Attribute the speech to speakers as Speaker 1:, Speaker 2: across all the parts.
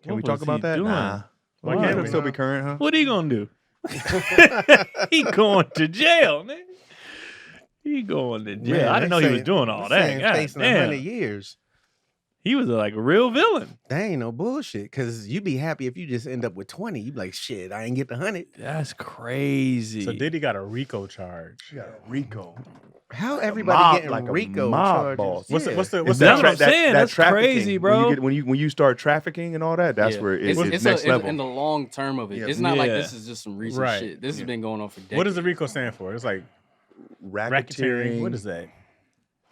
Speaker 1: Can we talk about that?
Speaker 2: Doing?
Speaker 1: Nah.
Speaker 2: Why
Speaker 1: Why
Speaker 2: can't
Speaker 1: can't
Speaker 2: we?
Speaker 1: still be current, huh?
Speaker 2: What he gonna do? He going to jail, man. He going to jail. I didn't know he was doing all that. God
Speaker 3: Facing
Speaker 2: damn.
Speaker 3: 100 years.
Speaker 2: He was like a real villain.
Speaker 3: That ain't no bullshit. Because you'd be happy if you just end up with 20. You'd be like, shit, I ain't get the 100.
Speaker 2: That's crazy.
Speaker 4: So Diddy got a RICO charge.
Speaker 1: Rico.
Speaker 3: How everybody getting
Speaker 1: like a
Speaker 3: RICO
Speaker 1: mob
Speaker 3: charges?
Speaker 1: boss.
Speaker 4: What's
Speaker 3: Yeah.
Speaker 4: the
Speaker 2: That's what I'm saying. That's
Speaker 1: trafficking.
Speaker 2: crazy, bro.
Speaker 1: When you start trafficking and all that, that's where it's next level.
Speaker 5: in the long term of it.
Speaker 3: Yeah.
Speaker 5: It's not like
Speaker 2: Yeah.
Speaker 5: this is just some recent
Speaker 4: Right.
Speaker 5: shit. This has been going on for decades.
Speaker 4: What does the RICO stand for? It's like racketeering. What is that?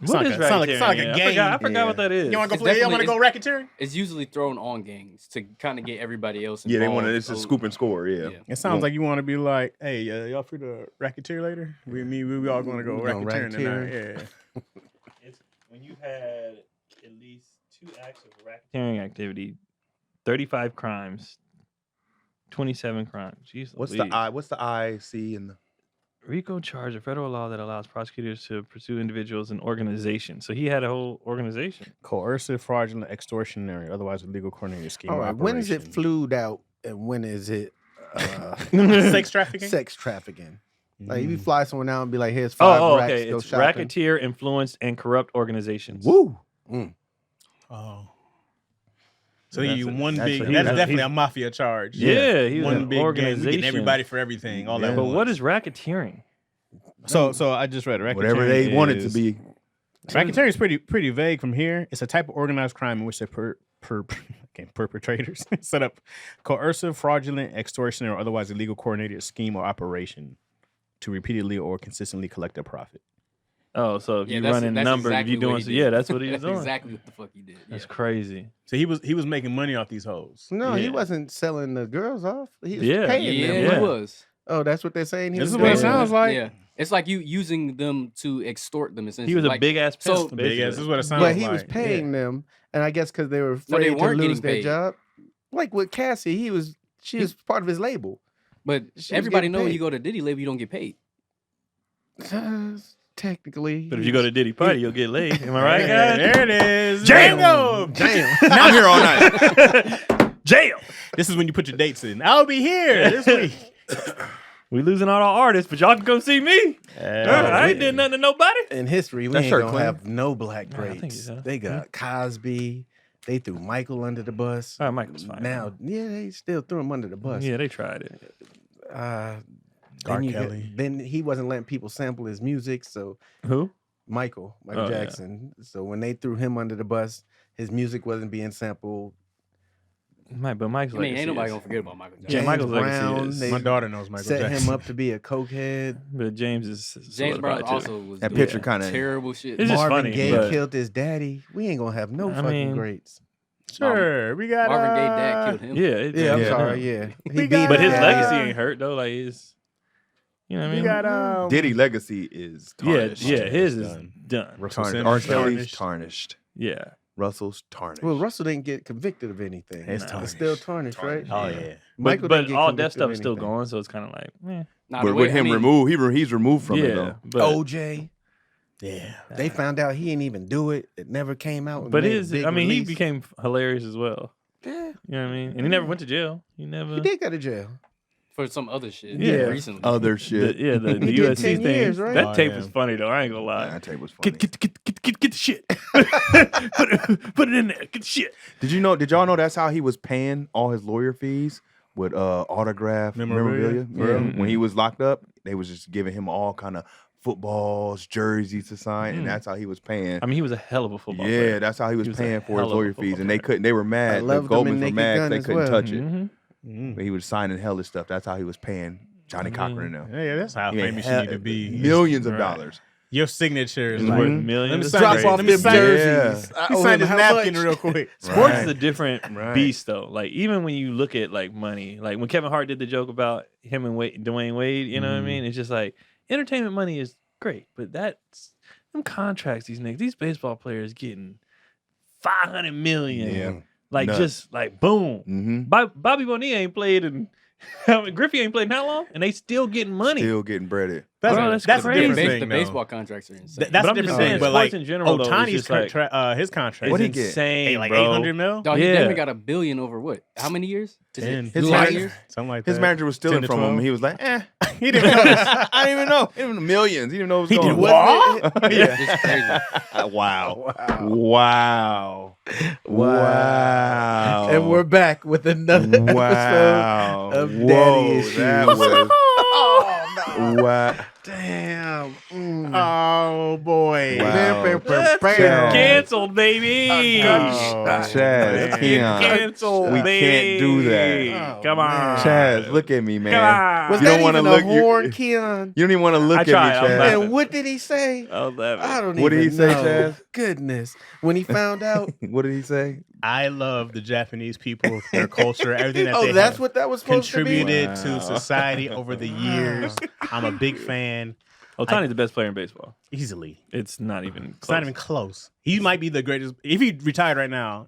Speaker 2: What is
Speaker 4: sound like a
Speaker 2: racketeering?
Speaker 4: game.
Speaker 2: I forgot what that is.
Speaker 4: You want to
Speaker 5: It's
Speaker 4: go play? You want to
Speaker 5: definitely-
Speaker 4: go racketeering?
Speaker 5: It's usually thrown on gangs to kind of get everybody else
Speaker 1: Yeah,
Speaker 5: involved.
Speaker 1: they want to. It's a scoop and score. Yeah.
Speaker 4: It sounds like you want to be like, hey, y'all free to racketeer later? We all going to go
Speaker 3: We gonna
Speaker 4: racketeering tonight.
Speaker 3: racketeer.
Speaker 4: Yeah.
Speaker 2: It's when you had at least 2 acts of racketeering activity, 35 crimes, 27 crimes. Jeez,
Speaker 1: What's
Speaker 2: Louise.
Speaker 1: the I? What's the IC and the?
Speaker 2: RICO charge, a federal law that allows prosecutors to pursue individuals and organizations. So he had a whole organization.
Speaker 4: Coercive, fraudulent, extortionary, otherwise illegal coordinated scheme.
Speaker 3: All right, when is it
Speaker 4: operation.
Speaker 3: flued out and when is it
Speaker 4: Sex trafficking?
Speaker 3: sex trafficking? Like,
Speaker 4: Mm.
Speaker 3: if you fly somewhere now and be like, here's 5 racks,
Speaker 2: okay.
Speaker 3: go
Speaker 2: It's
Speaker 3: shopping.
Speaker 2: racketeer, influenced, and corrupt organizations.
Speaker 3: Woo!
Speaker 4: Oh. So
Speaker 2: That's
Speaker 4: you
Speaker 2: a-
Speaker 4: one
Speaker 1: that's
Speaker 4: big,
Speaker 1: a-
Speaker 4: that's
Speaker 1: he's-
Speaker 4: definitely a mafia charge.
Speaker 2: Yeah, he was
Speaker 4: one
Speaker 2: an
Speaker 4: big
Speaker 2: organization.
Speaker 4: gang, getting everybody for everything. All that.
Speaker 1: Yeah.
Speaker 2: But
Speaker 4: once.
Speaker 2: what is racketeering?
Speaker 4: So I just read racketeering.
Speaker 1: Whatever they want it to
Speaker 4: is-
Speaker 1: be.
Speaker 4: Racketeering is pretty vague from here. It's a type of organized crime in which the perpetrators set up coercive, fraudulent, extortion, or otherwise illegal coordinated scheme or operation to repeatedly or consistently collect a profit.
Speaker 2: Oh, so if
Speaker 5: Yeah,
Speaker 2: you
Speaker 5: that's-
Speaker 2: running
Speaker 5: that's
Speaker 2: numbers,
Speaker 5: exactly
Speaker 2: if you
Speaker 5: what
Speaker 2: doing,
Speaker 5: he
Speaker 2: so,
Speaker 5: did.
Speaker 2: yeah, that's what he was
Speaker 5: That's
Speaker 2: doing.
Speaker 5: exactly what the fuck he did.
Speaker 2: That's
Speaker 5: yeah.
Speaker 2: crazy.
Speaker 4: So he was making money off these hoes.
Speaker 3: No, he
Speaker 2: Yeah.
Speaker 3: wasn't selling the girls off. He was
Speaker 2: Yeah.
Speaker 3: paying
Speaker 5: Yeah,
Speaker 3: them.
Speaker 2: Yeah.
Speaker 5: he was.
Speaker 3: Oh, that's what they're saying? He
Speaker 4: This
Speaker 3: was
Speaker 4: is what it
Speaker 3: doing?
Speaker 4: sounds like.
Speaker 5: Yeah, it's like you using them to extort them. Essentially,
Speaker 2: He was a
Speaker 5: like,
Speaker 2: big ass pimp.
Speaker 5: so-
Speaker 4: Big
Speaker 2: basically.
Speaker 4: ass. This is what it sounds
Speaker 3: But
Speaker 4: like.
Speaker 3: he was paying them, and I guess because they were
Speaker 5: No, they
Speaker 3: afraid to
Speaker 5: weren't
Speaker 3: lose
Speaker 5: getting
Speaker 3: their
Speaker 5: paid.
Speaker 3: job. Like with Cassie, she was part of his label.
Speaker 5: But
Speaker 3: was
Speaker 5: everybody
Speaker 3: getting
Speaker 5: know when
Speaker 3: paid.
Speaker 5: you go to Diddy label, you don't get paid.
Speaker 3: Technically.
Speaker 2: But if you go to Diddy party, you'll get laid. Am I right,
Speaker 4: Yeah,
Speaker 2: guys?
Speaker 4: there it is.
Speaker 2: Jam!
Speaker 4: Bingo!
Speaker 3: Damn.
Speaker 1: I'm here all night.
Speaker 2: Jail.
Speaker 4: This is when you put your dates in. I'll be here this week.
Speaker 2: We losing all our artists, but y'all can come see me. I ain't did nothing to nobody.
Speaker 3: In history, we
Speaker 1: That
Speaker 3: ain't
Speaker 1: shirt
Speaker 3: gonna
Speaker 1: clean.
Speaker 3: have no black
Speaker 2: Nah, I think
Speaker 3: greats.
Speaker 2: so.
Speaker 3: They got Cosby. They threw Michael under the bus.
Speaker 2: All right, Michael's fine.
Speaker 3: Now, yeah, they still threw him under the bus.
Speaker 2: Yeah, they tried it.
Speaker 3: Uh,
Speaker 4: R.
Speaker 3: then,
Speaker 4: Kelly.
Speaker 3: then he wasn't letting people sample his music, so
Speaker 2: Who?
Speaker 3: Michael
Speaker 2: Oh, yeah.
Speaker 3: Jackson. So when they threw him under the bus, his music wasn't being sampled.
Speaker 2: But Mike's
Speaker 5: I mean,
Speaker 2: legacy
Speaker 5: ain't nobody
Speaker 2: is-
Speaker 5: gonna forget about Michael Jackson.
Speaker 2: Yeah,
Speaker 3: James
Speaker 2: Michael's legacy
Speaker 3: Brown,
Speaker 2: is-
Speaker 3: they
Speaker 4: My daughter knows Michael
Speaker 3: set
Speaker 4: Jackson.
Speaker 3: him up to be a cokehead.
Speaker 2: But James is
Speaker 5: James Brown
Speaker 2: solidified, too.
Speaker 5: also was
Speaker 1: That
Speaker 5: doing
Speaker 1: picture kinda-
Speaker 5: terrible shit.
Speaker 2: It's just
Speaker 3: Marvin
Speaker 2: funny,
Speaker 3: Gaye
Speaker 2: but-
Speaker 3: killed his daddy. We ain't gonna have no
Speaker 2: I
Speaker 3: fucking
Speaker 2: mean-
Speaker 3: greats.
Speaker 4: Sure, we got
Speaker 5: Marvin Gaye dad killed him.
Speaker 2: Yeah,
Speaker 3: Yeah, I'm
Speaker 1: Yeah.
Speaker 3: sorry. Yeah,
Speaker 4: We got-
Speaker 2: But his
Speaker 4: Yeah.
Speaker 2: legacy ain't hurt though. Like his, you know what I
Speaker 4: We
Speaker 2: mean?
Speaker 4: got
Speaker 1: Diddy legacy is
Speaker 2: yeah,
Speaker 1: tarnished.
Speaker 2: yeah. His is
Speaker 4: Done.
Speaker 2: done.
Speaker 4: Russell
Speaker 1: Tarnished.
Speaker 4: Simmons
Speaker 1: R. Kelly's
Speaker 4: tarnished.
Speaker 1: tarnished.
Speaker 2: Yeah.
Speaker 1: Russell's tarnished.
Speaker 3: Well, Russell didn't get convicted of anything.
Speaker 4: It's
Speaker 3: It's
Speaker 4: tarnished.
Speaker 3: still tarnished, right?
Speaker 4: Oh yeah.
Speaker 3: Michael
Speaker 2: But
Speaker 3: didn't get
Speaker 2: all
Speaker 3: convicted
Speaker 2: that
Speaker 3: of
Speaker 2: stuff is still
Speaker 3: anything.
Speaker 2: going, so it's kind of like,
Speaker 5: Nah,
Speaker 1: But
Speaker 5: the way-
Speaker 1: with him
Speaker 5: I mean,
Speaker 1: removed, he's removed from it
Speaker 2: yeah.
Speaker 1: though.
Speaker 2: But
Speaker 3: OJ,
Speaker 4: Yeah.
Speaker 3: they found out he didn't even do it. It never came out. and
Speaker 2: but
Speaker 3: made a
Speaker 2: his,
Speaker 3: big
Speaker 2: I mean, he
Speaker 3: release.
Speaker 2: became hilarious as well.
Speaker 3: Yeah,
Speaker 2: You know what I mean? And he never went to jail. He never.
Speaker 3: he did go to jail.
Speaker 5: for some other shit.
Speaker 2: Yeah.
Speaker 5: recently.
Speaker 1: Other
Speaker 2: The,
Speaker 1: shit.
Speaker 2: yeah, the
Speaker 3: He did
Speaker 2: USC
Speaker 3: 10
Speaker 2: thing.
Speaker 3: years, right?
Speaker 2: That
Speaker 4: Oh,
Speaker 2: tape
Speaker 4: yeah.
Speaker 2: was funny though. I ain't gonna lie.
Speaker 1: That tape was funny.
Speaker 2: Get the shit. put it in there. Get the shit.
Speaker 1: Did y'all know that's how he was paying all his lawyer fees with autograph
Speaker 4: Memorabilia?
Speaker 1: memorabilia?
Speaker 2: Mhm.
Speaker 1: When he was locked up, they was just giving him all kind of footballs, jerseys to sign, and that's how he was paying.
Speaker 2: I mean, he was a hell of a football
Speaker 1: Yeah,
Speaker 2: player.
Speaker 1: that's how he was
Speaker 2: He was a
Speaker 1: paying for
Speaker 2: hell
Speaker 1: his
Speaker 2: of a
Speaker 1: lawyer fees,
Speaker 2: football
Speaker 1: and they
Speaker 2: player.
Speaker 1: couldn't. They were
Speaker 3: I
Speaker 1: mad. The
Speaker 3: loved him in
Speaker 1: Goldmans were
Speaker 3: Naked
Speaker 1: mad. 'cause
Speaker 3: Gun
Speaker 1: They
Speaker 3: as
Speaker 1: couldn't
Speaker 3: well.
Speaker 1: touch it.
Speaker 2: Mhm.
Speaker 1: But he was signing hell and stuff. That's how he was paying Johnny Cochran and them.
Speaker 4: Yeah, that's how
Speaker 1: He made
Speaker 4: famous you need to be.
Speaker 1: millions of
Speaker 2: Right.
Speaker 1: dollars.
Speaker 4: Your signature is
Speaker 1: Mhm.
Speaker 4: like,
Speaker 2: Worth
Speaker 4: let me
Speaker 2: millions.
Speaker 4: sign
Speaker 3: Drop
Speaker 4: this-
Speaker 3: off
Speaker 4: let me
Speaker 3: them
Speaker 4: sign-
Speaker 3: jerseys. I
Speaker 4: He
Speaker 3: owe
Speaker 4: signed
Speaker 3: him
Speaker 4: his
Speaker 3: how
Speaker 4: napkin
Speaker 3: much?
Speaker 4: real quick.
Speaker 2: Sports
Speaker 1: Right.
Speaker 2: is a different
Speaker 1: Right.
Speaker 2: beast, though. Like even when you look at like money, like when Kevin Hart did the joke about him and Dwayne Wade, you know what I mean? It's just like entertainment money is great, but that's them contracts. These niggas, these baseball players getting $500 million,
Speaker 1: Yeah.
Speaker 2: like
Speaker 1: Nuts.
Speaker 2: just like boom.
Speaker 1: Mm-hmm.
Speaker 2: Bobby Bonilla ain't played in Griffey ain't played that long, and they still getting money.
Speaker 1: Still getting breaded.
Speaker 2: That's
Speaker 4: a
Speaker 2: crazy.
Speaker 4: different
Speaker 5: The
Speaker 4: thing. though.
Speaker 5: baseball contracts are insane.
Speaker 4: That's
Speaker 2: But
Speaker 4: a
Speaker 2: I'm just
Speaker 4: different
Speaker 2: saying,
Speaker 4: thing. But
Speaker 2: sports
Speaker 4: like
Speaker 2: in general, though, is
Speaker 4: Ohtani's
Speaker 2: just like-
Speaker 4: his contract.
Speaker 1: What'd
Speaker 2: It's
Speaker 1: he get?
Speaker 2: insane,
Speaker 4: like
Speaker 2: bro.
Speaker 4: 800 mil.
Speaker 5: Dog, he
Speaker 2: Yeah.
Speaker 5: definitely got $1 billion over what? How many years? Is it
Speaker 4: 10,
Speaker 1: His
Speaker 5: 5
Speaker 1: manager-
Speaker 5: years?
Speaker 4: something like that.
Speaker 1: His manager was stealing
Speaker 4: 10 to
Speaker 1: from him.
Speaker 4: 12.
Speaker 1: He was like,
Speaker 4: He didn't know.
Speaker 1: I didn't even know. He didn't know millions. He didn't know what was
Speaker 4: He
Speaker 1: going
Speaker 4: did
Speaker 1: on.
Speaker 4: what?
Speaker 5: It's crazy.
Speaker 1: Wow. Wow.
Speaker 3: And we're back with another episode
Speaker 1: Wow.
Speaker 3: of
Speaker 1: Whoa,
Speaker 3: Daddy Issues.
Speaker 1: that was wow.
Speaker 3: Damn.
Speaker 4: Oh boy.
Speaker 1: Wow.
Speaker 2: Canceled, baby.
Speaker 1: Chaz,
Speaker 2: Get
Speaker 1: Keon.
Speaker 2: canceled,
Speaker 1: We
Speaker 2: baby.
Speaker 1: can't do that.
Speaker 2: Come on.
Speaker 1: Chaz, look at me, man.
Speaker 2: Come on.
Speaker 3: Was
Speaker 1: You
Speaker 3: that
Speaker 1: don't wanna
Speaker 3: even
Speaker 1: look-
Speaker 3: a
Speaker 1: you-
Speaker 3: horn, Keon?
Speaker 1: You don't even want to look
Speaker 2: I
Speaker 1: at
Speaker 2: tried,
Speaker 1: me,
Speaker 2: I'm
Speaker 1: Chaz.
Speaker 2: laughing.
Speaker 3: And what did he say?
Speaker 2: I love it.
Speaker 3: I don't
Speaker 1: What did
Speaker 3: even
Speaker 1: he say,
Speaker 3: know.
Speaker 1: Chaz?
Speaker 3: Goodness. When he found out.
Speaker 1: What did he say?
Speaker 4: I love the Japanese people, their culture, everything that
Speaker 3: Oh,
Speaker 4: they
Speaker 3: that's
Speaker 4: have
Speaker 3: what that was supposed
Speaker 4: contributed
Speaker 1: Wow.
Speaker 4: to society over the years. I'm a big fan.
Speaker 2: Ohtani's the best player in baseball.
Speaker 4: Easily.
Speaker 2: It's not even close.
Speaker 4: It's not even close. He might be the greatest. If he retired right now,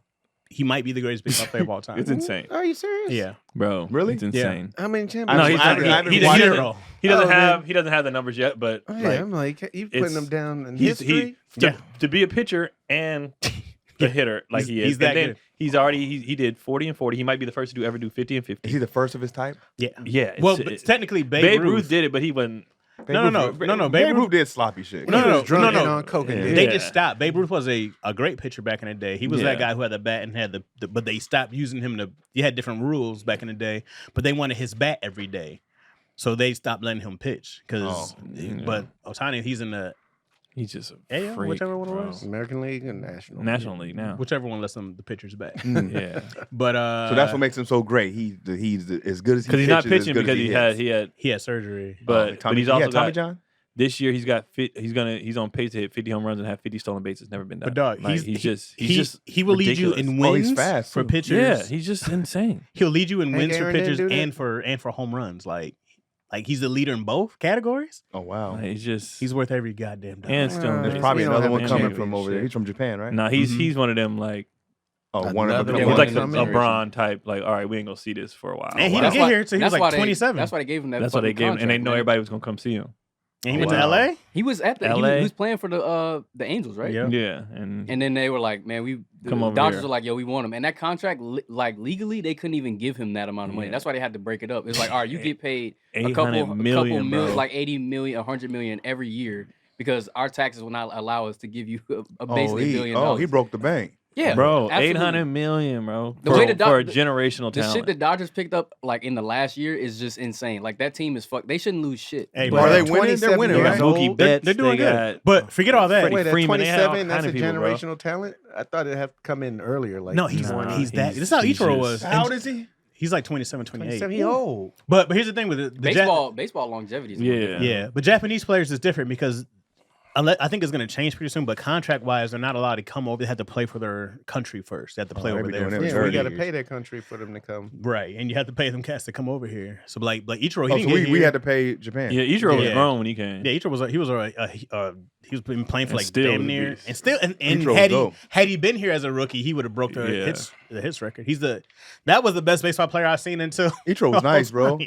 Speaker 4: he might be the greatest baseball player of all time.
Speaker 2: It's insane,
Speaker 3: to be. Are you serious?
Speaker 4: Yeah.
Speaker 2: bro.
Speaker 1: Really?
Speaker 2: It's insane.
Speaker 3: How many
Speaker 1: I
Speaker 3: championships?
Speaker 2: No, he's
Speaker 1: I
Speaker 2: not.
Speaker 1: haven't- I haven't
Speaker 2: He
Speaker 1: watched
Speaker 2: doesn't,
Speaker 4: Zero.
Speaker 2: he doesn't
Speaker 3: Oh,
Speaker 2: have.
Speaker 3: man.
Speaker 2: He doesn't have the numbers yet, but
Speaker 3: Oh,
Speaker 2: like,
Speaker 3: yeah, I'm like, you putting
Speaker 2: it's-
Speaker 3: him down in
Speaker 2: he's
Speaker 3: history?
Speaker 2: to be a pitcher and a hitter like he is.
Speaker 4: He's that
Speaker 2: and then
Speaker 4: good.
Speaker 2: he's already he did 40 and 40. He might be the first to ever do 50 and 50.
Speaker 1: Is he the first of his type?
Speaker 4: Yeah.
Speaker 2: Yeah.
Speaker 4: Well,
Speaker 2: it's-
Speaker 4: but technically,
Speaker 2: Babe Ruth did it, but he wasn't.
Speaker 4: No.
Speaker 1: Babe
Speaker 4: Babe
Speaker 1: Ruth did sloppy shit.
Speaker 4: No,
Speaker 3: He was drunk
Speaker 4: no.
Speaker 3: and on coke and
Speaker 2: Yeah.
Speaker 3: did
Speaker 4: They
Speaker 3: it.
Speaker 4: just stopped. Babe Ruth was a great pitcher back in the day. He was
Speaker 2: Yeah.
Speaker 4: that guy who had the bat and had the but they stopped using him to. You had different rules back in the day, but they wanted his bat every day, so they stopped letting him pitch. Because,
Speaker 2: yeah.
Speaker 4: but Ohtani, he's in the
Speaker 2: He's just a
Speaker 4: AL,
Speaker 2: freak,
Speaker 4: whichever one it
Speaker 2: bro.
Speaker 4: was.
Speaker 3: American League and
Speaker 2: National League now.
Speaker 4: whichever one lets them the pitchers back.
Speaker 2: Yeah,
Speaker 4: But
Speaker 1: So that's what makes him so great. He's as good as he
Speaker 2: because he's not
Speaker 1: pitches, as
Speaker 2: pitching
Speaker 1: good as
Speaker 2: because
Speaker 1: he
Speaker 2: had
Speaker 1: hits.
Speaker 2: he had.
Speaker 4: he had surgery.
Speaker 2: But
Speaker 1: Tommy,
Speaker 2: he's
Speaker 1: he
Speaker 2: also
Speaker 1: had Tommy
Speaker 2: got
Speaker 1: John.
Speaker 2: this year. He's on pace to hit 50 home runs and have 50 stolen bases. Never been done.
Speaker 4: But dog,
Speaker 2: Like,
Speaker 4: he will lead you in
Speaker 1: Oh,
Speaker 4: wins
Speaker 1: he's fast,
Speaker 4: for
Speaker 1: too.
Speaker 4: pitchers.
Speaker 2: Yeah, he's just insane.
Speaker 4: He'll lead you in
Speaker 3: Hank
Speaker 4: wins for
Speaker 3: Aaron didn't
Speaker 4: pitchers
Speaker 3: do that?
Speaker 4: and for home runs. Like he's the leader in both categories.
Speaker 1: Oh wow.
Speaker 2: Like, he's just
Speaker 4: He's worth every goddamn dollar.
Speaker 2: and still.
Speaker 3: There's
Speaker 1: There's probably
Speaker 3: we don't
Speaker 1: another
Speaker 3: have
Speaker 1: one
Speaker 3: a
Speaker 1: coming
Speaker 3: championship.
Speaker 1: from over there. He's from Japan, right?
Speaker 2: Nah, he's one of them like
Speaker 1: Oh, one of
Speaker 3: Another
Speaker 1: them.
Speaker 2: he's
Speaker 3: one
Speaker 2: like
Speaker 3: in
Speaker 2: the
Speaker 3: some
Speaker 2: LeBron type. Like, all right, we ain't gonna see this for a while.
Speaker 4: And he
Speaker 2: Wow.
Speaker 4: didn't get here until he was
Speaker 5: that's why
Speaker 4: like
Speaker 5: they-
Speaker 4: 27.
Speaker 5: That's why they gave him that.
Speaker 2: That's why they
Speaker 5: fucking
Speaker 2: gave him, and they
Speaker 5: contract,
Speaker 2: know
Speaker 5: man.
Speaker 2: everybody was gonna come see him.
Speaker 4: And he went to
Speaker 1: Wow.
Speaker 4: LA.
Speaker 5: He was at the.
Speaker 2: LA.
Speaker 5: He was playing for the Angels, right?
Speaker 4: Yeah.
Speaker 2: Yeah, and
Speaker 5: And then they were like, "Man, the
Speaker 2: Come over
Speaker 5: Dodgers
Speaker 2: here.
Speaker 5: were like, yo, we want him." And that contract, like legally, they couldn't even give him that amount of money.
Speaker 2: Yeah.
Speaker 5: That's why they had to break it up. It's like, all right, you get paid a
Speaker 2: 800
Speaker 5: couple
Speaker 2: million,
Speaker 5: million,
Speaker 2: bro.
Speaker 5: like 80 million, 100 million every year, because our taxes will not allow us to give you a basically $1 billion.
Speaker 1: he broke the bank.
Speaker 5: Yeah,
Speaker 2: bro,
Speaker 5: absolutely.
Speaker 2: 800 million, bro.
Speaker 5: The way the
Speaker 2: for a
Speaker 5: Dod-
Speaker 2: generational
Speaker 5: The
Speaker 2: talent.
Speaker 5: shit the Dodgers picked up like in the last year is just insane. Like that team is fucked. They shouldn't lose shit.
Speaker 4: Hey,
Speaker 3: But
Speaker 4: bro,
Speaker 1: Are they
Speaker 3: at
Speaker 1: winning? They're
Speaker 3: 27
Speaker 1: winning,
Speaker 2: they
Speaker 3: years
Speaker 2: got
Speaker 1: right?
Speaker 2: Mookie
Speaker 3: old,
Speaker 2: Betts.
Speaker 4: they're doing
Speaker 2: they
Speaker 4: good.
Speaker 2: got
Speaker 4: But forget all that.
Speaker 2: Freddie
Speaker 3: Wait, at
Speaker 2: Freeman, they had all
Speaker 3: 27, that's
Speaker 2: kind
Speaker 3: a
Speaker 2: of people, bro.
Speaker 3: generational talent? I thought it'd have to come in earlier. Like
Speaker 4: No, he's
Speaker 2: Nah,
Speaker 4: he's that.
Speaker 2: he's-
Speaker 4: This is how
Speaker 2: he's
Speaker 4: Ichiro
Speaker 2: just-
Speaker 4: was.
Speaker 1: How old is he?
Speaker 4: He's like 27, 28.
Speaker 3: 27, he old.
Speaker 4: But here's the thing with it.
Speaker 5: Baseball longevity. Is
Speaker 2: Yeah.
Speaker 4: Yeah, but Japanese players is different because I think it's going to change pretty soon. But contract wise, they're not allowed to come over. They have to play for their country first. They have to play
Speaker 1: they
Speaker 4: over
Speaker 1: be
Speaker 4: there.
Speaker 1: doing
Speaker 4: first.
Speaker 1: that
Speaker 3: Yeah, we
Speaker 1: 30
Speaker 3: got to
Speaker 1: years.
Speaker 3: pay their country for them to come.
Speaker 4: Right, and you have to pay them cats to come over here. So like Ichiro, he
Speaker 1: Oh,
Speaker 4: didn't
Speaker 1: so
Speaker 4: get
Speaker 1: we
Speaker 4: here.
Speaker 1: had to pay Japan.
Speaker 2: Yeah, Ichiro was
Speaker 4: Yeah.
Speaker 2: grown when he came.
Speaker 4: Yeah, Ichiro was been playing for
Speaker 2: And
Speaker 4: like
Speaker 2: still
Speaker 4: damn
Speaker 2: the
Speaker 4: near
Speaker 2: beast.
Speaker 4: and still and
Speaker 1: Ichiro
Speaker 4: had
Speaker 1: dope.
Speaker 4: he been here as a rookie, he would have broke the
Speaker 2: Yeah.
Speaker 4: hits record. That was the best baseball player I've seen until
Speaker 1: Ichiro was nice, bro.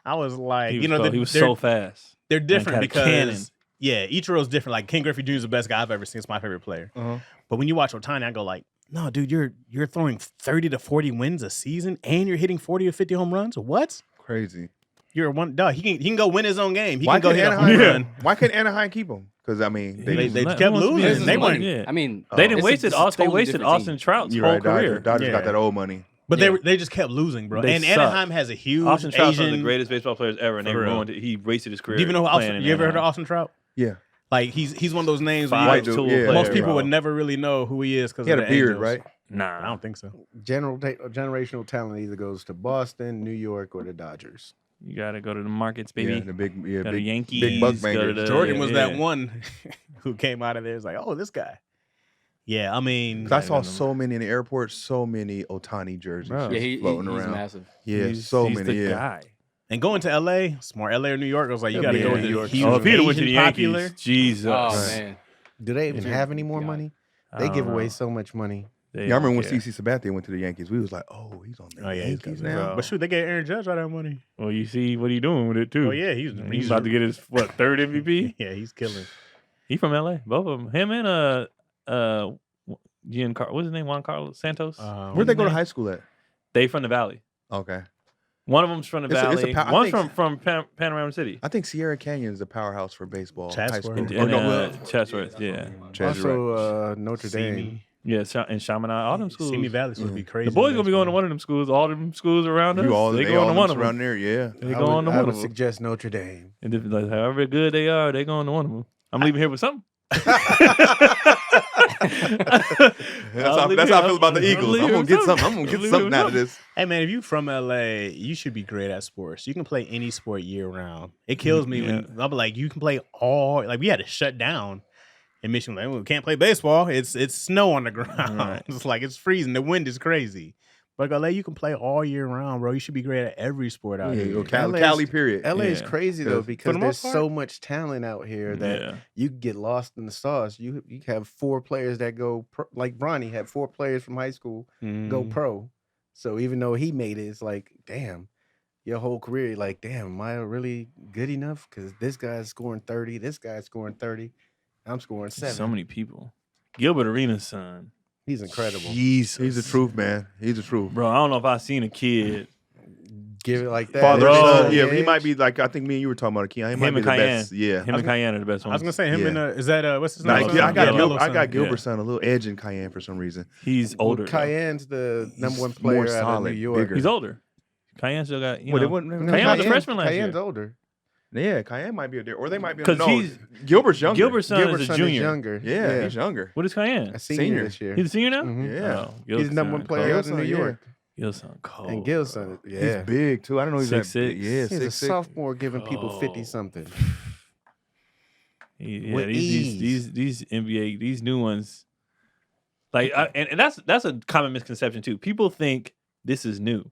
Speaker 4: I was like,
Speaker 2: He was, he was so fast.
Speaker 4: they're different
Speaker 2: had a
Speaker 4: because
Speaker 2: cannon.
Speaker 4: yeah, Ichiro's different. Like Ken Griffey Jr. is the best guy I've ever seen. It's my favorite player.
Speaker 1: Uh-huh.
Speaker 4: But when you watch Ohtani, I go like, no, dude, you're throwing 30 to 40 wins a season and you're hitting 40 to 50 home runs. What?
Speaker 1: Crazy.
Speaker 4: You're one dog. He can go win his own game. He
Speaker 1: Why
Speaker 4: can go
Speaker 1: couldn't
Speaker 4: hit a home
Speaker 1: Anaheim?
Speaker 4: run.
Speaker 1: Why couldn't Anaheim keep him? Because I mean,
Speaker 4: They
Speaker 2: He's not-
Speaker 4: kept
Speaker 2: he wants to be
Speaker 4: losing.
Speaker 2: in
Speaker 4: They
Speaker 2: the
Speaker 4: weren't-
Speaker 2: money. Yeah.
Speaker 5: I mean,
Speaker 2: They didn't
Speaker 5: it's
Speaker 2: waste it.
Speaker 5: a
Speaker 2: They
Speaker 5: totally
Speaker 2: wasted
Speaker 5: different
Speaker 2: Austin
Speaker 5: team.
Speaker 2: Trout's
Speaker 1: you're
Speaker 2: whole
Speaker 1: right.
Speaker 2: career.
Speaker 1: Dodgers got
Speaker 4: Yeah.
Speaker 1: that old money.
Speaker 4: But
Speaker 5: Yeah.
Speaker 4: they just kept losing, bro.
Speaker 2: They
Speaker 4: And
Speaker 2: suck.
Speaker 4: Anaheim has a huge
Speaker 2: Austin Trout's one of
Speaker 4: Asian.
Speaker 2: the greatest baseball players ever, and they
Speaker 4: For real.
Speaker 2: ruined it. He wasted his career.
Speaker 4: Do you even know
Speaker 2: playing
Speaker 4: Austin?
Speaker 2: in
Speaker 4: You ever heard of
Speaker 2: Anaheim.
Speaker 4: Austin Trout?
Speaker 1: Yeah.
Speaker 4: Like he's one of those names where
Speaker 2: Five
Speaker 1: White
Speaker 4: you,
Speaker 1: dude,
Speaker 2: tool
Speaker 1: yeah.
Speaker 2: player,
Speaker 4: most people
Speaker 2: bro.
Speaker 4: would never really know who he is because
Speaker 1: He had a beard, right?
Speaker 2: Nah,
Speaker 4: I don't think so.
Speaker 3: Generational talent either goes to Boston, New York, or the Dodgers.
Speaker 2: You gotta go to the markets, baby.
Speaker 1: Yeah, the big,
Speaker 2: Go to
Speaker 1: big,
Speaker 2: Yankees.
Speaker 1: big buck
Speaker 2: go to
Speaker 1: bangers.
Speaker 2: the-
Speaker 4: Jordan was that
Speaker 2: yeah.
Speaker 4: one who came out of there. It's like, oh, this guy. Yeah, I mean,
Speaker 1: 'Cause I saw so many in the airport, so many Otani jerseys
Speaker 2: Bro.
Speaker 1: just
Speaker 5: Yeah,
Speaker 1: floating
Speaker 5: he's
Speaker 1: around.
Speaker 5: massive.
Speaker 1: Yeah,
Speaker 2: He's-
Speaker 1: so
Speaker 2: he's
Speaker 1: many.
Speaker 2: the
Speaker 1: Yeah,
Speaker 2: guy.
Speaker 4: and going to LA, smart LA or New York, I was like, you
Speaker 1: Yeah,
Speaker 4: got to
Speaker 1: yeah,
Speaker 4: go with
Speaker 1: New
Speaker 4: the
Speaker 1: York.
Speaker 4: huge
Speaker 2: Oh, if he'd have went to the
Speaker 4: Asian
Speaker 2: Yankees,
Speaker 4: popular.
Speaker 2: Jesus.
Speaker 5: Oh
Speaker 1: Right.
Speaker 5: man,
Speaker 3: Do they even have any more
Speaker 5: God.
Speaker 3: money?
Speaker 2: I
Speaker 3: They
Speaker 2: don't
Speaker 3: give away
Speaker 2: know.
Speaker 3: so much money.
Speaker 2: They
Speaker 1: Yeah, I
Speaker 2: don't
Speaker 1: remember when
Speaker 2: care.
Speaker 1: CeCe Sabathia went to the Yankees. We was like, oh, he's on the
Speaker 4: Oh yeah, he's
Speaker 1: Yankees
Speaker 4: got
Speaker 1: now.
Speaker 2: Bro.
Speaker 4: But shoot, they gave Aaron Judge all that money.
Speaker 2: Well, you see what he doing with it too.
Speaker 4: Oh yeah, he's
Speaker 2: about to get his third MVP.
Speaker 4: Yeah, he's killing.
Speaker 2: He from LA. Both of them. Him and Giancarlo. What's his name? Juan Carlos Santos.
Speaker 1: Where'd they go to high school at?
Speaker 2: They from the Valley.
Speaker 1: Okay.
Speaker 2: One of them's from the
Speaker 1: It's a
Speaker 2: Valley.
Speaker 1: I
Speaker 2: One's
Speaker 1: think-
Speaker 2: from Panorama City.
Speaker 1: I think Sierra Canyon is a powerhouse for baseball.
Speaker 4: Chatsworth.
Speaker 1: High school.
Speaker 2: And,
Speaker 1: Or no,
Speaker 2: Chatsworth, yeah.
Speaker 1: Chaz, you're right.
Speaker 3: Also, Notre Dame.
Speaker 2: Yeah, and Chaminade, all them schools.
Speaker 4: Simi Valley's supposed to be crazy.
Speaker 2: The boys
Speaker 4: in
Speaker 2: gonna be going to
Speaker 4: baseball.
Speaker 2: one of them schools. All them schools around us.
Speaker 1: You all,
Speaker 2: they
Speaker 1: they
Speaker 2: going
Speaker 1: all
Speaker 2: to one of
Speaker 1: around
Speaker 2: them.
Speaker 1: there, yeah.
Speaker 2: They
Speaker 3: I
Speaker 2: going to
Speaker 3: would
Speaker 2: one of them.
Speaker 3: suggest Notre Dame.
Speaker 2: And if, like, however good they are, they going to one of them. I'm leaving here with something.
Speaker 1: That's how I feel about the Eagles. I'm gonna get something. I'm gonna get something out of this.
Speaker 4: Hey man, if you from LA, you should be great at sports. You can play any sport year round. It kills me when I'm like, you can play all. Like we had to shut down in Michigan. Like, we can't play baseball. It's snow on the ground.
Speaker 2: Right.
Speaker 4: It's like it's freezing. The wind is crazy. But LA, you can play all year round, bro. You should be great at every sport out
Speaker 1: Yeah,
Speaker 4: here.
Speaker 1: go Cali,
Speaker 3: LA's
Speaker 1: Cali, period.
Speaker 3: LA is
Speaker 2: Yeah.
Speaker 3: crazy though
Speaker 1: For
Speaker 3: because
Speaker 4: the
Speaker 3: there's
Speaker 4: most
Speaker 3: so much talent out here that
Speaker 2: Yeah.
Speaker 3: you can get lost in the sauce. You have 4 players that go pro, like Bronny had 4 players from high school go pro. So even though he made it, it's like, damn, your whole career, like, damn, am I really good enough? Because this guy's scoring 30, this guy's scoring 30, I'm scoring 7.
Speaker 2: So many people. Gilbert Arenas' son.
Speaker 3: He's incredible.
Speaker 2: Jesus.
Speaker 1: He's the truth, man. He's the truth.
Speaker 2: Bro, I don't know if I've seen a kid.
Speaker 3: Give it like that.
Speaker 1: Father,
Speaker 2: Bro.
Speaker 1: son. Yeah,
Speaker 3: Age.
Speaker 1: he might be like I think me and you were talking about Keon. He might
Speaker 2: Him
Speaker 1: be
Speaker 2: and
Speaker 1: the
Speaker 2: Cayenne.
Speaker 1: best. Yeah.
Speaker 2: Him and Cayenne are the best
Speaker 4: I was
Speaker 2: ones.
Speaker 4: gonna say him
Speaker 1: Yeah.
Speaker 4: and is that what's his
Speaker 1: Nah,
Speaker 4: name?
Speaker 1: I got
Speaker 2: Yellow
Speaker 1: Gilbert's
Speaker 2: son.
Speaker 1: son, a little edge in Cayenne for some reason.
Speaker 2: He's older. though.
Speaker 3: Cayenne's the number one
Speaker 1: He's
Speaker 3: player
Speaker 1: more
Speaker 3: out of
Speaker 1: solid,
Speaker 3: New York.
Speaker 1: bigger.
Speaker 2: He's older. Cayenne still got, you
Speaker 1: Well,
Speaker 2: know.
Speaker 1: they wouldn't-
Speaker 2: Cayenne was a freshman last
Speaker 3: Cayenne's
Speaker 2: year.
Speaker 3: older.
Speaker 1: Yeah, Cayenne might be there, or they might be.
Speaker 2: 'Cause
Speaker 1: No,
Speaker 2: he's-
Speaker 1: Gilbert's younger.
Speaker 2: Gilbert's son
Speaker 3: Gilbert's
Speaker 2: is a
Speaker 3: son
Speaker 2: junior.
Speaker 3: is younger.
Speaker 1: Yeah, he's younger.
Speaker 2: What is Cayenne?
Speaker 3: A senior,
Speaker 1: Senior.
Speaker 3: this year.
Speaker 2: He's a senior now?
Speaker 3: Mhm.
Speaker 1: Yeah.
Speaker 2: Oh,
Speaker 3: He's
Speaker 2: Gil's
Speaker 3: the number one
Speaker 2: son
Speaker 3: player
Speaker 2: cold.
Speaker 3: out of New
Speaker 1: yeah.
Speaker 3: York.
Speaker 2: Gil's son cold.
Speaker 3: And Gil's son, yeah.
Speaker 1: He's big too. I don't know. He's
Speaker 2: 6'6".
Speaker 1: Yeah,
Speaker 3: He's a
Speaker 1: 6'6".
Speaker 3: sophomore giving people
Speaker 2: Oh.
Speaker 3: 50 something.
Speaker 2: Yeah,
Speaker 3: With
Speaker 2: these NBA, these new ones, like, and that's a common misconception too. People think this is new,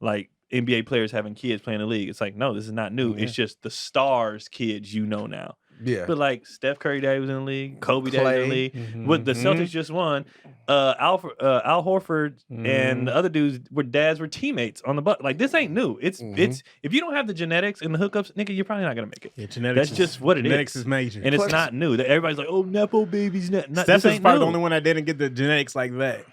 Speaker 2: like NBA players having kids playing the league. It's like, no, this is not new.
Speaker 3: Yeah.
Speaker 2: It's just the stars kids you know now.
Speaker 3: Yeah.
Speaker 2: But like Steph Curry daddy was in the league, Kobe daddy was in the
Speaker 3: Clay.
Speaker 2: league. What the Celtics just won, Al Horford and the other dudes dads were teammates on the Bucks. Like this ain't new. It's if you don't have the genetics and the hookups, nigga, you're probably not gonna make it.
Speaker 4: Yeah, genetics.
Speaker 2: That's just what it
Speaker 4: genetics
Speaker 2: is.
Speaker 4: is major.
Speaker 2: And it's
Speaker 3: Plus-
Speaker 2: not new. Everybody's like, oh, nepo babies. Not,
Speaker 4: Steph
Speaker 2: this
Speaker 4: is
Speaker 2: ain't
Speaker 4: probably
Speaker 2: new.
Speaker 4: the only one that didn't get the genetics like that.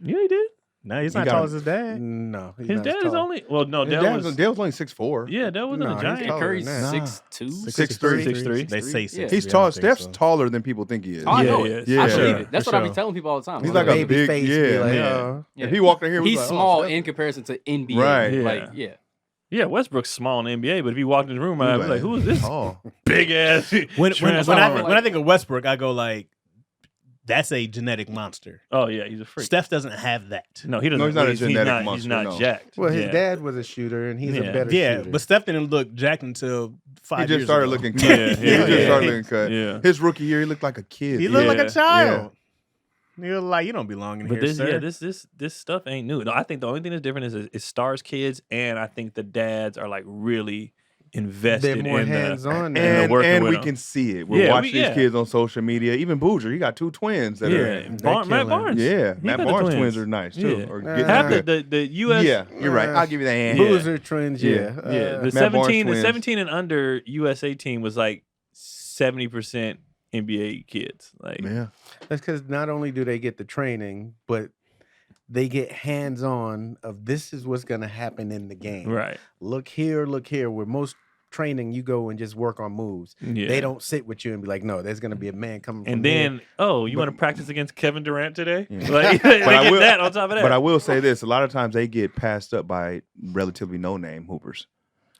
Speaker 2: Yeah, he did.
Speaker 4: No, he's
Speaker 1: He
Speaker 4: not
Speaker 1: got
Speaker 4: tall
Speaker 1: him.
Speaker 4: as his dad.
Speaker 3: No. he's
Speaker 2: His
Speaker 3: not
Speaker 2: dad
Speaker 3: as
Speaker 2: is
Speaker 3: tall.
Speaker 2: only. Well, no,
Speaker 1: His
Speaker 2: Dad
Speaker 1: dad
Speaker 2: was.
Speaker 1: was only 6'4".
Speaker 2: Yeah, that wasn't
Speaker 3: No,
Speaker 2: a
Speaker 3: he's
Speaker 2: giant.
Speaker 3: taller
Speaker 5: Curry's
Speaker 3: than that.
Speaker 5: 6'2".
Speaker 1: 6'3".
Speaker 2: 6'3".
Speaker 4: They say
Speaker 5: Yeah.
Speaker 4: 6.
Speaker 1: He's tall. Steph's taller than people think he is.
Speaker 5: Oh, I
Speaker 2: Yeah,
Speaker 5: know
Speaker 2: yeah,
Speaker 5: it.
Speaker 1: yeah.
Speaker 5: I believe
Speaker 1: Sure,
Speaker 5: it. That's
Speaker 4: for
Speaker 5: what I be
Speaker 4: sure.
Speaker 5: telling people all the time.
Speaker 1: He's
Speaker 5: I'm
Speaker 1: like a
Speaker 3: Baby
Speaker 1: big-
Speaker 3: face,
Speaker 1: yeah,
Speaker 3: be like,
Speaker 2: yeah.
Speaker 3: oh.
Speaker 5: Yeah.
Speaker 1: If he walked in here,
Speaker 5: He's
Speaker 1: was like,
Speaker 5: small
Speaker 1: Steph.
Speaker 5: in comparison to NBA.
Speaker 1: Right.
Speaker 2: Yeah.
Speaker 5: Like, yeah.
Speaker 2: Yeah, Westbrook's small in the NBA, but if he walked in the room,
Speaker 1: He
Speaker 2: I'd
Speaker 1: was
Speaker 2: be like, who is this
Speaker 1: tall.
Speaker 2: big ass?
Speaker 4: When
Speaker 2: transformer?
Speaker 4: I think of Westbrook, I go like, that's a genetic monster.
Speaker 2: Oh yeah, he's a freak.
Speaker 4: Steph doesn't have that.
Speaker 2: No, he doesn't.
Speaker 1: No, he's not a
Speaker 2: He's
Speaker 1: genetic
Speaker 2: not,
Speaker 1: monster,
Speaker 2: He's not
Speaker 1: no.
Speaker 2: jacked.
Speaker 3: Well, his
Speaker 2: Yeah.
Speaker 3: dad was a shooter, and he's
Speaker 2: Yeah.
Speaker 3: a better
Speaker 4: Yeah,
Speaker 3: shooter.
Speaker 4: but Steph didn't look jacked until 5
Speaker 1: He
Speaker 4: years
Speaker 1: just started
Speaker 4: ago.
Speaker 1: looking cut.
Speaker 2: Yeah,
Speaker 1: he
Speaker 2: yeah,
Speaker 1: just
Speaker 2: yeah.
Speaker 1: started looking cut.
Speaker 2: Yeah.
Speaker 1: His rookie year, he looked like a kid.
Speaker 4: He looked like
Speaker 2: Yeah.
Speaker 4: a child. You're like, you don't belong in
Speaker 2: But
Speaker 4: here,
Speaker 2: this,
Speaker 4: sir.
Speaker 2: yeah, this stuff ain't new. No, I think the only thing that's different is stars kids, and I think the dads are like really invested
Speaker 3: They're more
Speaker 2: in
Speaker 3: hands-on now.
Speaker 2: and
Speaker 1: And,
Speaker 2: working
Speaker 1: and
Speaker 2: with
Speaker 1: we
Speaker 2: him.
Speaker 1: can see it. We're
Speaker 2: Yeah,
Speaker 1: watching
Speaker 2: yeah.
Speaker 1: these kids on social media. Even Boozer, he got 2 twins that
Speaker 2: Yeah,
Speaker 1: are.
Speaker 2: Matt
Speaker 3: killing.
Speaker 2: Barnes.
Speaker 1: Yeah,
Speaker 2: He
Speaker 1: Matt
Speaker 2: got the
Speaker 1: Barnes twins are nice too.
Speaker 2: Yeah.
Speaker 1: Or
Speaker 3: Half
Speaker 1: getting
Speaker 2: Half
Speaker 1: good.
Speaker 2: the U.S.
Speaker 1: Yeah, you're right. I'll give you that hand.
Speaker 2: Yeah.
Speaker 3: Boozer twins, yeah.
Speaker 1: Yeah.
Speaker 2: Yeah, the
Speaker 1: Matt Barnes
Speaker 2: 17
Speaker 1: twins.
Speaker 2: and under USA team was like 70% NBA kids. Like
Speaker 1: Yeah.
Speaker 3: That's because not only do they get the training, but they get hands-on of this is what's going to happen in the game.
Speaker 2: right.
Speaker 3: Look here, where most training you go and just work on moves.
Speaker 2: Yeah.
Speaker 3: They don't sit with you and be like, no, there's going to be a man coming from
Speaker 2: And
Speaker 3: here.
Speaker 2: then, you want to practice against Kevin Durant today?
Speaker 1: Yeah.
Speaker 2: Like, they
Speaker 1: I
Speaker 2: get
Speaker 1: will-
Speaker 2: that on top of that.
Speaker 1: But I will say this: a lot of times they get passed up by relatively no-name hoopers.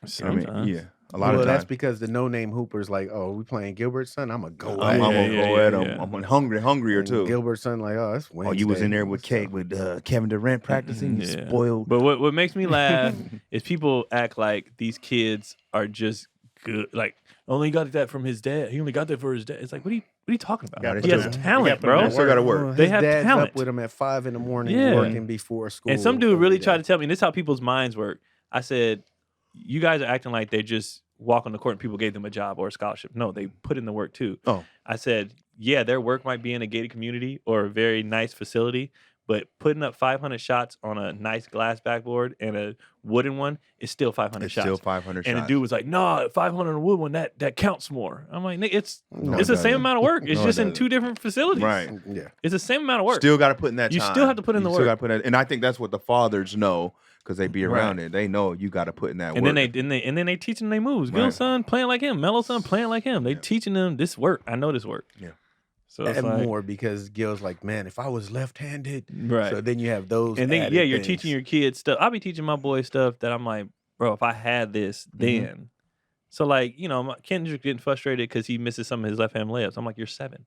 Speaker 1: I mean,
Speaker 2: Sometimes.
Speaker 1: yeah, a lot
Speaker 3: well,
Speaker 1: of
Speaker 3: that's
Speaker 1: times.
Speaker 3: because the no-name hooper's like, oh, we playing Gilbert's son? I'm going to go
Speaker 1: I'm
Speaker 3: at
Speaker 1: gonna
Speaker 3: it.
Speaker 1: go at him.
Speaker 2: yeah.
Speaker 1: I'm hungrier
Speaker 3: And
Speaker 1: too.
Speaker 3: Gilbert's son like, oh, it's
Speaker 1: Oh,
Speaker 3: Wednesday.
Speaker 1: you was in there with
Speaker 3: What's
Speaker 1: Kate
Speaker 3: up?
Speaker 1: with Kevin Durant practicing. You
Speaker 2: Yeah.
Speaker 1: spoiled.
Speaker 2: But what makes me laugh is people act like these kids are just good. Like, only got that from his dad. He only got that for his dad. It's like, what are you talking about?
Speaker 1: Gotta
Speaker 2: He has
Speaker 1: do it.
Speaker 2: talent,
Speaker 4: You gotta put
Speaker 2: bro.
Speaker 4: him
Speaker 1: They still got to work.
Speaker 3: Well,
Speaker 2: They
Speaker 3: his
Speaker 2: have
Speaker 3: dad's
Speaker 2: talent.
Speaker 3: up with him at 5 a.m.
Speaker 2: Yeah.
Speaker 3: working before school.
Speaker 2: And some dude really
Speaker 3: every
Speaker 2: tried
Speaker 3: day.
Speaker 2: to tell me, and this is how people's minds work. I said, you guys are acting like they just walk on the court and people gave them a job or a scholarship. No, they put in the work too.
Speaker 1: Oh.
Speaker 2: I said, yeah, their work might be in a gated community or a very nice facility, But putting up 500 shots on a nice glass backboard and a wooden one is still 500
Speaker 1: It's
Speaker 2: shots.
Speaker 1: still 500
Speaker 2: and
Speaker 1: shots.
Speaker 2: the dude was like, "No, 500 on a wood one that counts more." I'm like, "Nigga, it's
Speaker 1: No,
Speaker 2: it's
Speaker 1: it
Speaker 2: the same
Speaker 1: doesn't.
Speaker 2: amount of work. It's
Speaker 1: No, it
Speaker 2: just in
Speaker 1: doesn't.
Speaker 2: 2 different facilities.
Speaker 1: Right.
Speaker 3: Yeah.
Speaker 2: It's the same amount of work.
Speaker 1: Still got to put in that
Speaker 2: You
Speaker 1: time.
Speaker 2: still have to put in the
Speaker 1: You still
Speaker 2: work.
Speaker 1: got to put in, and I think that's what the fathers know because they be around
Speaker 2: Right.
Speaker 1: it. They know you got to put in that
Speaker 2: And
Speaker 1: work.
Speaker 2: then they teaching them they moves.
Speaker 1: Right.
Speaker 2: Gil's son playing like him. Melo's son playing like him. They
Speaker 1: Yeah.
Speaker 2: teaching them this work. I know this work.
Speaker 1: Yeah.
Speaker 2: So it's
Speaker 3: And
Speaker 2: like,
Speaker 3: more because Gil's like, man, if I was left-handed,
Speaker 2: right.
Speaker 3: so then you have those.
Speaker 2: And then
Speaker 3: added
Speaker 2: you're
Speaker 3: things.
Speaker 2: teaching your kids stuff. I'll be teaching my boys stuff that I'm like, bro, if I had this
Speaker 1: Mm-hmm.
Speaker 2: then. So like, Kendrick getting frustrated because he misses some of his left hand layups. I'm like, you're 7.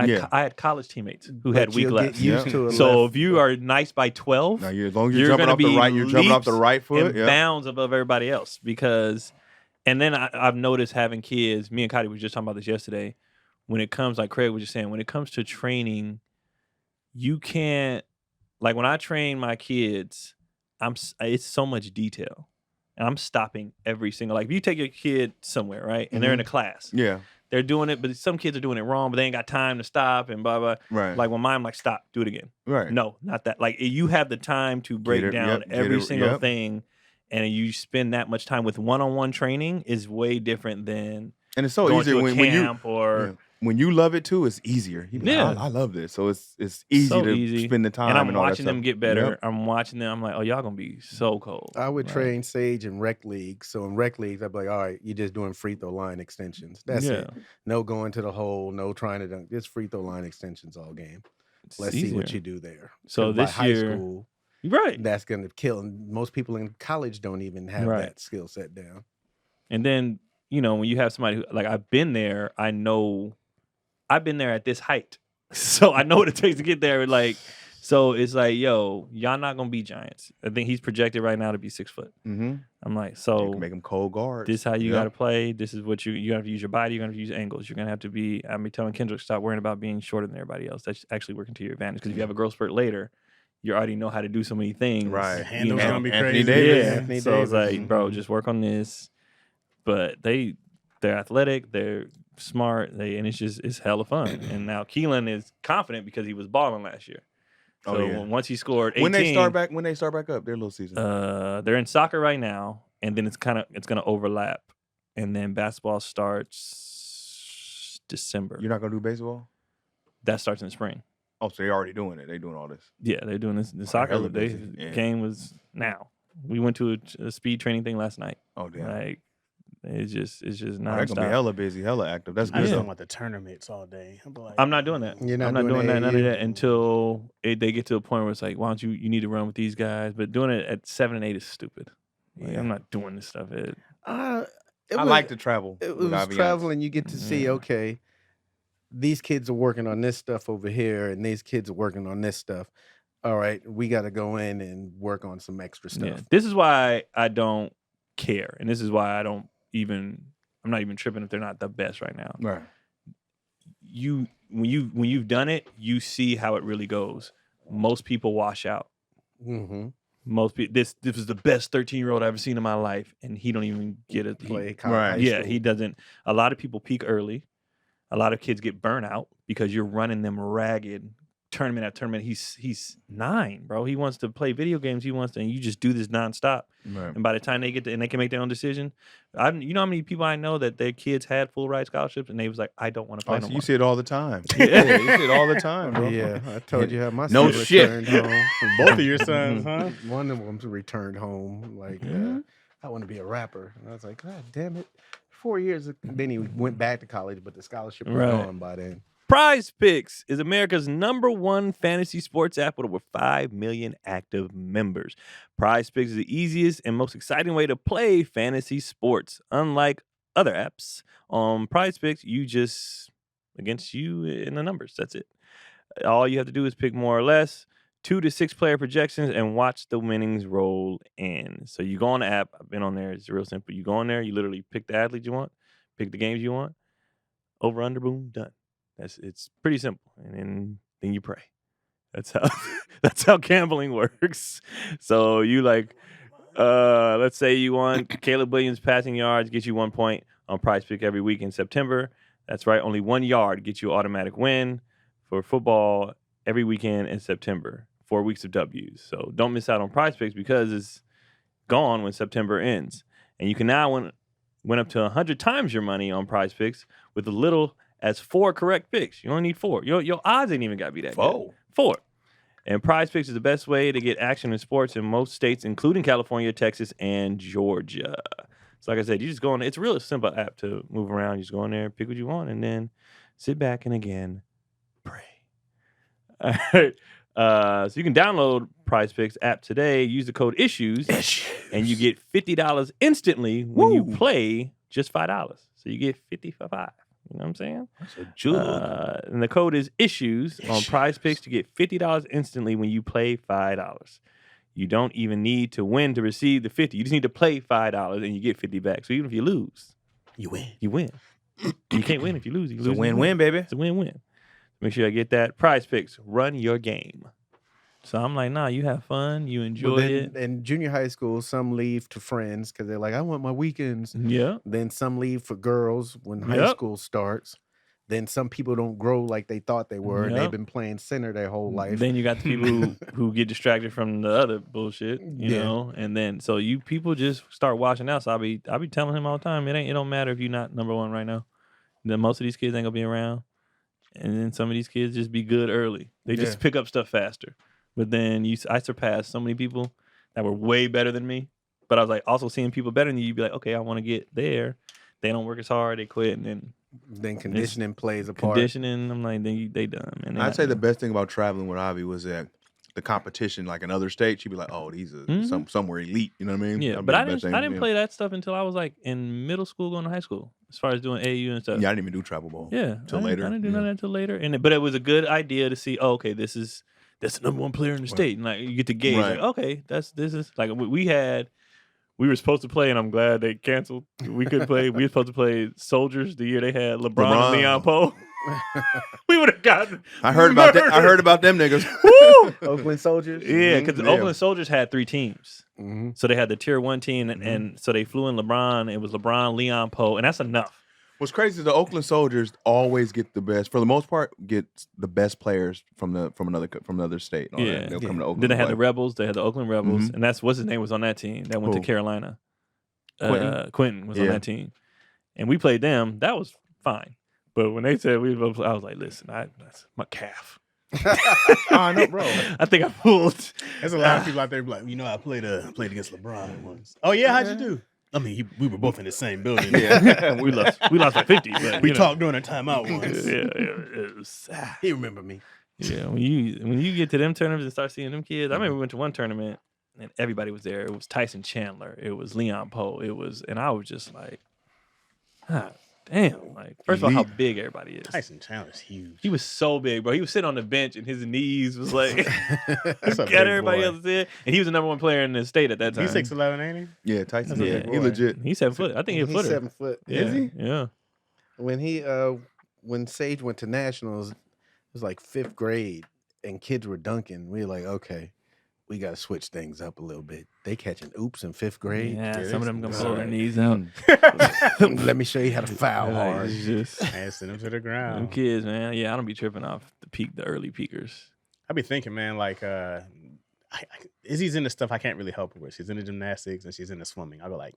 Speaker 1: Yeah.
Speaker 2: I had college teammates who
Speaker 3: But
Speaker 2: had weak
Speaker 3: you'll
Speaker 2: lefts.
Speaker 3: get used
Speaker 1: Yeah.
Speaker 3: to a
Speaker 2: So
Speaker 3: left
Speaker 2: if you are nice by 12,
Speaker 1: Now, as long as
Speaker 2: you're
Speaker 1: you're jumping
Speaker 2: gonna
Speaker 1: off the
Speaker 2: be
Speaker 1: right, you're jumping off the
Speaker 2: leaps
Speaker 1: right foot.
Speaker 2: and
Speaker 1: Yeah.
Speaker 2: bounds above everybody else because, and then I've noticed having kids. Me and Cody were just talking about this yesterday. When it comes, like Craig was just saying, when it comes to training, you can't, like when I train my kids, it's so much detail, and I'm stopping every single. Like if you take your kid somewhere, right, and they're in a class,
Speaker 1: Yeah.
Speaker 2: they're doing it, but some kids are doing it wrong, but they ain't got time to stop and blah blah.
Speaker 1: Right.
Speaker 2: Like when mine, I'm like, stop, do it again.
Speaker 1: right.
Speaker 2: No, not that. Like you have the time to break
Speaker 1: it-
Speaker 2: down
Speaker 1: yep, get
Speaker 2: every
Speaker 1: it-
Speaker 2: single
Speaker 1: yep.
Speaker 2: thing, and you spend that much time with one-on-one training is way different than
Speaker 1: And it's so
Speaker 2: going
Speaker 1: easy
Speaker 2: to a
Speaker 1: when
Speaker 2: camp
Speaker 1: you
Speaker 2: or
Speaker 1: when you love it too. It's easier. You be like,
Speaker 2: Yeah.
Speaker 1: I love this. So it's easy
Speaker 2: so
Speaker 1: to
Speaker 2: easy.
Speaker 1: spend the time.
Speaker 2: And I'm
Speaker 1: all that
Speaker 2: watching them
Speaker 1: stuff.
Speaker 2: get better.
Speaker 1: Yep.
Speaker 2: I'm watching them. I'm like, oh, y'all gonna be so cold.
Speaker 3: I would
Speaker 2: Like,
Speaker 3: train Sage in rec leagues. So in rec leagues, I'd be like, all right, you're just doing free throw line extensions. That's
Speaker 2: yeah,
Speaker 3: it. No going to the hole, no trying to dunk. Just free throw line extensions all game.
Speaker 2: it's
Speaker 3: Let's see what
Speaker 2: easier.
Speaker 3: you do there.
Speaker 2: So
Speaker 3: 'Cause by
Speaker 2: this
Speaker 3: high
Speaker 2: year-
Speaker 3: school,
Speaker 2: Right.
Speaker 3: that's going to kill. And most people in college don't even have
Speaker 2: Right.
Speaker 3: that skill set down.
Speaker 2: And then when you have somebody who, like I've been there, I know I've been there at this height, so I know what it takes to get there. Like, so it's like, yo, y'all not gonna be giants. I think he's projected right now to be 6 foot.
Speaker 1: Mm-hmm.
Speaker 2: I'm like,
Speaker 1: You
Speaker 2: so
Speaker 1: can make them cold guards.
Speaker 2: this is how you
Speaker 1: Yep.
Speaker 2: got to play. This is what you have to use your body. You're gonna have to use angles. You're gonna have to be. I'm telling Kendrick, stop worrying about being shorter than everybody else. That's actually working to your advantage because if you have a growth spurt later, you already know how to do so many things.
Speaker 1: Right.
Speaker 4: Your handle's
Speaker 2: you know?
Speaker 4: gonna be
Speaker 1: Anthony
Speaker 4: crazy.
Speaker 1: Davis.
Speaker 2: Yeah.
Speaker 3: Anthony
Speaker 2: So it's
Speaker 3: Davis.
Speaker 2: like, bro, just work on this. But they're athletic, they're smart, and it's hella fun. And now Keelan is confident because he was balling last year. So
Speaker 1: Oh, yeah.
Speaker 2: once he scored 18,
Speaker 1: When they start back up, their little season.
Speaker 2: they're in soccer right now, and then it's gonna overlap, and then basketball starts December.
Speaker 1: You're not gonna do baseball?
Speaker 2: That starts in the spring.
Speaker 1: Oh, so they're already doing it. They're doing all this.
Speaker 2: Yeah, they're doing this. The
Speaker 1: they're
Speaker 2: soccer
Speaker 1: hella busy. Yeah.
Speaker 2: game was now. We went to a speed training thing last night.
Speaker 1: Oh, damn.
Speaker 2: Like it's just
Speaker 1: Oh, they're
Speaker 2: nonstop.
Speaker 1: gonna be hella busy, hella active. That's
Speaker 4: I
Speaker 1: good.
Speaker 4: just
Speaker 2: Yeah.
Speaker 4: don't want the tournaments all day. I'm, like,
Speaker 2: I'm not doing that.
Speaker 3: You're
Speaker 2: I'm
Speaker 3: not
Speaker 2: not
Speaker 3: doing
Speaker 2: doing that. None of
Speaker 3: AAU?
Speaker 2: that until they get to a point where it's like, why don't you need to run with these guys? But doing it at 7 and 8 is stupid. Like,
Speaker 1: Yeah.
Speaker 2: I'm not doing this stuff.
Speaker 3: It
Speaker 1: I
Speaker 3: was-
Speaker 1: like to travel.
Speaker 3: It
Speaker 1: with
Speaker 3: was
Speaker 1: Aviance.
Speaker 3: traveling. You get to see,
Speaker 2: Yeah.
Speaker 3: okay, these kids are working on this stuff over here, and these kids are working on this stuff. All right, we got to go in and work on some extra stuff.
Speaker 2: Yeah. This is why I don't care, and this is why I'm not even tripping if they're not the best right now.
Speaker 1: Right.
Speaker 2: When you've done it, you see how it really goes. Most people wash out.
Speaker 3: Mm-hmm.
Speaker 2: Most people. This was the best 13-year-old I've ever seen in my life, and he don't even get it.
Speaker 3: Play
Speaker 1: Right.
Speaker 2: Yeah, he doesn't. A lot of people peak early. A lot of kids get burnout because you're running them ragged tournament after tournament. He's 9, bro. He wants to play video games. And you just do this nonstop.
Speaker 1: Right.
Speaker 2: And by the time they get to, and they can make their own decision, you know how many people I know that their kids had full ride scholarships and they was like, I don't want to play
Speaker 1: Oh,
Speaker 2: no
Speaker 1: so
Speaker 2: more.
Speaker 1: you see it all the time.
Speaker 2: Yeah.
Speaker 1: Yeah, you see it all the time, bro.
Speaker 3: Yeah, I told you how my
Speaker 1: No
Speaker 3: son
Speaker 1: shit.
Speaker 3: returned home.
Speaker 4: both of your sons, huh?
Speaker 3: One of them returned home like,
Speaker 2: Mhm.
Speaker 3: I want to be a rapper. And I was like, God damn it. 4 years. Then he went back to college, but the scholarship was
Speaker 2: Right.
Speaker 3: gone by then.
Speaker 2: PrizePicks is America's #1 fantasy sports app with over 5 million active members. PrizePicks is the easiest and most exciting way to play fantasy sports. Unlike other apps, on PrizePicks, you just against you in the numbers. That's it. All you have to do is pick more or less 2 to 6 player projections and watch the winnings roll in. So you go on the app. I've been on there. It's real simple. You go on there. You literally pick the athletes you want, pick the games you want. Over, under, boom, done. It's pretty simple, and then you pray. That's how gambling works. So you let's say you want Caleb Williams passing yards, get you 1 point on PrizePick every week in September. That's right, only 1 yard gets you an automatic win for football every weekend in September. 4 weeks of W's. So don't miss out on PrizePicks because it's gone when September ends. And you can now win up to 100 times your money on PrizePicks with as little as 4 correct picks. You only need 4. Your odds ain't even got to be that good. 4. And PrizePicks is the best way to get action in sports in most states, including California, Texas, and Georgia. So like I said, you just go on. It's a really simple app to move around. You just go in there, pick what you want, and then sit back and again, pray. All right. So you can download PrizePicks app today. Use the code ISSUES, and you get $50 instantly when you play just $5. So you get 50 for $5. You know what I'm saying?
Speaker 1: That's a jewel.
Speaker 2: And the code is ISSUES on PrizePicks to get $50 instantly when you play $5. You don't even need to win to receive the 50. You just need to play $5 and you get 50 back. So even if you lose,
Speaker 4: you win.
Speaker 2: You win. You can't win if you lose.
Speaker 1: It's a win-win, baby.
Speaker 2: It's a win-win. Make sure I get that. PrizePicks, run your game. So I'm like, nah, you have fun. You enjoy it.
Speaker 3: In junior high school, some leave to friends because they're like, I want my weekends.
Speaker 2: Yeah.
Speaker 3: Then some leave for girls when high school starts. Then some people don't grow like they thought they were, and they've been playing center their whole life.
Speaker 2: Then you got the people who get distracted from the other bullshit, you know. And then so you people just start watching out. So I'll be telling him all the time, it don't matter if you're not number one right now. Then most of these kids ain't gonna be around, and then some of these kids just be good early. They just pick up stuff faster. But then I surpassed so many people that were way better than me. But I was like also seeing people better than you. You'd be like, okay, I want to get there. They don't work as hard. They quit, and
Speaker 3: then conditioning plays a part.
Speaker 2: Conditioning, I'm like, they done. And
Speaker 1: I'd say the best thing about traveling with Avi was that the competition, like in other states, you'd be like, oh, these are somewhere elite. You know what I mean?
Speaker 2: Yeah, but I didn't play that stuff until I was like in middle school, going to high school. As far as doing AAU and stuff.
Speaker 1: Yeah, I didn't even do travel ball.
Speaker 2: Yeah,
Speaker 1: until later.
Speaker 2: I didn't do none of that until later. But it was a good idea to see. Oh, okay, that's the number one player in the state, and like you get to gauge.
Speaker 1: Right.
Speaker 2: Like, okay, this is like we were supposed to play, and I'm glad they canceled. We couldn't play. We were supposed to play Soldiers the year they had LeBron. And Leon Poe. We would have gotten.
Speaker 1: I heard about that. I heard about them niggas.
Speaker 2: Woo!
Speaker 3: Oakland Soldiers.
Speaker 2: Yeah, because the Oakland Soldiers had 3 teams.
Speaker 3: Mm-hmm.
Speaker 2: So they had the tier 1 team, and so they flew in LeBron. It was LeBron, Leon Poe, and that's enough.
Speaker 1: What's crazy is the Oakland Soldiers always get the best, for the most part, get the best players from another state.
Speaker 2: Yeah,
Speaker 1: they'll come to Oakland.
Speaker 2: Then they had the Rebels. They had the Oakland Rebels, and that's what's his name was on that team. That went to Carolina. Quentin was on that team, and we played them. That was fine. But when they said we were, I was like, listen, that's my calf.
Speaker 3: I know, bro.
Speaker 2: I think I pulled.
Speaker 4: There's a lot of people out there like, I played against LeBron once. Oh yeah, how'd you do? I mean, we were both in the same building.
Speaker 2: Yeah, we lost by 50. But,
Speaker 4: we talked during a timeout once.
Speaker 2: It was,
Speaker 3: he remember me.
Speaker 2: Yeah, when you get to them tournaments and start seeing them kids, I remember we went to one tournament and everybody was there. It was Tyson Chandler. It was Leon Poe. And I was just like, damn. Like, first of all, how big everybody is.
Speaker 4: Tyson Chandler's huge.
Speaker 2: He was so big, bro. He was sitting on the bench and his knees was like,
Speaker 4: That's a
Speaker 2: got
Speaker 4: big
Speaker 2: everybody
Speaker 4: boy.
Speaker 2: else in. And he was the number one player in the state at that time.
Speaker 4: He's 6'11", ain't he?
Speaker 1: Yeah, Tyson.
Speaker 2: Yeah.
Speaker 1: He legit.
Speaker 2: He's 7 foot. I think he's a footer.
Speaker 3: 7 foot.
Speaker 2: Yeah.
Speaker 3: Is he?
Speaker 2: Yeah.
Speaker 3: When Sage went to nationals, it was like 5th grade, and kids were dunking. We were like, okay, we got to switch things up a little bit. They catching oops in 5th grade.
Speaker 2: Yeah, some of them gonna
Speaker 3: All
Speaker 2: blow their
Speaker 3: right.
Speaker 2: knees out.
Speaker 3: Let me show you how to foul
Speaker 2: Like,
Speaker 3: hard.
Speaker 2: it's just
Speaker 4: And send him to the
Speaker 2: them
Speaker 4: ground.
Speaker 2: kids, man. Yeah, I don't be tripping off the early peakers.
Speaker 4: I be thinking, man, like, Izzy's into stuff I can't really help her with. She's into gymnastics and she's into swimming. I go like,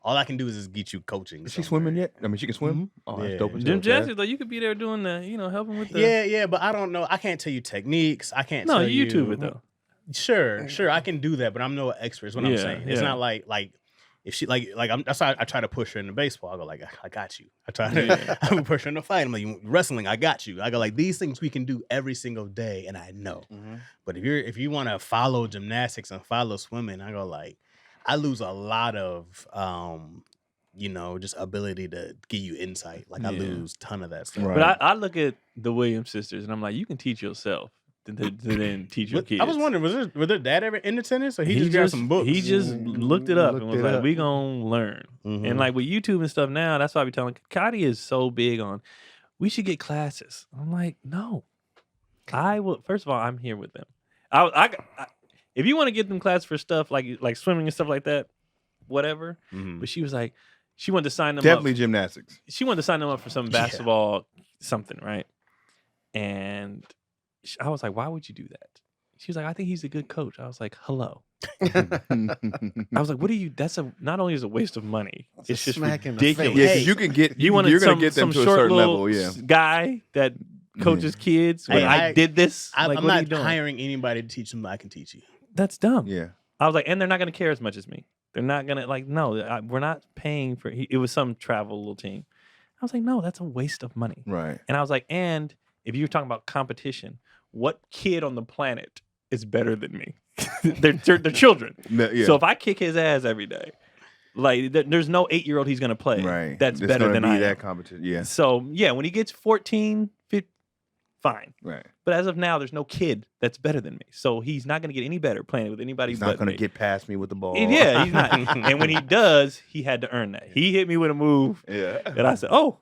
Speaker 4: all I can do is just get you coaching.
Speaker 1: Is she swimming yet? I mean, she can swim. Oh,
Speaker 4: Yeah.
Speaker 1: that's dope as hell,
Speaker 2: Gym
Speaker 1: Chaz.
Speaker 2: gymnastics, though, you could be there doing the, helping with the.
Speaker 4: Yeah, but I don't know. I can't tell you techniques. I can't.
Speaker 2: No,
Speaker 4: tell
Speaker 2: you YouTube it though.
Speaker 4: Sure, I can do that, but I'm no expert. Is what I'm
Speaker 2: Yeah,
Speaker 4: saying. It's
Speaker 2: yeah.
Speaker 4: not like if she that's why I try to push her into baseball. I go like, I got you. I try to I push her in the fight. I'm like, wrestling, I got you. I go like, these things we can do every single day, and I know. But if you want to follow gymnastics and follow swimming, I go like, I lose a lot of just ability to give you insight. Like I
Speaker 2: Yeah.
Speaker 4: lose a ton of that stuff.
Speaker 1: Right.
Speaker 2: But I look at the Williams sisters and I'm like, you can teach yourself to then teach your kids.
Speaker 4: I was wondering, was their dad ever into tennis, or he just got some books?
Speaker 2: He just looked it up and was like, we gonna learn.
Speaker 4: Mhm.
Speaker 2: And like with YouTube and stuff now, that's why I be telling Kati is so big on, we should get classes. I'm like, no. I will. First of all, I'm here with them. I if you want to get them classes for stuff like swimming and stuff like that, whatever.
Speaker 4: Mhm.
Speaker 2: But she was like, she wanted to sign them
Speaker 1: Definitely
Speaker 2: up.
Speaker 1: gymnastics.
Speaker 2: She wanted to sign them up for some basketball something, right? And I was like, why would you do that? She was like, I think he's a good coach. I was like, hello. I was like, what are you? That's not only is a waste of money. It's just
Speaker 3: smack in the
Speaker 2: ridiculous.
Speaker 3: face.
Speaker 1: Yeah, 'cause you can get
Speaker 2: You wanted
Speaker 1: you're gonna
Speaker 2: some,
Speaker 1: get them
Speaker 2: some
Speaker 1: to a
Speaker 2: short
Speaker 1: certain
Speaker 2: little
Speaker 1: level. Yeah.
Speaker 2: guy that coaches kids. When
Speaker 4: Hey,
Speaker 2: I did this,
Speaker 4: I'm
Speaker 2: like, what are you
Speaker 4: not
Speaker 2: doing?
Speaker 4: hiring anybody to teach them. I can teach you.
Speaker 2: That's dumb.
Speaker 1: Yeah.
Speaker 2: I was like, and they're not going to care as much as me. They're not going to no, we're not paying for, it was some travel little team. I was like, no, that's a waste of money.
Speaker 1: Right.
Speaker 2: And I was like, and if you're talking about competition, what kid on the planet is better than me? they're children.
Speaker 1: Yeah.
Speaker 2: So if I kick his ass every day, like there's no 8-year-old he's going to play.
Speaker 1: Right.
Speaker 2: That's
Speaker 1: It's
Speaker 2: better
Speaker 1: gonna
Speaker 2: than
Speaker 1: be
Speaker 2: I
Speaker 1: that
Speaker 2: am.
Speaker 1: competition. Yeah.
Speaker 2: So yeah, when he gets 14, 15, fine.
Speaker 1: Right.
Speaker 2: But as of now, there's no kid that's better than me. So he's not going to get any better playing with anybody
Speaker 1: He's
Speaker 2: but
Speaker 1: not gonna
Speaker 2: me.
Speaker 1: get past me with the ball.
Speaker 2: Yeah, he's not. And when he does, he had to earn that. He hit me with a move,
Speaker 1: Yeah.
Speaker 2: and I said, "Oh,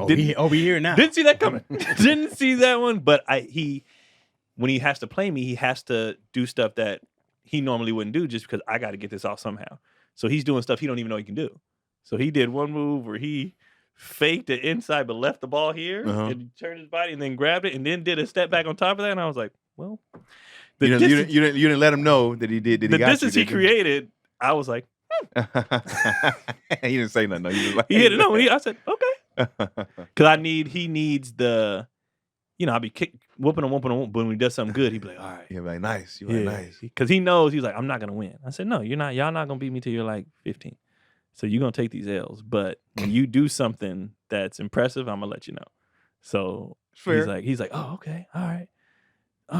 Speaker 4: We here now.
Speaker 2: didn't see that coming. Didn't see that one." But when he has to play me, he has to do stuff that he normally wouldn't do, just because I got to get this off somehow. So he's doing stuff he don't even know he can do. So he did one move where he faked it inside but left the ball here and he turned his body and then grabbed it and then did a step back on top of that. And I was like, well,
Speaker 1: You didn't let him know that he did. That
Speaker 2: the
Speaker 1: he got
Speaker 2: distance
Speaker 1: you,
Speaker 2: he created, I was like,
Speaker 1: he didn't say nothing. No, he was like,
Speaker 2: he hit it. No, I said, okay. Because he needs the, I'll be whooping him, but when he does something good, he'd be like, all right.
Speaker 1: He'll be like, nice. You're like, nice.
Speaker 2: Because he knows, he's like, I'm not going to win. I said, no, you're not. Y'all not going to beat me till you're like 15. So you're going to take these L's. But when you do something that's impressive, I'm going to let you know. So
Speaker 1: Fair.
Speaker 2: he's like, oh, okay. All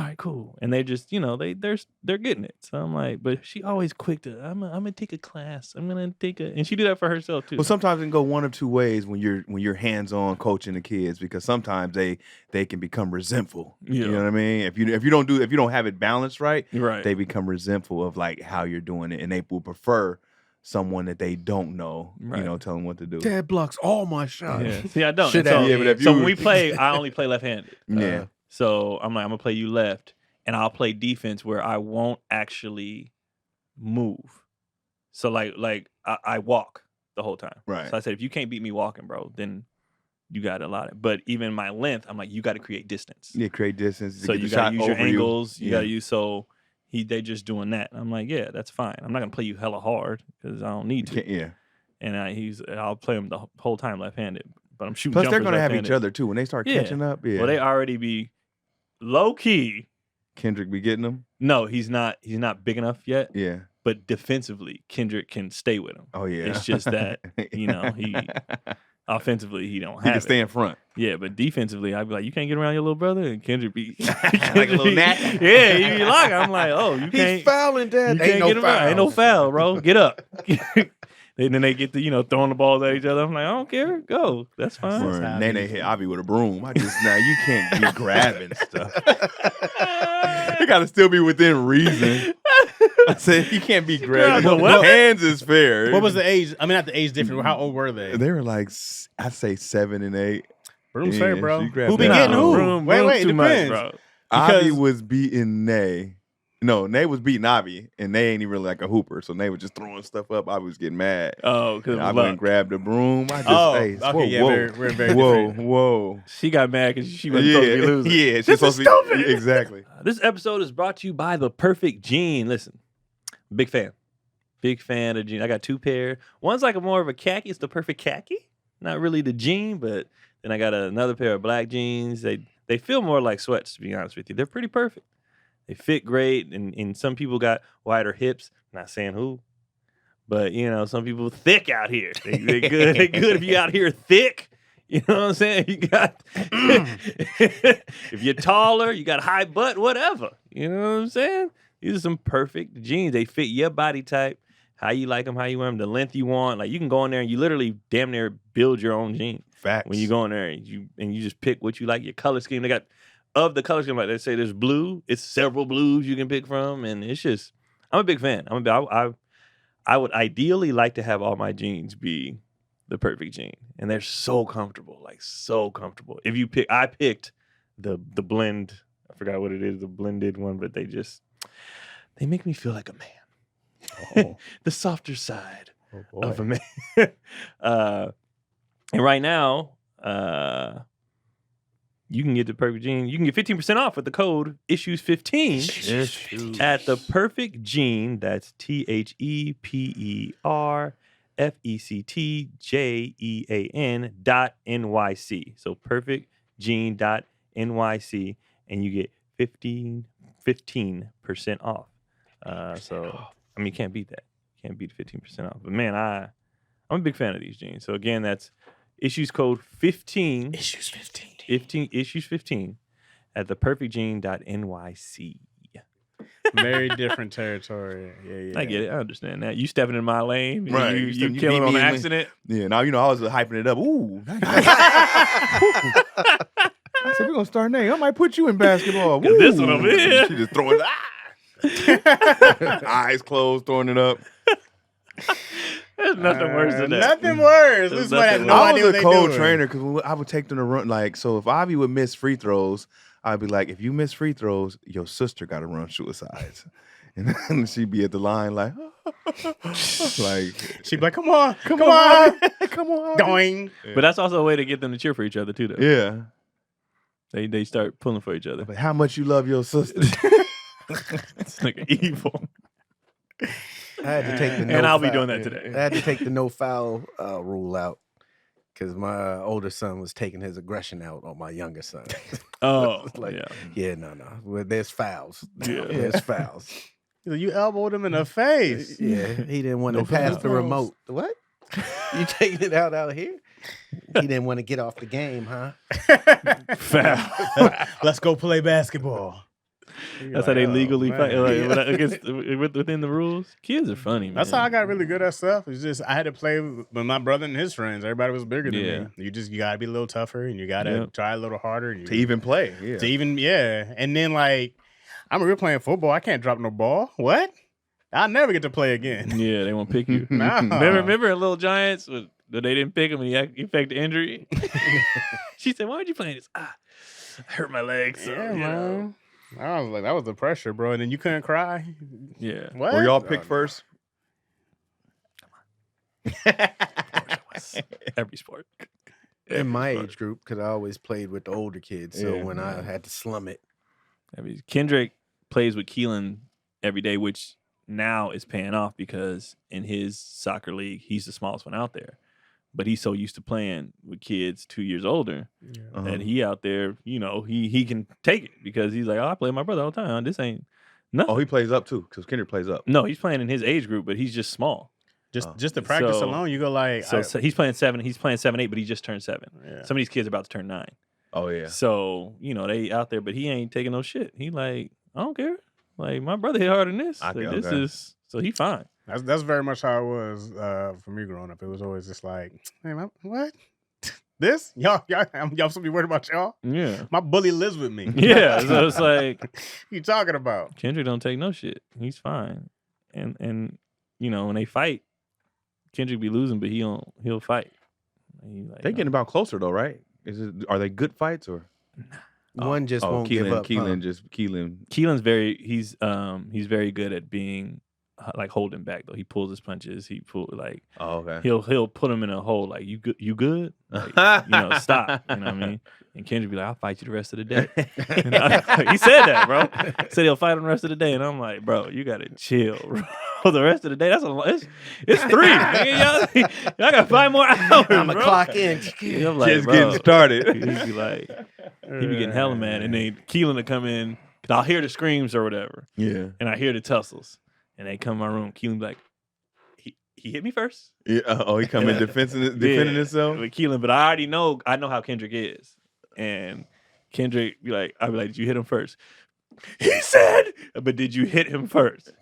Speaker 2: right, cool. And they just, they're getting it. So I'm like, but she always quick to, I'm gonna take a class. I'm gonna take and she do that for herself too.
Speaker 1: Well, sometimes it can go one of two ways when you're hands-on coaching the kids, because sometimes they can become resentful.
Speaker 2: Yeah.
Speaker 1: You know what I mean? If you don't have it balanced right,
Speaker 2: Right.
Speaker 1: they become resentful of like how you're doing it, and they will prefer someone that they don't know,
Speaker 2: Right.
Speaker 1: tell them what to do.
Speaker 3: Dad blocks all my shots.
Speaker 2: Yeah. See, I don't.
Speaker 3: Shit
Speaker 2: And so,
Speaker 3: out.
Speaker 1: Yeah, but if
Speaker 2: so
Speaker 1: you-
Speaker 2: when we play, I only play left-handed.
Speaker 1: Yeah.
Speaker 2: So I'm like, I'm gonna play you left, and I'll play defense where I won't actually move. So like I walk the whole time.
Speaker 1: Right.
Speaker 2: So I said, if you can't beat me walking, bro, then you got to allow it. But even my length, I'm like, you got to create distance.
Speaker 1: Yeah, create distance.
Speaker 2: So
Speaker 1: get
Speaker 2: you
Speaker 1: the
Speaker 2: got
Speaker 1: shot
Speaker 2: to use your
Speaker 1: over
Speaker 2: angles. You
Speaker 1: Yeah.
Speaker 2: got to use they just doing that. I'm like, yeah, that's fine. I'm not gonna play you hella hard because I don't need to.
Speaker 1: Yeah.
Speaker 2: And I'll play him the whole time left-handed. But I'm shooting.
Speaker 1: Plus, they're
Speaker 2: jumpers
Speaker 1: gonna have each
Speaker 2: left-handed.
Speaker 1: other too when they start
Speaker 2: Yeah.
Speaker 1: catching up. Yeah.
Speaker 2: Well, they already be low key.
Speaker 1: Kendrick be getting them.
Speaker 2: No, he's not big enough yet.
Speaker 1: Yeah.
Speaker 2: But defensively, Kendrick can stay with him.
Speaker 1: Oh yeah.
Speaker 2: It's just that, he offensively he don't
Speaker 1: he
Speaker 2: have
Speaker 1: can
Speaker 2: it.
Speaker 1: stay in front.
Speaker 2: Yeah, but defensively, I'd be like, you can't get around your little brother, and Kendrick be
Speaker 1: Like a little gnat.
Speaker 2: Yeah, he be like, I'm like, oh, you
Speaker 3: He's
Speaker 2: can't.
Speaker 3: fouling, Dad.
Speaker 2: You
Speaker 3: Ain't
Speaker 2: can't
Speaker 3: no
Speaker 2: get around.
Speaker 3: foul.
Speaker 2: Ain't no foul, bro. Get up. And then they get to throwing the balls at each other. I'm like, I don't care. Go. That's fine.
Speaker 1: Or
Speaker 4: how
Speaker 1: Nene
Speaker 4: it
Speaker 1: hit Avi with a broom. You can't be grabbing stuff. You got to still be within reason. I said you can't be
Speaker 2: grab
Speaker 1: grabbing.
Speaker 2: a weapon.
Speaker 1: Hands is fair.
Speaker 4: What was the age? I mean, not the age difference. How old were they?
Speaker 1: They were like, I say 7 and 8.
Speaker 4: Broom's
Speaker 1: Yeah,
Speaker 4: fair, bro.
Speaker 1: she grabbed
Speaker 4: Who be
Speaker 1: that.
Speaker 4: getting who?
Speaker 2: Broom
Speaker 4: Wait, it
Speaker 2: too much,
Speaker 4: depends.
Speaker 2: bro.
Speaker 1: Avi
Speaker 4: Because-
Speaker 1: was beating Nay. No, Nay was beating Avi, and Nay ain't even really like a hooper. So Nay was just throwing stuff up. Avi was getting mad.
Speaker 2: Oh, because
Speaker 1: And I went and grabbed the broom. I just,
Speaker 4: Oh,
Speaker 1: hey,
Speaker 4: okay,
Speaker 1: whoa,
Speaker 4: yeah,
Speaker 1: whoa,
Speaker 4: we're very
Speaker 1: whoa,
Speaker 4: different.
Speaker 1: whoa.
Speaker 2: she got mad because she wasn't supposed to be losing.
Speaker 1: Yeah, she's
Speaker 2: This is
Speaker 1: supposed to
Speaker 2: stupid.
Speaker 1: be. Exactly.
Speaker 2: This episode is brought to you by The Perfect Gene. Listen, big fan of jeans. I got 2 pair. One's like more of a khaki. It's the perfect khaki. Not really the jean, but then I got another pair of black jeans. They feel more like sweats, to be honest with you. They're pretty perfect. They fit great, and some people got wider hips. Not saying who, but some people thick out here. They good. They good if you out here thick. You know what I'm saying? You got if you're taller, you got high butt, whatever. You know what I'm saying? These are some perfect jeans. They fit your body type, how you like them, how you wear them, the length you want. Like you can go in there and you literally damn near build your own jeans.
Speaker 1: Facts.
Speaker 2: When you go in there and you just pick what you like, your color scheme. They got of the color scheme, like they say there's blue. It's several blues you can pick from, and it's just I'm a big fan. I would ideally like to have all my jeans be the perfect jean, and they're so comfortable, like so comfortable. If you I picked the blend. I forgot what it is, the blended one, but they make me feel like a man.
Speaker 1: Oh.
Speaker 2: The softer side
Speaker 4: Oh,
Speaker 2: of a man. And right now, you can get the perfect gene. You can get 15% off with the code issues15 at the perfect gene. That's ThePerfectGenean.NYC. So perfectgene.nyc, and you get 15% off. So I mean, you can't beat that. Can't beat 15% off. But man, I'm a big fan of these jeans. So again, that's issues code 15.
Speaker 4: Issues 15.
Speaker 2: Issues 15 at theperfectgene.nyc.
Speaker 4: Very different territory. Yeah.
Speaker 2: I get it. I understand that. You stepping in my lane. and
Speaker 1: Right.
Speaker 2: You
Speaker 1: You
Speaker 2: killing
Speaker 1: beat
Speaker 2: on
Speaker 1: me and
Speaker 2: accident.
Speaker 1: Yeah, now you know I was hyping it up. Ooh. I said, we're gonna start name. I might put you in basketball.
Speaker 2: Got this one
Speaker 1: Woo.
Speaker 2: over here.
Speaker 1: She just throwing eyes closed, throwing it up.
Speaker 2: There's nothing worse than that.
Speaker 4: Nothing worse.
Speaker 2: There's
Speaker 4: This one had
Speaker 2: nothing
Speaker 4: no
Speaker 1: I
Speaker 4: idea
Speaker 1: was
Speaker 4: what
Speaker 1: a
Speaker 4: they
Speaker 1: cold
Speaker 4: doing.
Speaker 1: trainer because I would take them to run. Like, so if Ivy would miss free throws, I'd be like, if you miss free throws, your sister got to run suicides. And then she'd be at the line like, like,
Speaker 4: She'd be like, come on.
Speaker 1: come on.
Speaker 4: Going.
Speaker 2: But that's also a way to get them to cheer for each other too, though.
Speaker 1: Yeah.
Speaker 2: They start pulling for each other.
Speaker 1: But how much you love your sister?
Speaker 2: It's like evil.
Speaker 3: I had to take the
Speaker 2: And
Speaker 3: no
Speaker 2: I'll be
Speaker 3: foul-
Speaker 2: doing that today.
Speaker 3: I had to take the no foul rule out because my older son was taking his aggression out on my younger son.
Speaker 2: Oh,
Speaker 3: It's like,
Speaker 2: yeah.
Speaker 3: no. Well, there's fouls.
Speaker 2: Yeah.
Speaker 3: There's fouls.
Speaker 4: You elbowed him in the face.
Speaker 3: Yeah, he didn't want to
Speaker 1: No
Speaker 3: pass
Speaker 1: fouls.
Speaker 3: the remote. What? You taking it out here? He didn't want to get off the game, huh?
Speaker 2: Foul.
Speaker 4: Let's go play basketball.
Speaker 2: That's how they legally fight
Speaker 4: man.
Speaker 2: like, against within the rules. Kids are funny, man.
Speaker 4: That's how I got really good at stuff. It's just I had to play with my brother and his friends. Everybody was bigger than
Speaker 2: Yeah.
Speaker 4: me. You gotta be a little tougher and you gotta
Speaker 2: Yep.
Speaker 4: try a little harder. And
Speaker 1: To even play. Yeah.
Speaker 4: to even and then like we're playing football. I can't drop no ball. What? I'll never get to play again.
Speaker 2: Yeah, they won't pick you.
Speaker 4: Nah.
Speaker 2: Remember in Little Giants when they didn't pick him and he faked the injury? She said, "Why would you play this?" I hurt my leg. So,
Speaker 4: Yeah,
Speaker 2: you know.
Speaker 4: man. I was like, that was the pressure, bro. And then you couldn't cry.
Speaker 2: Yeah.
Speaker 4: What?
Speaker 1: Were y'all picked first?
Speaker 2: Every sport.
Speaker 3: In my age group, because I always played with the older kids. So
Speaker 1: Yeah,
Speaker 3: when I
Speaker 1: man.
Speaker 3: had to slum it,
Speaker 2: Kendrick plays with Keelan every day, which now is paying off because in his soccer league, he's the smallest one out there. But he's so used to playing with kids 2 years older that he out there, he can take it because he's like, oh, I play with my brother all the time. This ain't nothing.
Speaker 1: Oh, he plays up too, because Kendrick plays up.
Speaker 2: No, he's playing in his age group, but he's just small.
Speaker 4: Just the practice
Speaker 2: So-
Speaker 4: alone, you go like,
Speaker 2: So he's playing 7. He's playing 7-8, but he just turned 7.
Speaker 4: yeah.
Speaker 2: Some of these kids are about to turn 9.
Speaker 1: Oh, yeah.
Speaker 2: So, they out there, but he ain't taking no shit. He like, I don't care. Like, my brother hit harder than this.
Speaker 1: Okay,
Speaker 2: Like, this
Speaker 1: okay.
Speaker 2: is, so he fine.
Speaker 4: That's very much how it was for me growing up. It was always just like, hey, what? This? Y'all supposed to be worried about y'all?
Speaker 2: Yeah.
Speaker 4: My bully lives with me.
Speaker 2: Yeah. So it's like,
Speaker 4: What you talking about?
Speaker 2: Kendrick don't take no shit. He's fine. And when they fight, Kendrick be losing, but he'll fight. He like,
Speaker 1: They getting about closer though, right? Are they good fights or?
Speaker 3: one just won't
Speaker 1: Keelan,
Speaker 3: give up.
Speaker 2: Keelan's he's very good at being like holding back though. He pulls his punches.
Speaker 1: Oh, okay.
Speaker 2: He'll put him in a hole like you good? Like, stop. You know what I mean? And Kendrick be like, I'll fight you the rest of the day. He said that, bro. He said he'll fight him the rest of the day, and I'm like, bro, you gotta chill, bro. The rest of the day, it's 3. Nigga. Y'all got 5 more hours.
Speaker 3: I'm a
Speaker 2: bro.
Speaker 3: clock in.
Speaker 2: I'm like,
Speaker 1: Just
Speaker 2: bro.
Speaker 1: getting started.
Speaker 2: He be getting hella mad, and then Keelan to come in, cause I'll hear the screams or whatever,
Speaker 1: Yeah.
Speaker 2: and I hear the tussles, and they come in my room. Keelan be like, he hit me first.
Speaker 1: Yeah. Oh, he coming defending himself.
Speaker 2: With Keelan, but I know how Kendrick is, and Kendrick be like, I'd be like, did you hit him first? He said, but did you hit him first?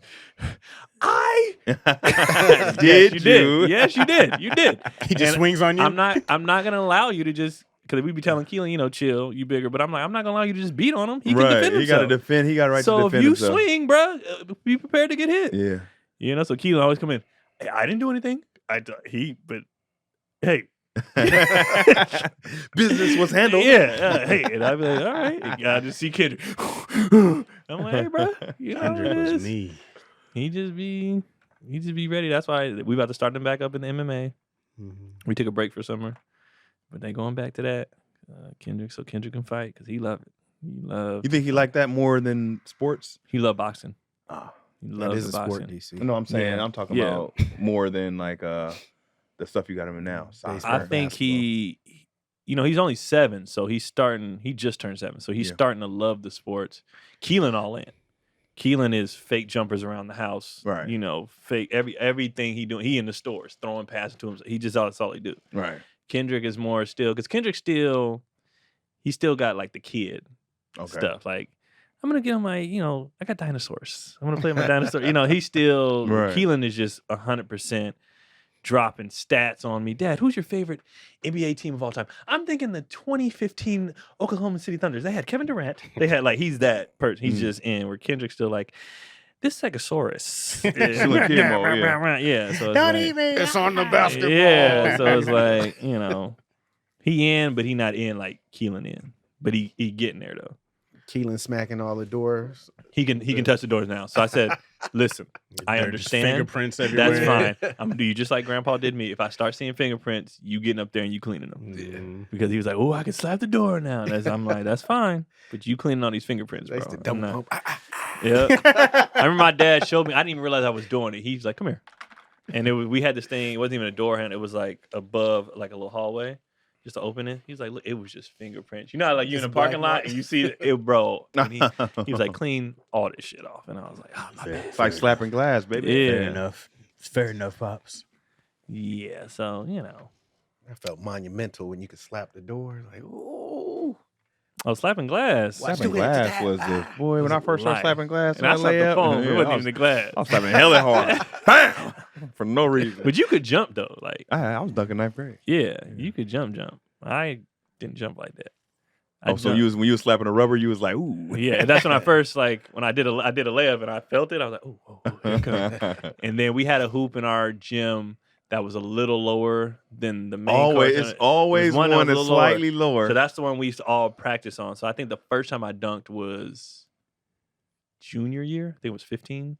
Speaker 1: Did
Speaker 2: you
Speaker 1: you?
Speaker 2: did. Yes, you did. You did.
Speaker 4: He just
Speaker 2: And
Speaker 4: swings on you?
Speaker 2: I'm not gonna allow you to just because we be telling Keelan, chill, you bigger. But I'm not gonna allow you to just beat on him. He can defend himself.
Speaker 1: He got to defend. He got a right to
Speaker 2: So
Speaker 1: defend
Speaker 2: if you
Speaker 1: himself.
Speaker 2: swing, bro, be prepared to get hit.
Speaker 1: Yeah.
Speaker 2: So Keelan always come in. Hey, I didn't do anything. But hey.
Speaker 1: Business was handled.
Speaker 2: Yeah. Hey, and I'd be like, all right. I just see Kendrick. I'm like, hey, bro. You know what
Speaker 4: Kendrick
Speaker 2: it
Speaker 4: was
Speaker 2: is.
Speaker 4: me.
Speaker 2: He just be ready. That's why we about to start them back up in the MMA. We took a break for summer, but they going back to that. Kendrick. So Kendrick can fight because he love it.
Speaker 1: You think he like that more than sports?
Speaker 2: He love boxing.
Speaker 1: Ah,
Speaker 2: He
Speaker 3: That
Speaker 2: loves
Speaker 3: is a
Speaker 2: the
Speaker 3: sport,
Speaker 2: boxing.
Speaker 3: DC.
Speaker 1: no, I'm saying
Speaker 2: Yeah.
Speaker 1: I'm talking
Speaker 2: Yeah.
Speaker 1: about more than like the stuff you got him in now. Soccer.
Speaker 3: Baseball.
Speaker 2: I think he, he's only 7, so he's starting. He just turned 7, so he's
Speaker 1: Yeah.
Speaker 2: starting to love the sports. Keelan all in. Keelan is fake jumpers around the house.
Speaker 1: Right.
Speaker 2: Fake everything he doing. He in the stores throwing passes to him. That's all he do.
Speaker 1: Right.
Speaker 2: Kendrick is more still because Kendrick he still got like the kid
Speaker 1: Okay.
Speaker 2: stuff. Like I'm gonna get on my, I got dinosaurs. I'm gonna play with my dinosaur. He's still
Speaker 1: Right.
Speaker 2: Keelan is just 100% dropping stats on me. Dad, who's your favorite NBA team of all time? I'm thinking the 2015 Oklahoma City Thunders. They had Kevin Durant. They had he's that person. He's just in. Where Kendrick's still like this Stegosaurus.
Speaker 1: Still a kid mode, yeah.
Speaker 2: Yeah. So it's
Speaker 4: Don't
Speaker 2: like,
Speaker 4: eat me.
Speaker 3: It's on the basketball.
Speaker 2: yeah. So it's like he in, but he not in like Keelan in. But he getting there though.
Speaker 3: Keelan smacking all the doors.
Speaker 2: He can touch the doors now. So I said, listen, I
Speaker 4: There's
Speaker 2: understand.
Speaker 4: fingerprints everywhere.
Speaker 2: That's fine. I'm gonna do you just like Grandpa did me. If I start seeing fingerprints, you getting up there and you cleaning them.
Speaker 4: Mm.
Speaker 2: Because he was like, oh, I can slap the door now. And I'm like, that's fine. But you cleaning all these fingerprints, bro.
Speaker 3: That's the
Speaker 2: I'm
Speaker 3: dumb
Speaker 2: not-
Speaker 3: pump.
Speaker 2: Yeah. I remember my dad showed me. I didn't even realize I was doing it. He's like, come here. And we had this thing. It wasn't even a door handle. It was like above, like a little hallway, just to open it. He's like, look, it was just fingerprints. You know, how, like you in a
Speaker 3: Just
Speaker 2: parking
Speaker 3: black
Speaker 2: lot
Speaker 3: marks.
Speaker 2: and you see it, bro. And he was like, clean all this shit off. And I was like, oh, my bad.
Speaker 1: It's like slapping glass, baby.
Speaker 2: Yeah.
Speaker 4: Fair enough. Fair enough, pops.
Speaker 2: Yeah. So
Speaker 3: I felt monumental when you could slap the door. Like, ooh.
Speaker 2: Oh, slapping glass.
Speaker 3: Watch
Speaker 1: Slapping
Speaker 3: do it to
Speaker 1: glass
Speaker 3: that.
Speaker 1: was the boy when I first started
Speaker 2: Life.
Speaker 1: slapping glass.
Speaker 2: And I slapped the phone. It wasn't even the glass.
Speaker 1: I was slapping hella hard. Bam! For no reason.
Speaker 2: But you could jump though. Like,
Speaker 1: I was dunking ninth grade.
Speaker 2: yeah, you could jump. I didn't jump like that. I
Speaker 1: Oh, so
Speaker 2: jumped.
Speaker 1: when you was slapping the rubber, you was like, ooh.
Speaker 2: Yeah, that's when I first when I did a layup and I felt it. I was like, oh, here it comes. And then we had a hoop in our gym that was a little lower than the main
Speaker 1: Always,
Speaker 2: court.
Speaker 1: it's always
Speaker 2: one that
Speaker 1: one
Speaker 2: was a
Speaker 1: that's
Speaker 2: little lower.
Speaker 1: slightly lower.
Speaker 2: So that's the one we used to all practice on. So I think the first time I dunked was junior year. I think it was 15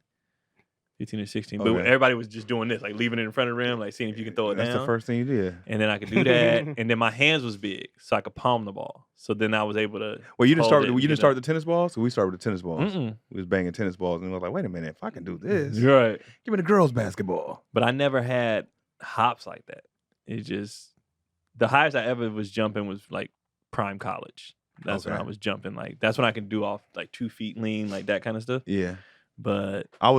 Speaker 2: or 16. But
Speaker 1: Okay.
Speaker 2: everybody was just doing this, like leaving it in front of the rim, like seeing if you can throw it
Speaker 1: That's
Speaker 2: down.
Speaker 1: the first thing you did.
Speaker 2: And then I could do that. And then my hands was big, so I could palm the ball. So then I was able to.
Speaker 1: Well, you didn't
Speaker 2: hold
Speaker 1: start.
Speaker 2: it
Speaker 1: You
Speaker 2: and
Speaker 1: didn't
Speaker 2: get
Speaker 1: start
Speaker 2: up.
Speaker 1: with the tennis balls. So we started with the tennis balls.
Speaker 2: Mm-mm.
Speaker 1: We was banging tennis balls, and I was like, wait a minute, if I can do this,
Speaker 2: Right.
Speaker 1: give me the girls' basketball.
Speaker 2: But I never had hops like that. It just the highest I ever was jumping was like prime college. That's when I
Speaker 1: Okay.
Speaker 2: was jumping. Like that's when I can do off like 2 feet lean, like that kind of stuff.
Speaker 1: Yeah,
Speaker 2: But
Speaker 1: I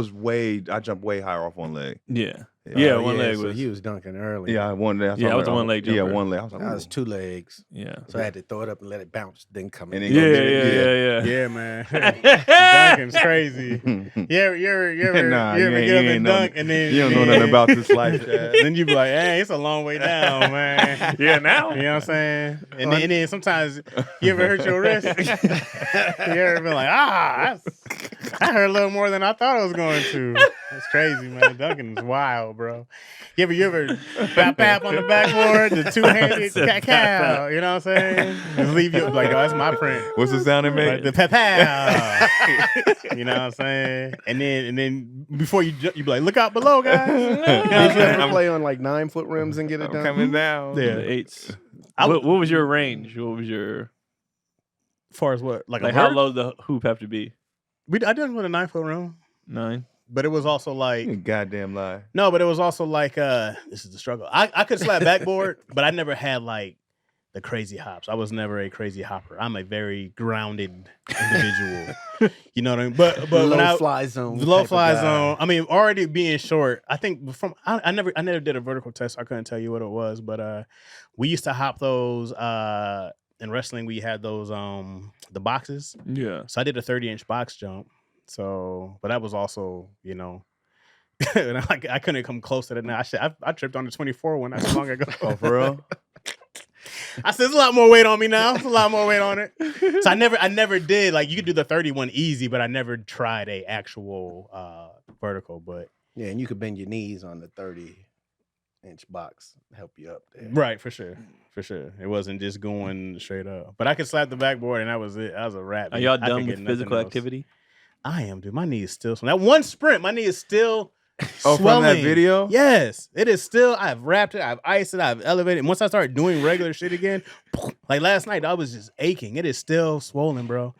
Speaker 1: jumped way higher off one leg.
Speaker 2: yeah.
Speaker 1: Yeah.
Speaker 2: Yeah,
Speaker 3: Oh,
Speaker 2: one leg
Speaker 3: so
Speaker 2: was-
Speaker 3: he was dunking early.
Speaker 1: Yeah, one leg.
Speaker 2: Yeah, I was the one leg
Speaker 1: Yeah,
Speaker 2: jumper.
Speaker 1: one leg. I was like,
Speaker 3: I was
Speaker 1: ooh.
Speaker 3: 2 legs.
Speaker 2: Yeah.
Speaker 3: So I had to throw it up and let it bounce, then come in.
Speaker 1: And
Speaker 2: Yeah,
Speaker 1: then go
Speaker 2: yeah,
Speaker 1: get it.
Speaker 2: yeah.
Speaker 4: Yeah, man. Dunking's crazy. You ever
Speaker 1: Nah,
Speaker 4: get up
Speaker 1: you
Speaker 4: and
Speaker 1: ain't
Speaker 4: dunk
Speaker 1: know-
Speaker 4: and then
Speaker 1: you don't know nothing about this life, Chaz.
Speaker 4: Then you be like, hey, it's a long way down, man.
Speaker 2: Yeah, now.
Speaker 4: You know what I'm saying? And then sometimes you ever hurt your wrist? You ever been like, I hurt a little more than I thought I was going to. That's crazy, man. Dunking is wild, bro. You ever bap on the backboard, the two-handed
Speaker 2: Said
Speaker 4: cow. You know what I'm saying? Just leave you like, oh, that's my print.
Speaker 1: What's the sound it
Speaker 4: Right,
Speaker 1: made?
Speaker 4: the pow. You know what I'm saying? And then before you jump, you be like, look out below, guys. You know what I'm
Speaker 3: Did you
Speaker 4: saying?
Speaker 3: ever play on like 9-foot rims and get it
Speaker 1: I'm
Speaker 3: done?
Speaker 1: coming down.
Speaker 4: Yeah.
Speaker 2: The eights.
Speaker 4: I-
Speaker 2: What was your range? What was your
Speaker 4: As far as what? Like a
Speaker 2: how
Speaker 4: vert?
Speaker 2: low the hoop have to be?
Speaker 4: I did with a 9-foot room,
Speaker 2: 9.
Speaker 4: but it was also
Speaker 1: You
Speaker 4: like
Speaker 1: goddamn lie.
Speaker 4: no, but it was also like this is the struggle. I could slap backboard, but I never had like the crazy hops. I was never a crazy hopper. I'm a very grounded individual. You know what I mean? But when
Speaker 3: low fly zone.
Speaker 4: the low
Speaker 3: type of
Speaker 4: fly
Speaker 3: guy.
Speaker 4: zone. I mean, already being short. I think I never did a vertical test. So I couldn't tell you what it was, but we used to hop those. In wrestling, we had those the boxes.
Speaker 2: Yeah.
Speaker 4: So I did a 30-inch box jump. So, but that was also, you know, and I couldn't come close to that. Now I tripped on the 24 one not too long ago.
Speaker 1: Oh, for real?
Speaker 4: I said, there's a lot more weight on me now. There's a lot more weight on it. So I never did, like, you could do the 31 easy, but I never tried a actual vertical. But
Speaker 3: Yeah, and you could bend your knees on the 30-inch box, help you up there.
Speaker 4: right, for sure. It wasn't just going straight up. But I could slap the backboard, and that was it. I was a rat.
Speaker 2: Are y'all
Speaker 4: I could
Speaker 2: done
Speaker 4: get
Speaker 2: with
Speaker 4: nothing
Speaker 2: physical
Speaker 4: else.
Speaker 2: activity?
Speaker 4: I am, dude. My knee is still. So that one sprint, my knee is still
Speaker 1: Oh, from that video?
Speaker 4: Yes, it is still. I've wrapped it. I've iced it. I've elevated. And once I started doing regular shit again, like last night, I was just aching. It is still swollen, bro.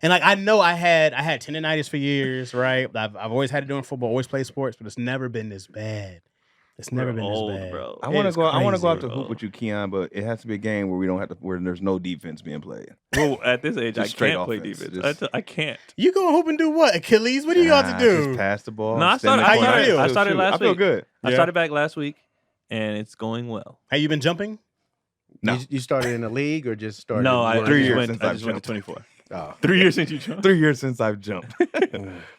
Speaker 4: And like I know I had tendonitis for years, right? I've always had it doing football, always played sports, but it's never been this bad. It's never been
Speaker 2: old,
Speaker 4: this bad.
Speaker 2: bro.
Speaker 1: I want to go. I want to go out to
Speaker 2: bro.
Speaker 1: hoop with you, Keon, but it has to be a game where we don't have to. Where there's no defense being played.
Speaker 2: Well, at this age, I
Speaker 1: Just straight
Speaker 2: can't play
Speaker 1: offense.
Speaker 2: defense.
Speaker 1: Just-
Speaker 2: I can't.
Speaker 4: You go hoop and do what? Achilles? What do you got to do?
Speaker 1: Just pass the ball.
Speaker 2: No, I
Speaker 1: stand in
Speaker 2: started-
Speaker 1: the
Speaker 4: I
Speaker 1: corner.
Speaker 4: started-
Speaker 1: Still
Speaker 2: I started
Speaker 1: shoot.
Speaker 2: last
Speaker 1: I feel
Speaker 2: week.
Speaker 1: good.
Speaker 2: I
Speaker 4: Yeah.
Speaker 2: started back last week, and it's going well.
Speaker 4: Have you been jumping?
Speaker 1: No.
Speaker 3: You started in the league or just started?
Speaker 2: No, I
Speaker 3: working?
Speaker 1: 3
Speaker 2: just
Speaker 1: years
Speaker 2: went.
Speaker 1: since
Speaker 2: I
Speaker 1: I've
Speaker 2: just went to
Speaker 1: jumped.
Speaker 2: 24.
Speaker 3: Oh.
Speaker 2: 3 years since you jumped.
Speaker 1: 3 years since I've jumped,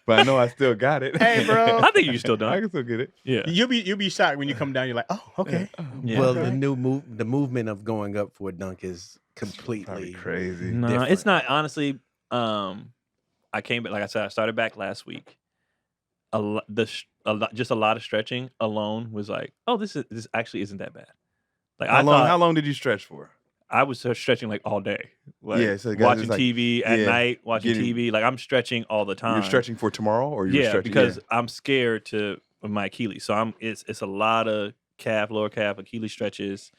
Speaker 1: but I know I still got it.
Speaker 4: Hey, bro.
Speaker 2: I think you still
Speaker 1: I
Speaker 2: done.
Speaker 1: can still get it.
Speaker 2: Yeah.
Speaker 4: You'll be shocked when you come down. You're like, oh, okay.
Speaker 2: Yeah.
Speaker 3: Well,
Speaker 4: Okay.
Speaker 3: the movement of going up for a dunk is
Speaker 1: Probably
Speaker 3: completely
Speaker 1: crazy.
Speaker 2: No,
Speaker 3: different.
Speaker 2: it's not. Honestly, I came back. Like I said, I started back last week. Just a lot of stretching alone was like, oh, this actually isn't that bad. Like
Speaker 1: How
Speaker 2: I
Speaker 1: long?
Speaker 2: thought
Speaker 1: How long did you stretch for?
Speaker 2: I was stretching like all day. Like,
Speaker 1: Yeah, so guys,
Speaker 2: watching
Speaker 1: it's like-
Speaker 2: TV at
Speaker 1: yeah,
Speaker 2: night, watching
Speaker 1: getting-
Speaker 2: TV. Like I'm stretching all the time.
Speaker 1: You're stretching for tomorrow, or you're
Speaker 2: Yeah,
Speaker 1: stretching?
Speaker 2: because I'm scared with my Achilles. So it's a lot of lower calf, Achilles stretches,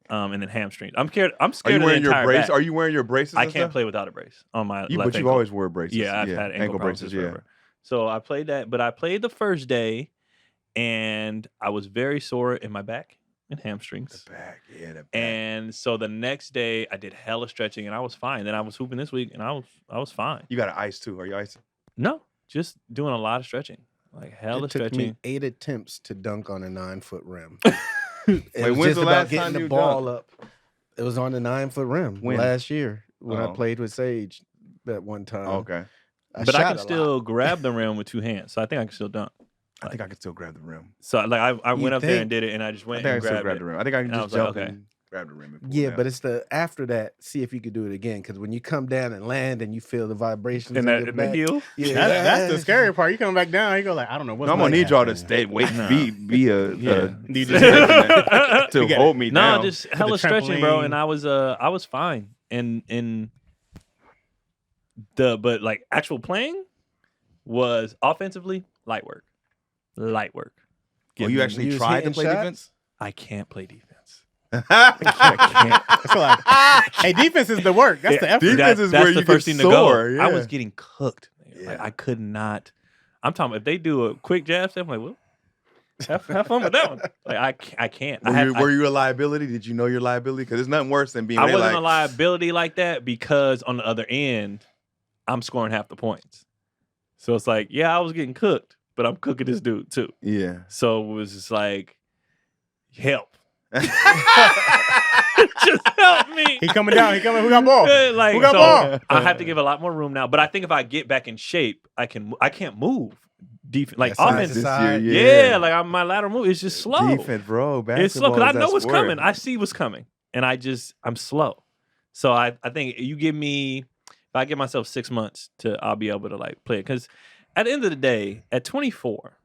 Speaker 2: and then hamstrings. I'm scared. I'm
Speaker 1: Are
Speaker 2: scared
Speaker 1: you
Speaker 2: of the
Speaker 1: wearing your
Speaker 2: entire
Speaker 1: brace?
Speaker 2: back.
Speaker 1: Are you wearing your braces?
Speaker 2: I
Speaker 1: and
Speaker 2: can't
Speaker 1: stuff?
Speaker 2: play without a brace on my.
Speaker 1: You,
Speaker 2: left
Speaker 1: but you've
Speaker 2: ankle.
Speaker 1: always wore braces.
Speaker 2: Yeah, I've had ankle braces
Speaker 1: Yeah.
Speaker 2: forever. So I played that, but I played the first day, and I was very sore in my back and hamstrings.
Speaker 1: The back, yeah, the back.
Speaker 2: And so the next day, I did hella stretching, and I was fine. Then I was hooping this week, and I was fine.
Speaker 1: You got an ice too? Are you icing?
Speaker 2: No, just doing a lot of stretching, like hella
Speaker 3: It took
Speaker 2: stretching.
Speaker 3: me 8 attempts to dunk on a 9-foot rim.
Speaker 1: Wait,
Speaker 3: It was
Speaker 1: when's
Speaker 3: just
Speaker 1: the
Speaker 3: about
Speaker 1: last
Speaker 3: getting
Speaker 1: time
Speaker 3: the
Speaker 1: you
Speaker 3: ball up. It was on the 9-foot rim
Speaker 1: When?
Speaker 3: last year when I
Speaker 1: Oh.
Speaker 3: played with Sage that one time.
Speaker 1: Okay,
Speaker 2: But I
Speaker 3: shot
Speaker 2: can
Speaker 3: a
Speaker 2: still
Speaker 3: lot.
Speaker 2: grab the rim with two hands, so I think I can still dunk.
Speaker 1: I think I can still grab the rim.
Speaker 2: So like I
Speaker 3: You
Speaker 2: went up there
Speaker 3: think?
Speaker 2: and did it, and I just
Speaker 1: I
Speaker 2: went
Speaker 1: think I
Speaker 2: and
Speaker 1: can still
Speaker 2: grabbed
Speaker 1: grab
Speaker 2: it.
Speaker 1: the rim. I think I can
Speaker 2: And I
Speaker 1: just
Speaker 2: was like,
Speaker 1: jump
Speaker 2: okay.
Speaker 1: and grab the rim. And pull
Speaker 3: Yeah,
Speaker 1: down.
Speaker 3: but it's the after that. See if you could do it again, because when you come down and land and you feel the vibrations
Speaker 2: In
Speaker 3: in
Speaker 2: that
Speaker 3: your
Speaker 2: in the
Speaker 3: back,
Speaker 2: heel.
Speaker 3: yeah,
Speaker 4: That's the scary part. You come back down, you go like, I don't know what's
Speaker 1: No, I'm gonna
Speaker 4: gonna
Speaker 1: need y'all to
Speaker 4: happen.
Speaker 1: stay. Wait,
Speaker 2: Nah.
Speaker 1: be a
Speaker 2: Yeah.
Speaker 4: Need
Speaker 1: to
Speaker 4: We got-
Speaker 1: hold me
Speaker 2: No,
Speaker 1: down.
Speaker 2: just hella
Speaker 4: the
Speaker 2: stretching, bro,
Speaker 4: trampoline.
Speaker 2: and I was fine. And but like actual playing was offensively light work.
Speaker 1: Oh, you actually
Speaker 3: You was
Speaker 1: tried to
Speaker 3: hitting
Speaker 1: play
Speaker 3: shots?
Speaker 1: defense?
Speaker 2: I can't play defense.
Speaker 1: I
Speaker 4: That's like, hey, defense is the work. That's the effort.
Speaker 1: Defense is
Speaker 2: that's
Speaker 1: where
Speaker 2: the
Speaker 1: you
Speaker 2: first
Speaker 1: get
Speaker 2: thing
Speaker 1: sore,
Speaker 2: to go. I
Speaker 1: yeah.
Speaker 2: was getting cooked. Like,
Speaker 1: Yeah.
Speaker 2: I could not. I'm talking. If they do a quick jab step, I'm like, well, have fun with that one. Like I can't.
Speaker 1: Were you a liability? Did you know your liability? Because there's nothing worse than being.
Speaker 2: I
Speaker 1: they're
Speaker 2: wasn't
Speaker 1: like,
Speaker 2: a liability like that because on the other end, I'm scoring half the points. So it's like, yeah, I was getting cooked, but I'm cooking this dude too.
Speaker 1: Yeah.
Speaker 2: So it was just like, help. Just help me.
Speaker 4: He coming down. He coming. Who got ball?
Speaker 2: Like,
Speaker 4: Who got
Speaker 2: so
Speaker 4: ball?
Speaker 2: I have to give a lot more room now. But I think if I get back in shape, I can't move. Like
Speaker 3: Yeah, side
Speaker 2: offense,
Speaker 3: to
Speaker 1: This
Speaker 3: side.
Speaker 1: year,
Speaker 2: yeah, like my lateral move is just slow.
Speaker 1: Defense, bro.
Speaker 2: It's slow because I know what's
Speaker 1: sport.
Speaker 2: coming. I see what's coming, and I'm slow. So I think you give me, if I give myself 6 months I'll be able to like play it. Because at the end of the day, at 24,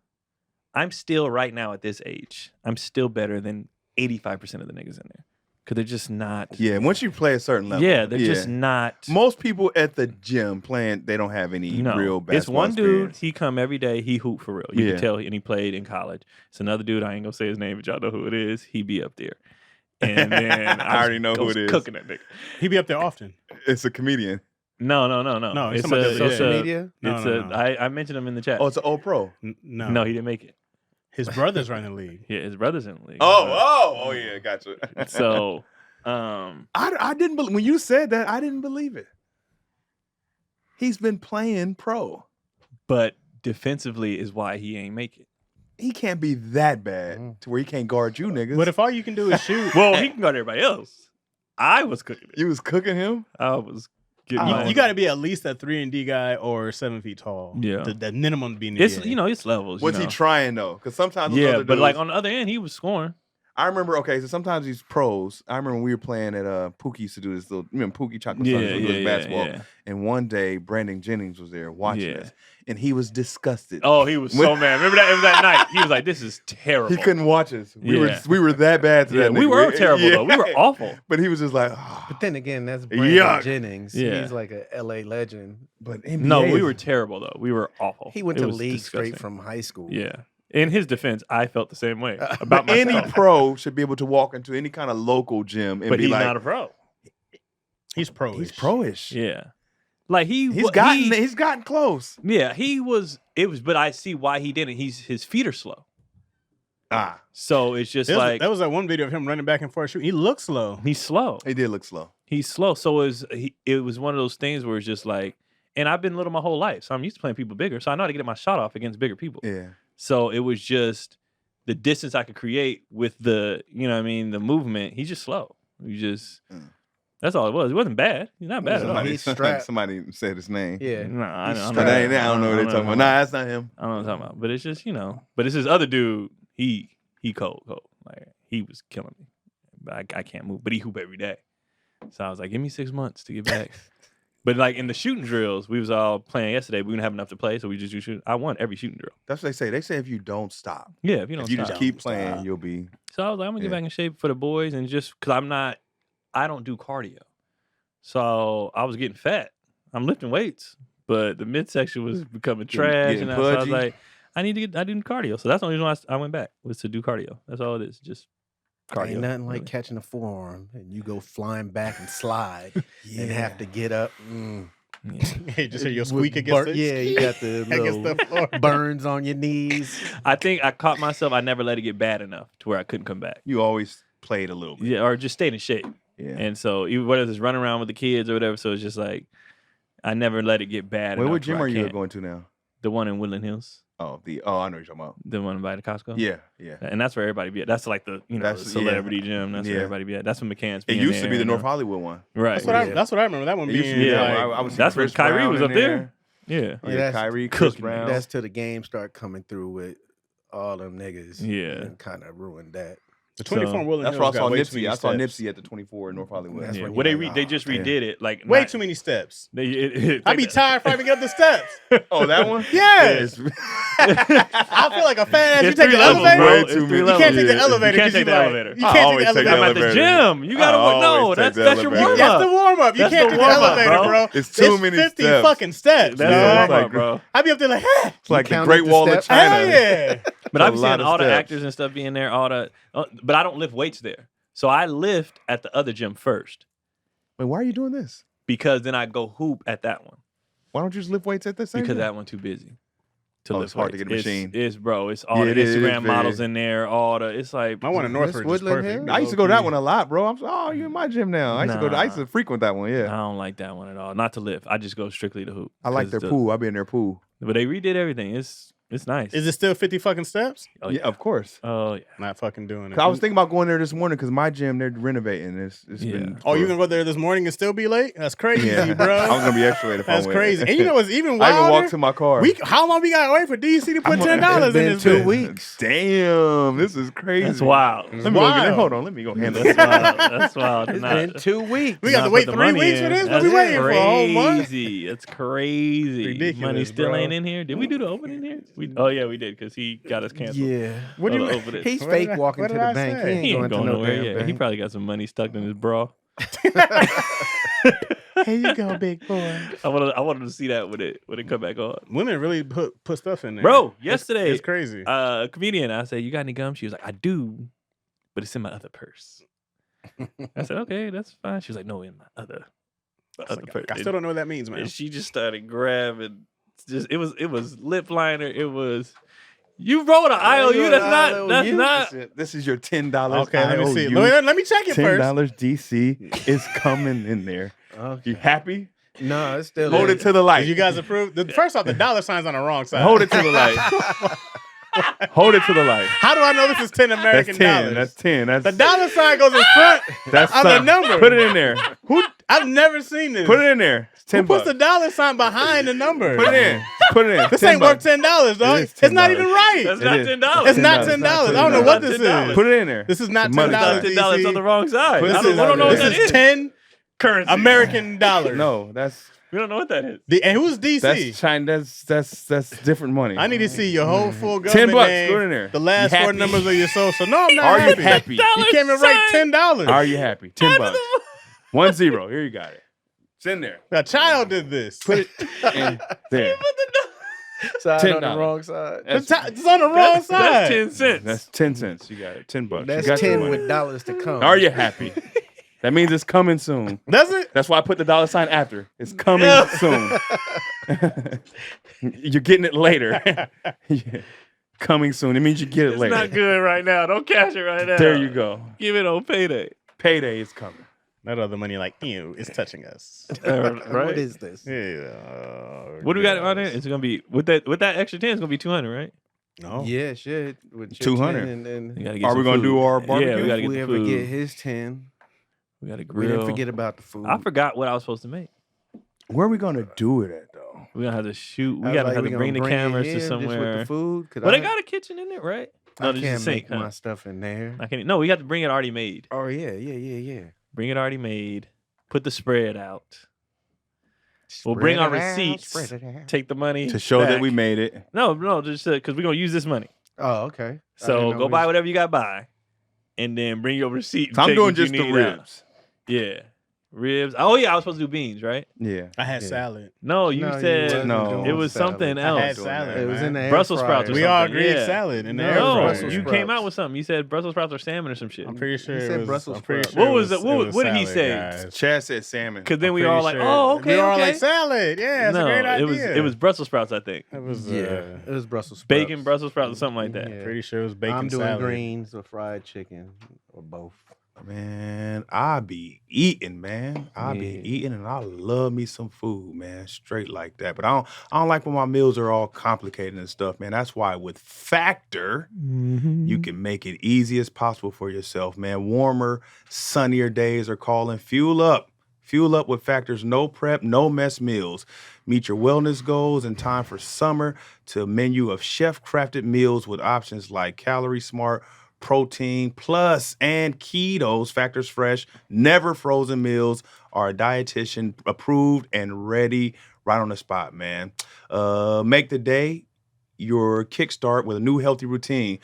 Speaker 2: I'm still right now at this age, I'm still better than 85% of the niggas in there because they're just not.
Speaker 1: Yeah, once you play a certain level.
Speaker 2: Yeah, they're just not.
Speaker 1: Most people at the gym playing, they don't have any
Speaker 2: No,
Speaker 1: real basketball
Speaker 2: it's one dude.
Speaker 1: experience.
Speaker 2: He come every day. He hoop for real. You
Speaker 1: Yeah.
Speaker 2: can tell, and he played in college. It's another dude. I ain't gonna say his name, but y'all know who it is. He be up there, and then
Speaker 1: I already know who
Speaker 2: was
Speaker 1: it is.
Speaker 2: Cooking that nigga.
Speaker 4: He be up there often.
Speaker 1: It's a comedian.
Speaker 2: No.
Speaker 4: No,
Speaker 2: It's
Speaker 4: somebody
Speaker 2: a,
Speaker 4: does it.
Speaker 2: it's
Speaker 3: Social
Speaker 2: a,
Speaker 3: media?
Speaker 4: No,
Speaker 2: it's
Speaker 4: no,
Speaker 2: a.
Speaker 4: no.
Speaker 2: I mentioned him in the chat.
Speaker 1: Oh, it's an old pro.
Speaker 4: No,
Speaker 2: No, he didn't make it.
Speaker 4: His brother's running the league.
Speaker 2: Yeah, his brother's in the league.
Speaker 1: Oh, yeah, gotcha.
Speaker 2: So,
Speaker 1: I didn't believe when you said that. I didn't believe it. He's been playing pro.
Speaker 2: but defensively is why he ain't make it.
Speaker 1: He can't be that bad to where he can't guard you niggas.
Speaker 4: But if all you can do is shoot,
Speaker 2: Well, he can guard everybody else. I was cooking it.
Speaker 1: you was cooking him,
Speaker 2: I was getting.
Speaker 1: Oh.
Speaker 4: you got to be at least a 3-and-D guy or 7 feet tall.
Speaker 2: Yeah.
Speaker 4: the minimum to be in the
Speaker 2: It's
Speaker 4: NBA.
Speaker 2: it's levels.
Speaker 1: was
Speaker 2: you
Speaker 1: he
Speaker 2: know?
Speaker 1: trying though? Because sometimes those
Speaker 2: Yeah,
Speaker 1: other
Speaker 2: but like
Speaker 1: dudes-
Speaker 2: on the other end, he was scoring.
Speaker 1: I remember. Okay, so sometimes these pros. I remember when we were playing at Pookie used to do this little. Remember Pookie Chocolate Sundays would do his basketball.
Speaker 2: yeah.
Speaker 1: And one day Brandon Jennings was there watching
Speaker 2: Yeah.
Speaker 1: us, and he was disgusted.
Speaker 2: Oh, he was so mad. Remember that? It was that night. He was like, "This is terrible."
Speaker 1: He couldn't watch us. We
Speaker 2: Yeah.
Speaker 1: were that bad to
Speaker 2: Yeah,
Speaker 1: that.
Speaker 2: we
Speaker 1: nigga.
Speaker 2: were terrible though. We were
Speaker 1: Yeah.
Speaker 2: awful.
Speaker 1: But he was just like, "Ah."
Speaker 3: But then again, that's Brandon
Speaker 1: Yuck.
Speaker 3: Jennings.
Speaker 2: Yeah.
Speaker 3: He's like a LA legend.
Speaker 1: But NBA
Speaker 2: No, we
Speaker 1: is-
Speaker 2: were terrible though. We were awful.
Speaker 3: He went
Speaker 2: It
Speaker 3: to
Speaker 2: was
Speaker 3: league
Speaker 2: disgusting.
Speaker 3: straight from high school.
Speaker 2: Yeah, In his defense, I felt the same way about
Speaker 1: But any
Speaker 2: myself.
Speaker 1: pro should be able to walk into any kind of local gym and
Speaker 2: But
Speaker 1: be
Speaker 2: he's
Speaker 1: like,
Speaker 2: not a pro.
Speaker 4: He's pro.
Speaker 1: he's pro-ish.
Speaker 2: Yeah. Like
Speaker 1: He's gotten close.
Speaker 2: Yeah, he was. It was, but I see why he didn't. His feet are slow, so it's just like
Speaker 4: That was that one video of him running back and forth shooting. He looked slow.
Speaker 2: he's slow.
Speaker 1: He did look slow.
Speaker 2: He's slow. So it was one of those things where it's just like, and I've been little my whole life, so I'm used to playing people bigger, so I know how to get my shot off against bigger people.
Speaker 1: Yeah.
Speaker 2: So it was just the distance I could create with the, you know what I mean, the movement. He's just slow. That's all it was. It wasn't bad. He's not bad at all.
Speaker 3: He's strapped.
Speaker 1: Somebody said his name.
Speaker 3: Yeah.
Speaker 2: Nah, I
Speaker 3: He's
Speaker 2: don't
Speaker 1: But
Speaker 2: know.
Speaker 1: I don't know what they're talking about. Nah, that's not him.
Speaker 2: I don't know what I'm talking about. But it's just, but it's this other dude. He cold. Like he was killing me. But I can't move. But he hoop every day. So I was like, give me 6 months to get back. But like in the shooting drills, we was all playing yesterday. We didn't have enough to play, so we just do shooting. I won every shooting drill.
Speaker 1: That's what they say. They say if you don't stop,
Speaker 2: Yeah, if you don't
Speaker 1: if you
Speaker 2: stop.
Speaker 1: just keep playing, you'll be.
Speaker 2: So I was like, I'm gonna get back in shape for the boys, and just because I don't do cardio, so I was getting fat. I'm lifting weights, but the midsection was becoming trash,
Speaker 1: getting
Speaker 2: and so I was
Speaker 1: pudgy.
Speaker 2: like, I do cardio. So that's the only reason why I went back was to do cardio. That's all it is, just cardio.
Speaker 3: Ain't nothing like
Speaker 2: really.
Speaker 3: catching a forearm and you go flying back and slide and have to get up.
Speaker 2: Yeah.
Speaker 4: Hey, just hear your squeak against it.
Speaker 3: Yeah, you got the
Speaker 4: Against the floor.
Speaker 3: little burns on your knees.
Speaker 2: I think I caught myself. I never let it get bad enough to where I couldn't come back.
Speaker 1: You always played a little bit.
Speaker 2: Yeah, or just stayed in shape.
Speaker 1: Yeah.
Speaker 2: And so even whether it's running around with the kids or whatever, so it's just like I never let it get bad.
Speaker 1: Wait,
Speaker 2: enough
Speaker 1: what
Speaker 2: to
Speaker 1: gym
Speaker 2: where
Speaker 1: are
Speaker 2: I
Speaker 1: you
Speaker 2: can't.
Speaker 1: going to now?
Speaker 2: The one in Woodland Hills,
Speaker 1: I know what you're talking about.
Speaker 2: the one by the Costco.
Speaker 1: Yeah.
Speaker 2: And that's where everybody be at. That's like the
Speaker 1: That's-
Speaker 2: the celebrity gym. That's
Speaker 1: Yeah.
Speaker 2: where everybody be at. That's when McCann's.
Speaker 1: It
Speaker 2: be
Speaker 1: used to be the
Speaker 2: in
Speaker 1: North
Speaker 2: there.
Speaker 1: Hollywood one.
Speaker 2: Right.
Speaker 4: That's what I remember. That one
Speaker 1: It used to
Speaker 4: being
Speaker 1: be
Speaker 2: Yeah.
Speaker 1: that
Speaker 4: like,
Speaker 1: one. I was
Speaker 2: That's when
Speaker 1: Chris
Speaker 2: Kyrie
Speaker 1: Brown
Speaker 2: was
Speaker 1: in
Speaker 2: up there. Yeah.
Speaker 1: Yeah,
Speaker 3: That's
Speaker 1: Kyrie, Chris
Speaker 2: cooking.
Speaker 1: Brown.
Speaker 3: That's till the game start coming through with all them niggas.
Speaker 2: Yeah.
Speaker 3: And kind of ruined that.
Speaker 4: the 24
Speaker 2: So,
Speaker 4: Woodland
Speaker 1: That's
Speaker 4: Hills
Speaker 1: where I
Speaker 4: got
Speaker 1: saw
Speaker 4: way too
Speaker 1: Nipsey.
Speaker 4: many
Speaker 1: I saw
Speaker 4: steps.
Speaker 1: Nipsey at the 24 in North Hollywood.
Speaker 3: That's
Speaker 2: Yeah.
Speaker 3: when
Speaker 2: Well, they
Speaker 3: you're like,
Speaker 2: just
Speaker 3: "Oh,
Speaker 2: redid it. Like
Speaker 4: Way
Speaker 2: not-
Speaker 4: too many steps.
Speaker 2: They,
Speaker 4: I'd be tired if I even get up the steps.
Speaker 1: Oh, that one?
Speaker 4: Yes. I feel like a fat ass. You
Speaker 2: It's
Speaker 4: take
Speaker 2: 3
Speaker 4: the
Speaker 2: levels,
Speaker 4: elevator.
Speaker 2: bro.
Speaker 1: Way
Speaker 2: It's
Speaker 1: too
Speaker 2: 3
Speaker 1: many.
Speaker 4: You
Speaker 2: levels.
Speaker 4: can't take the
Speaker 1: Yeah.
Speaker 4: elevator.
Speaker 2: You can't
Speaker 4: 'cause
Speaker 2: take the
Speaker 4: like-
Speaker 2: elevator.
Speaker 4: You
Speaker 1: I
Speaker 4: can't take
Speaker 1: always
Speaker 4: the
Speaker 1: take the
Speaker 2: I'm
Speaker 4: elevator.
Speaker 2: at the
Speaker 1: elevator.
Speaker 2: gym. You gotta
Speaker 1: I
Speaker 2: work. No,
Speaker 1: always
Speaker 2: that's
Speaker 1: take the
Speaker 2: your
Speaker 1: elevator.
Speaker 2: warm
Speaker 4: That's
Speaker 2: up.
Speaker 4: the warm up. You
Speaker 2: That's
Speaker 4: can't
Speaker 2: the
Speaker 4: take the
Speaker 2: warm-up,
Speaker 4: elevator,
Speaker 2: bro.
Speaker 4: bro.
Speaker 1: It's too many
Speaker 4: 50
Speaker 1: steps.
Speaker 4: fucking steps.
Speaker 2: That's
Speaker 1: Yeah,
Speaker 2: the
Speaker 1: it's
Speaker 2: warm
Speaker 1: like-
Speaker 2: up, bro.
Speaker 4: I'd be up there like, hey,
Speaker 1: It's like the
Speaker 3: counted
Speaker 1: Great
Speaker 3: the
Speaker 1: Wall of
Speaker 3: steps?
Speaker 1: China.
Speaker 4: hell yeah.
Speaker 2: But
Speaker 1: a
Speaker 2: I've
Speaker 1: lot
Speaker 2: seen
Speaker 1: of
Speaker 2: all the
Speaker 1: steps.
Speaker 2: actors and stuff being there. But I don't lift weights there. So I lift at the other gym first
Speaker 1: Wait, why are you doing this?
Speaker 2: because then I go hoop at that one
Speaker 1: Why don't you just lift weights at the same
Speaker 2: because
Speaker 1: time?
Speaker 2: that one too busy. To
Speaker 1: Oh,
Speaker 2: lift
Speaker 1: it's hard to
Speaker 2: weights.
Speaker 1: get a machine.
Speaker 2: It's bro. It's all
Speaker 1: Yeah,
Speaker 2: the
Speaker 1: it is
Speaker 2: Instagram models
Speaker 1: very-
Speaker 2: in there. It's like
Speaker 4: My one in Northridge is
Speaker 3: Woodland
Speaker 4: perfect.
Speaker 3: Hills?
Speaker 1: I used to go to that one a lot, bro. You in my gym now. I used to
Speaker 2: Nah.
Speaker 1: frequent that one,
Speaker 2: I
Speaker 1: yeah.
Speaker 2: don't like that one at all. Not to lift. I just go strictly to hoop.
Speaker 1: I like
Speaker 2: 'Cause
Speaker 1: their
Speaker 2: the-
Speaker 1: pool. I be in their pool.
Speaker 2: But they redid everything. It's nice.
Speaker 4: Is it still 50 fucking steps?
Speaker 2: Oh,
Speaker 1: Yeah, of course.
Speaker 2: Oh yeah.
Speaker 4: Not fucking doing it.
Speaker 1: 'Cause I was thinking about going there this morning because my gym, they're renovating. It's
Speaker 2: Yeah.
Speaker 1: been.
Speaker 4: Oh, you gonna go there this morning and still be late? That's crazy,
Speaker 1: Yeah,
Speaker 4: bro.
Speaker 1: I was gonna be extra late if I
Speaker 4: That's
Speaker 1: went.
Speaker 4: crazy. And you know what's even
Speaker 1: I
Speaker 4: wilder?
Speaker 1: even walked to my car.
Speaker 4: How long we gotta wait for DC to put
Speaker 1: I'm-
Speaker 4: $10
Speaker 3: it's
Speaker 4: in
Speaker 3: been
Speaker 4: this
Speaker 3: 2
Speaker 4: bitch?
Speaker 3: weeks.
Speaker 1: Damn, this is crazy.
Speaker 2: That's wild.
Speaker 1: Let me go get
Speaker 4: Wild.
Speaker 1: Hold on, let me go handle
Speaker 2: That's
Speaker 1: this.
Speaker 2: wild. That's wild.
Speaker 3: It's
Speaker 2: Not-
Speaker 3: been 2 weeks.
Speaker 4: We got
Speaker 2: not
Speaker 4: to
Speaker 2: put
Speaker 4: wait
Speaker 2: the
Speaker 4: 3
Speaker 2: money
Speaker 4: weeks
Speaker 2: in.
Speaker 4: for this? What
Speaker 2: That's
Speaker 4: we waiting for? A whole month?
Speaker 2: crazy. That's crazy.
Speaker 4: Ridiculous,
Speaker 2: Money still
Speaker 4: bro.
Speaker 2: ain't in here. Did we do the opening here? Oh yeah, we did because he got us canceled.
Speaker 3: Yeah.
Speaker 4: What do you
Speaker 2: Hold on,
Speaker 4: mean?
Speaker 2: open it.
Speaker 3: He's
Speaker 4: What
Speaker 3: fake
Speaker 4: did I-
Speaker 3: walking
Speaker 4: what
Speaker 3: to
Speaker 4: did
Speaker 3: the
Speaker 4: I
Speaker 3: bank.
Speaker 4: say?
Speaker 3: He ain't
Speaker 2: He
Speaker 3: going
Speaker 2: ain't
Speaker 3: to
Speaker 2: going
Speaker 3: no
Speaker 2: nowhere
Speaker 3: damn
Speaker 2: yet.
Speaker 3: bank.
Speaker 2: He probably got some money stuck in his bra.
Speaker 4: Here you go, big boy.
Speaker 2: I wanted to see that when it come back on.
Speaker 4: Women really put stuff in there.
Speaker 2: Bro, yesterday,
Speaker 4: It's crazy.
Speaker 2: a comedian, I said, "You got any gum?" She was like, "I do, but it's in my other purse." I said, "Okay, that's fine." She was like, "No, in my other purse."
Speaker 4: I still don't know what that means, man.
Speaker 2: And she just started grabbing. It was lip liner. It was. You wrote an IOU. That's not.
Speaker 1: This is your $10.
Speaker 4: Okay, let me see.
Speaker 1: IOU.
Speaker 4: Let me check it first.
Speaker 1: $10 DC is coming in there.
Speaker 3: Okay.
Speaker 1: You happy?
Speaker 3: No, it's still
Speaker 1: Hold it to the light.
Speaker 4: Did you guys approve? First off, the dollar sign's on the wrong side.
Speaker 1: Hold it to the light. Hold it to the light.
Speaker 4: How do I know this is 10
Speaker 1: That's
Speaker 4: American
Speaker 1: 10.
Speaker 4: dollars?
Speaker 1: That's 10. That's
Speaker 4: The dollar sign goes in front
Speaker 1: that's
Speaker 4: of the
Speaker 1: something.
Speaker 4: number.
Speaker 1: Put it in there.
Speaker 4: I've never seen this.
Speaker 1: Put it in there. It's
Speaker 4: Who
Speaker 1: 10
Speaker 4: puts
Speaker 1: bucks.
Speaker 4: the dollar sign behind the number?
Speaker 1: Put it in. Put it in.
Speaker 4: This
Speaker 1: 10
Speaker 4: ain't worth
Speaker 1: bucks.
Speaker 4: $10, dog.
Speaker 1: It is
Speaker 4: It's not
Speaker 1: $10.
Speaker 4: even right.
Speaker 2: That's
Speaker 1: It
Speaker 2: not
Speaker 1: is.
Speaker 2: $10.
Speaker 4: It's not $10. I don't know what this
Speaker 2: $10.
Speaker 4: is.
Speaker 1: Put it in there.
Speaker 4: This is not
Speaker 1: It's money.
Speaker 4: $10.
Speaker 2: $10 on
Speaker 4: DC.
Speaker 2: the wrong side.
Speaker 1: This
Speaker 2: I
Speaker 1: is-
Speaker 2: don't know what
Speaker 4: This
Speaker 2: that
Speaker 4: is
Speaker 2: is.
Speaker 4: 10
Speaker 2: Currency.
Speaker 4: American dollars.
Speaker 1: No, that's
Speaker 2: We don't know what that is.
Speaker 4: And who's DC?
Speaker 1: that's China. That's different money.
Speaker 4: I need to see your whole full government
Speaker 1: 10 bucks.
Speaker 4: name,
Speaker 1: Go in there.
Speaker 4: the last
Speaker 1: You
Speaker 4: 4
Speaker 1: happy?
Speaker 4: numbers of your social. No, I'm not
Speaker 1: Are you
Speaker 4: happy.
Speaker 1: happy?
Speaker 4: You can't even write $10.
Speaker 1: Are you happy? 10 bucks. 10. Here you got it. It's in there.
Speaker 4: A child did this.
Speaker 1: Put it in there.
Speaker 3: Side on the
Speaker 1: $10.
Speaker 3: wrong side.
Speaker 1: That's,
Speaker 4: It's on the wrong side.
Speaker 2: That's 10 cents.
Speaker 1: that's 10 cents. You got it. $10. You
Speaker 3: That's
Speaker 1: got your
Speaker 3: 10
Speaker 1: money.
Speaker 3: with dollars to come.
Speaker 1: Are you happy? That means it's coming soon.
Speaker 4: Does it?
Speaker 1: That's why I put the $sign after. It's coming soon. You're getting it later. Yeah. Coming soon. It means you get it
Speaker 2: It's
Speaker 1: later.
Speaker 2: not good right now. Don't cash it right now.
Speaker 1: There you go.
Speaker 2: Give it on payday.
Speaker 1: Payday is coming.
Speaker 4: That other money, like, ew, it's touching us.
Speaker 2: Right?
Speaker 3: What is this?
Speaker 4: Yeah.
Speaker 2: What do we got on it? It's gonna be with that extra 10. It's gonna be 200, right?
Speaker 4: No.
Speaker 3: Yeah, shit. With
Speaker 1: 200.
Speaker 3: And then
Speaker 2: We gotta get
Speaker 1: Are
Speaker 2: some
Speaker 1: we gonna
Speaker 2: food.
Speaker 1: do our
Speaker 2: Yeah,
Speaker 1: barbecue?
Speaker 2: we gotta
Speaker 3: if
Speaker 2: get
Speaker 3: we
Speaker 2: the
Speaker 3: ever
Speaker 2: food.
Speaker 3: get his 10,
Speaker 2: We gotta
Speaker 3: we
Speaker 2: grill.
Speaker 3: didn't forget about the food.
Speaker 2: I forgot what I was supposed to make.
Speaker 1: Where are we gonna do it at though?
Speaker 2: We're gonna have to shoot.
Speaker 3: I
Speaker 2: We
Speaker 3: was
Speaker 2: gotta
Speaker 3: like,
Speaker 2: have
Speaker 3: we
Speaker 2: to
Speaker 3: gonna
Speaker 2: bring the
Speaker 3: bring it
Speaker 2: cameras
Speaker 3: here
Speaker 2: to
Speaker 3: just with
Speaker 2: somewhere.
Speaker 3: the food. 'Cause
Speaker 2: Well, they got a kitchen in there, right?
Speaker 3: I
Speaker 2: No, there's
Speaker 3: can't
Speaker 2: a sink.
Speaker 3: make
Speaker 2: Huh?
Speaker 3: my stuff in there.
Speaker 2: I can't. No, we got to bring it already made.
Speaker 3: Oh yeah.
Speaker 2: Bring it already made. Put the spread out. We'll bring our
Speaker 3: Spread it out,
Speaker 2: receipts.
Speaker 3: spread it out.
Speaker 2: Take the money
Speaker 1: To show that
Speaker 2: back.
Speaker 1: we made it.
Speaker 2: No, just because we're gonna use this money.
Speaker 3: Oh, okay. I didn't
Speaker 2: So
Speaker 3: know
Speaker 2: go
Speaker 3: we-
Speaker 2: buy whatever you got to buy, and then bring your receipt. and
Speaker 1: So I'm
Speaker 2: take
Speaker 1: doing
Speaker 2: what you
Speaker 1: just the
Speaker 2: need out.
Speaker 1: ribs.
Speaker 2: Yeah, ribs. Oh yeah, I was supposed to do beans, right?
Speaker 1: Yeah.
Speaker 4: I had
Speaker 3: Yeah.
Speaker 4: salad.
Speaker 2: No, you
Speaker 3: No,
Speaker 2: said
Speaker 3: wasn't
Speaker 1: No.
Speaker 3: doing
Speaker 2: it was
Speaker 3: salad.
Speaker 2: something
Speaker 4: I
Speaker 2: else.
Speaker 4: had salad.
Speaker 3: It was in the air
Speaker 2: Brussels
Speaker 3: fryer.
Speaker 2: sprouts or
Speaker 4: We all
Speaker 2: something,
Speaker 4: agreed
Speaker 2: yeah.
Speaker 4: salad in the air
Speaker 2: No,
Speaker 4: fryer.
Speaker 3: Brussels
Speaker 2: you
Speaker 3: sprouts.
Speaker 2: came out with something. You said Brussels sprouts or salmon or some shit.
Speaker 4: I'm pretty sure
Speaker 3: He
Speaker 4: it
Speaker 3: said
Speaker 4: was.
Speaker 3: Brussels
Speaker 4: I'm pretty
Speaker 3: sprouts.
Speaker 4: sure
Speaker 2: What
Speaker 4: it
Speaker 2: was it?
Speaker 4: it was
Speaker 2: What did he
Speaker 4: salad,
Speaker 2: say?
Speaker 4: guys.
Speaker 1: Chaz said salmon.
Speaker 2: Because then
Speaker 4: I'm
Speaker 2: we
Speaker 4: pretty
Speaker 2: all like,
Speaker 4: sure-
Speaker 2: oh, okay,
Speaker 4: We were all
Speaker 2: okay.
Speaker 4: like salad. Yeah, it's
Speaker 2: no,
Speaker 4: a great idea.
Speaker 2: it was Brussels sprouts, I think.
Speaker 4: It was
Speaker 3: Yeah, it was Brussels sprouts.
Speaker 2: Bacon Brussels sprouts or something like that.
Speaker 3: Yeah.
Speaker 4: Pretty sure it was bacon
Speaker 3: I'm doing
Speaker 4: salad.
Speaker 3: greens or fried chicken or both.
Speaker 1: Man, I be eating, man. I be
Speaker 3: Yeah.
Speaker 1: eating, and I love me some food, man. Straight like that. But I don't like when my meals are all complicated and stuff, man. That's why with Factor, you can make it easy as possible for yourself, man. Warmer, sunnier days are calling. Fuel up. Fuel up with Factor's no prep, no mess meals. Meet your wellness goals in time for summer to a menu of chef-crafted meals with options like Calorie Smart, Protein Plus, and Ketos. Factor's fresh, never frozen meals are dietitian approved and ready right on the spot, man. Make the day your kickstart with a new healthy routine.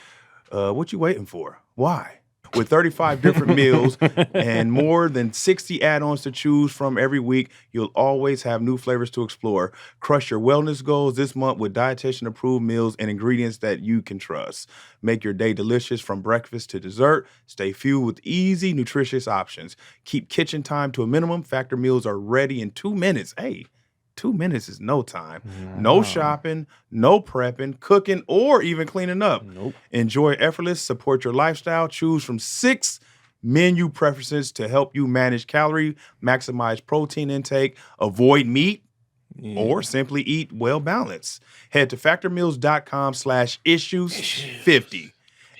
Speaker 1: What you waiting for? Why? With 35 different meals and more than 60 add-ons to choose from every week, you'll always have new flavors to explore. Crush your wellness goals this month with dietitian-approved meals and ingredients that you can trust. Make your day delicious from breakfast to dessert. Stay fueled with easy, nutritious options. Keep kitchen time to a minimum. Factor meals are ready in 2 minutes. Hey, 2 minutes is no time. No shopping, no prepping, cooking, or even cleaning up.
Speaker 2: Nope.
Speaker 1: Enjoy effortless, support your lifestyle. Choose from 6 menu preferences to help you manage calorie, maximize protein intake, avoid meat, or simply eat well balanced. Head to factormeals.com/issues50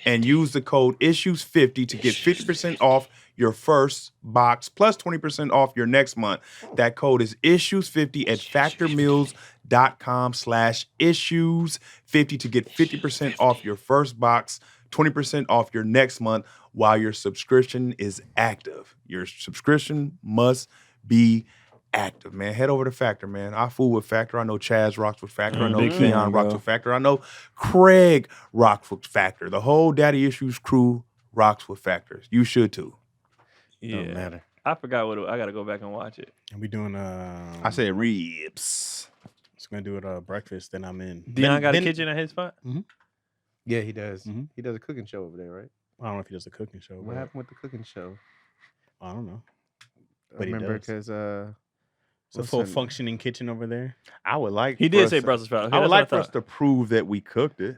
Speaker 1: and use the code issues50 to get 50% off your first box plus 20% off your next month. That code is issues50 at factormeals.com/issues50 to get 50% off your first box, 20% off your next month while your subscription is active. Your subscription must be active, man. Head over to Factor, man. I fool with Factor. I know Chaz rocks with Factor. I know
Speaker 2: Big
Speaker 1: Keon
Speaker 2: fan,
Speaker 1: rocks
Speaker 2: bro.
Speaker 1: with Factor. I know Craig rocks with Factor. The whole Daddy Issues crew rocks with Factors. You should too.
Speaker 3: Don't
Speaker 2: Yeah.
Speaker 3: matter.
Speaker 2: I forgot what I got to go back and watch it.
Speaker 4: And we doing
Speaker 1: I said ribs.
Speaker 4: Just gonna do it breakfast. Then I'm in.
Speaker 2: Dion got a
Speaker 4: then-
Speaker 2: kitchen at his spot?
Speaker 3: Yeah, he does.
Speaker 4: Mhm.
Speaker 3: He does a cooking show over there, right?
Speaker 4: I don't know if he does a cooking show.
Speaker 3: What
Speaker 4: But
Speaker 3: happened with the cooking show?
Speaker 4: I don't know.
Speaker 3: I
Speaker 4: But he
Speaker 3: remember
Speaker 4: does.
Speaker 3: because
Speaker 4: It's a
Speaker 3: what's
Speaker 4: full
Speaker 3: her-
Speaker 4: functioning kitchen over there.
Speaker 1: I would like.
Speaker 2: He
Speaker 1: for
Speaker 2: did
Speaker 1: us
Speaker 2: say
Speaker 1: to-
Speaker 2: Brussels sprouts. Okay,
Speaker 1: I would
Speaker 2: that's what
Speaker 1: like for us
Speaker 2: thought.
Speaker 1: to prove that we cooked it.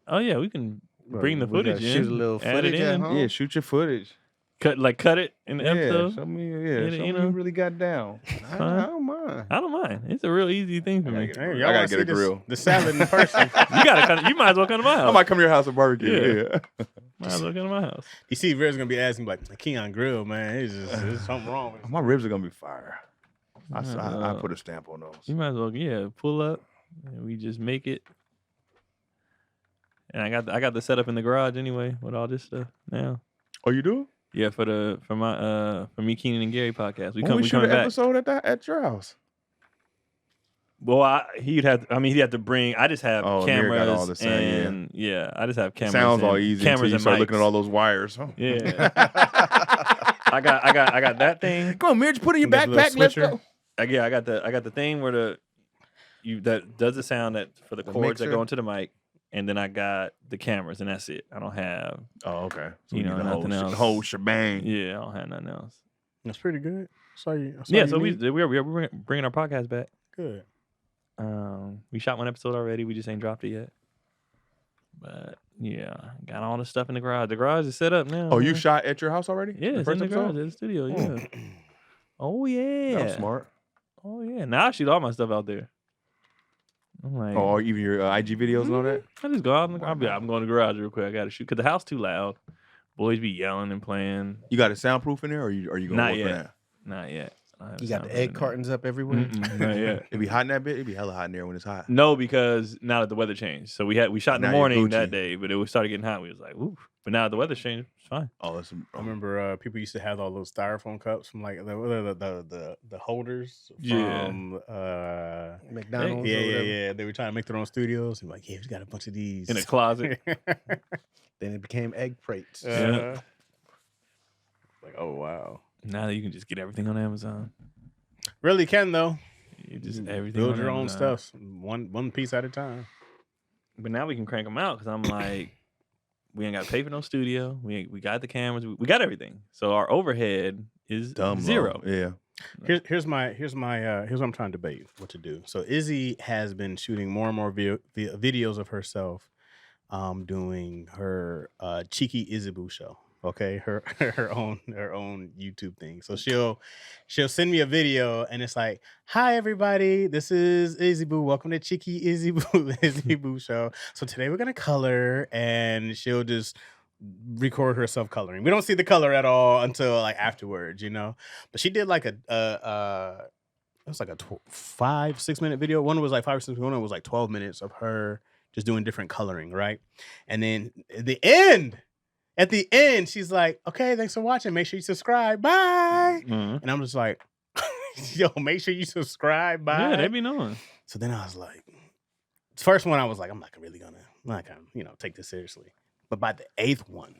Speaker 2: Oh yeah, we can bring the
Speaker 3: we gotta
Speaker 2: footage in.
Speaker 3: Shoot a little
Speaker 2: add it
Speaker 3: footage at
Speaker 2: in.
Speaker 3: home.
Speaker 1: Yeah, shoot your footage.
Speaker 2: Cut it in the episode.
Speaker 1: show me.
Speaker 2: Get
Speaker 1: Yeah,
Speaker 2: it,
Speaker 1: show
Speaker 2: you
Speaker 1: me
Speaker 2: know?
Speaker 1: you really got down.
Speaker 3: I don't mind.
Speaker 2: I don't mind. It's a real easy thing for me.
Speaker 1: gotta
Speaker 4: Hey,
Speaker 1: I
Speaker 4: y'all
Speaker 1: gotta
Speaker 4: wanna
Speaker 1: get a
Speaker 4: see this-
Speaker 1: grill.
Speaker 4: The salad in person.
Speaker 2: You gotta come. You might as well come to my house.
Speaker 1: I might come to your house and barbecue.
Speaker 2: Yeah.
Speaker 1: Yeah.
Speaker 2: Might as well come to my house.
Speaker 4: You see, Red's gonna be asking like, Keon grill, man. There's something wrong with it.
Speaker 1: My ribs are gonna be fire. I
Speaker 2: Uh,
Speaker 1: put a stamp on those.
Speaker 2: You might as well, pull up and we just make it. And I got the setup in the garage anyway with all this stuff now.
Speaker 1: Oh, you do?
Speaker 2: Yeah, for me, Keenan and Gary podcast. We
Speaker 1: When we shoot
Speaker 2: coming
Speaker 1: an
Speaker 2: back.
Speaker 1: episode at your house.
Speaker 2: Well, he'd have to bring. I just have
Speaker 1: Oh, Gary
Speaker 2: cameras
Speaker 1: got all the same,
Speaker 2: and yeah, I just have cameras.
Speaker 1: Sounds all
Speaker 2: and
Speaker 1: easy
Speaker 2: Cameras
Speaker 1: until you
Speaker 2: and
Speaker 1: start
Speaker 2: mics.
Speaker 1: looking at all those wires. Huh?
Speaker 2: Yeah, I got that thing.
Speaker 1: Come on, Midge, put it in your
Speaker 4: That little
Speaker 1: backpack. Let's
Speaker 4: switcher.
Speaker 1: go.
Speaker 2: I got the thing where that does the sound that for the cords that
Speaker 3: mixer?
Speaker 2: go into the mic, and then I got the cameras, and that's it. I don't have.
Speaker 1: Oh, okay. So
Speaker 2: You
Speaker 1: we
Speaker 2: know,
Speaker 1: need the
Speaker 2: nothing else.
Speaker 1: whole shebang.
Speaker 2: Yeah, I don't have nothing else.
Speaker 4: That's pretty good. So
Speaker 2: We're bringing our podcast back.
Speaker 4: good.
Speaker 2: We shot one episode already. We just ain't dropped it yet. But yeah, got all the stuff in the garage. The garage is set up now.
Speaker 1: Oh, you
Speaker 2: man.
Speaker 1: shot at your house already?
Speaker 2: Yeah, it's in the garage at the studio. Yeah. Oh yeah.
Speaker 1: That's smart.
Speaker 2: Oh yeah. Now I shoot all my stuff out there. I'm like,
Speaker 1: Oh, even your IG videos and all that?
Speaker 2: I just go out in the garage. I'm going to the garage real quick. I got to shoot because the house too loud. Boys be yelling and playing.
Speaker 1: You got it soundproof in there, or are you going to
Speaker 2: Not
Speaker 1: work
Speaker 2: yet.
Speaker 1: on that?
Speaker 2: Not yet.
Speaker 3: You got the egg cartons up everywhere.
Speaker 2: Not yet.
Speaker 1: It be hot in that bit? It be hella hot in there when it's hot.
Speaker 2: No, because now that the weather changed. So we shot in the
Speaker 1: Now you're
Speaker 2: morning
Speaker 1: Gucci.
Speaker 2: that day, but it started getting hot. We was like, ooh. But now the weather's changed. It's fine.
Speaker 1: Oh, that's
Speaker 4: I remember people used to have all those styrofoam cups from like the holders from
Speaker 3: McDonald's.
Speaker 4: yeah. They were trying to make their own studios. And like, yeah, we got a bunch of these
Speaker 2: In a closet.
Speaker 3: Then it became egg crates.
Speaker 2: Yeah.
Speaker 4: Like, oh wow.
Speaker 2: Now that you can just get everything on Amazon.
Speaker 4: Really can though.
Speaker 2: You just everything
Speaker 4: Build
Speaker 2: on
Speaker 4: your own
Speaker 2: Amazon.
Speaker 4: stuff, one piece at a time.
Speaker 2: But now we can crank them out because I'm like, we ain't got to pay for no studio. We got the cameras. We got everything. So our overhead is
Speaker 1: dumb.
Speaker 2: zero.
Speaker 1: Yeah.
Speaker 4: Here's what I'm trying to debate what to do. So Izzy has been shooting more and more videos of herself, doing her cheeky Izzy show. Okay, her own YouTube thing. So she'll send me a video and it's like, "Hi everybody, this is Izzy Boo. Welcome to Cheeky Izzy Boo show. So today we're gonna color," and she'll just record herself coloring. We don't see the color at all until like afterwards, you know. But she did like it was like a 5-6 minute video. One was like 5 or 6 minutes. One was like 12 minutes of her just doing different coloring, right? And then at the end, she's like, "Okay, thanks for watching. Make sure you subscribe. Bye."
Speaker 2: Mhm.
Speaker 4: And I'm just like, "Yo, make sure you subscribe. Bye."
Speaker 2: Yeah, they be knowing.
Speaker 4: So then I was like, the first one I was like, I'm not gonna take this seriously. But by the 8th one,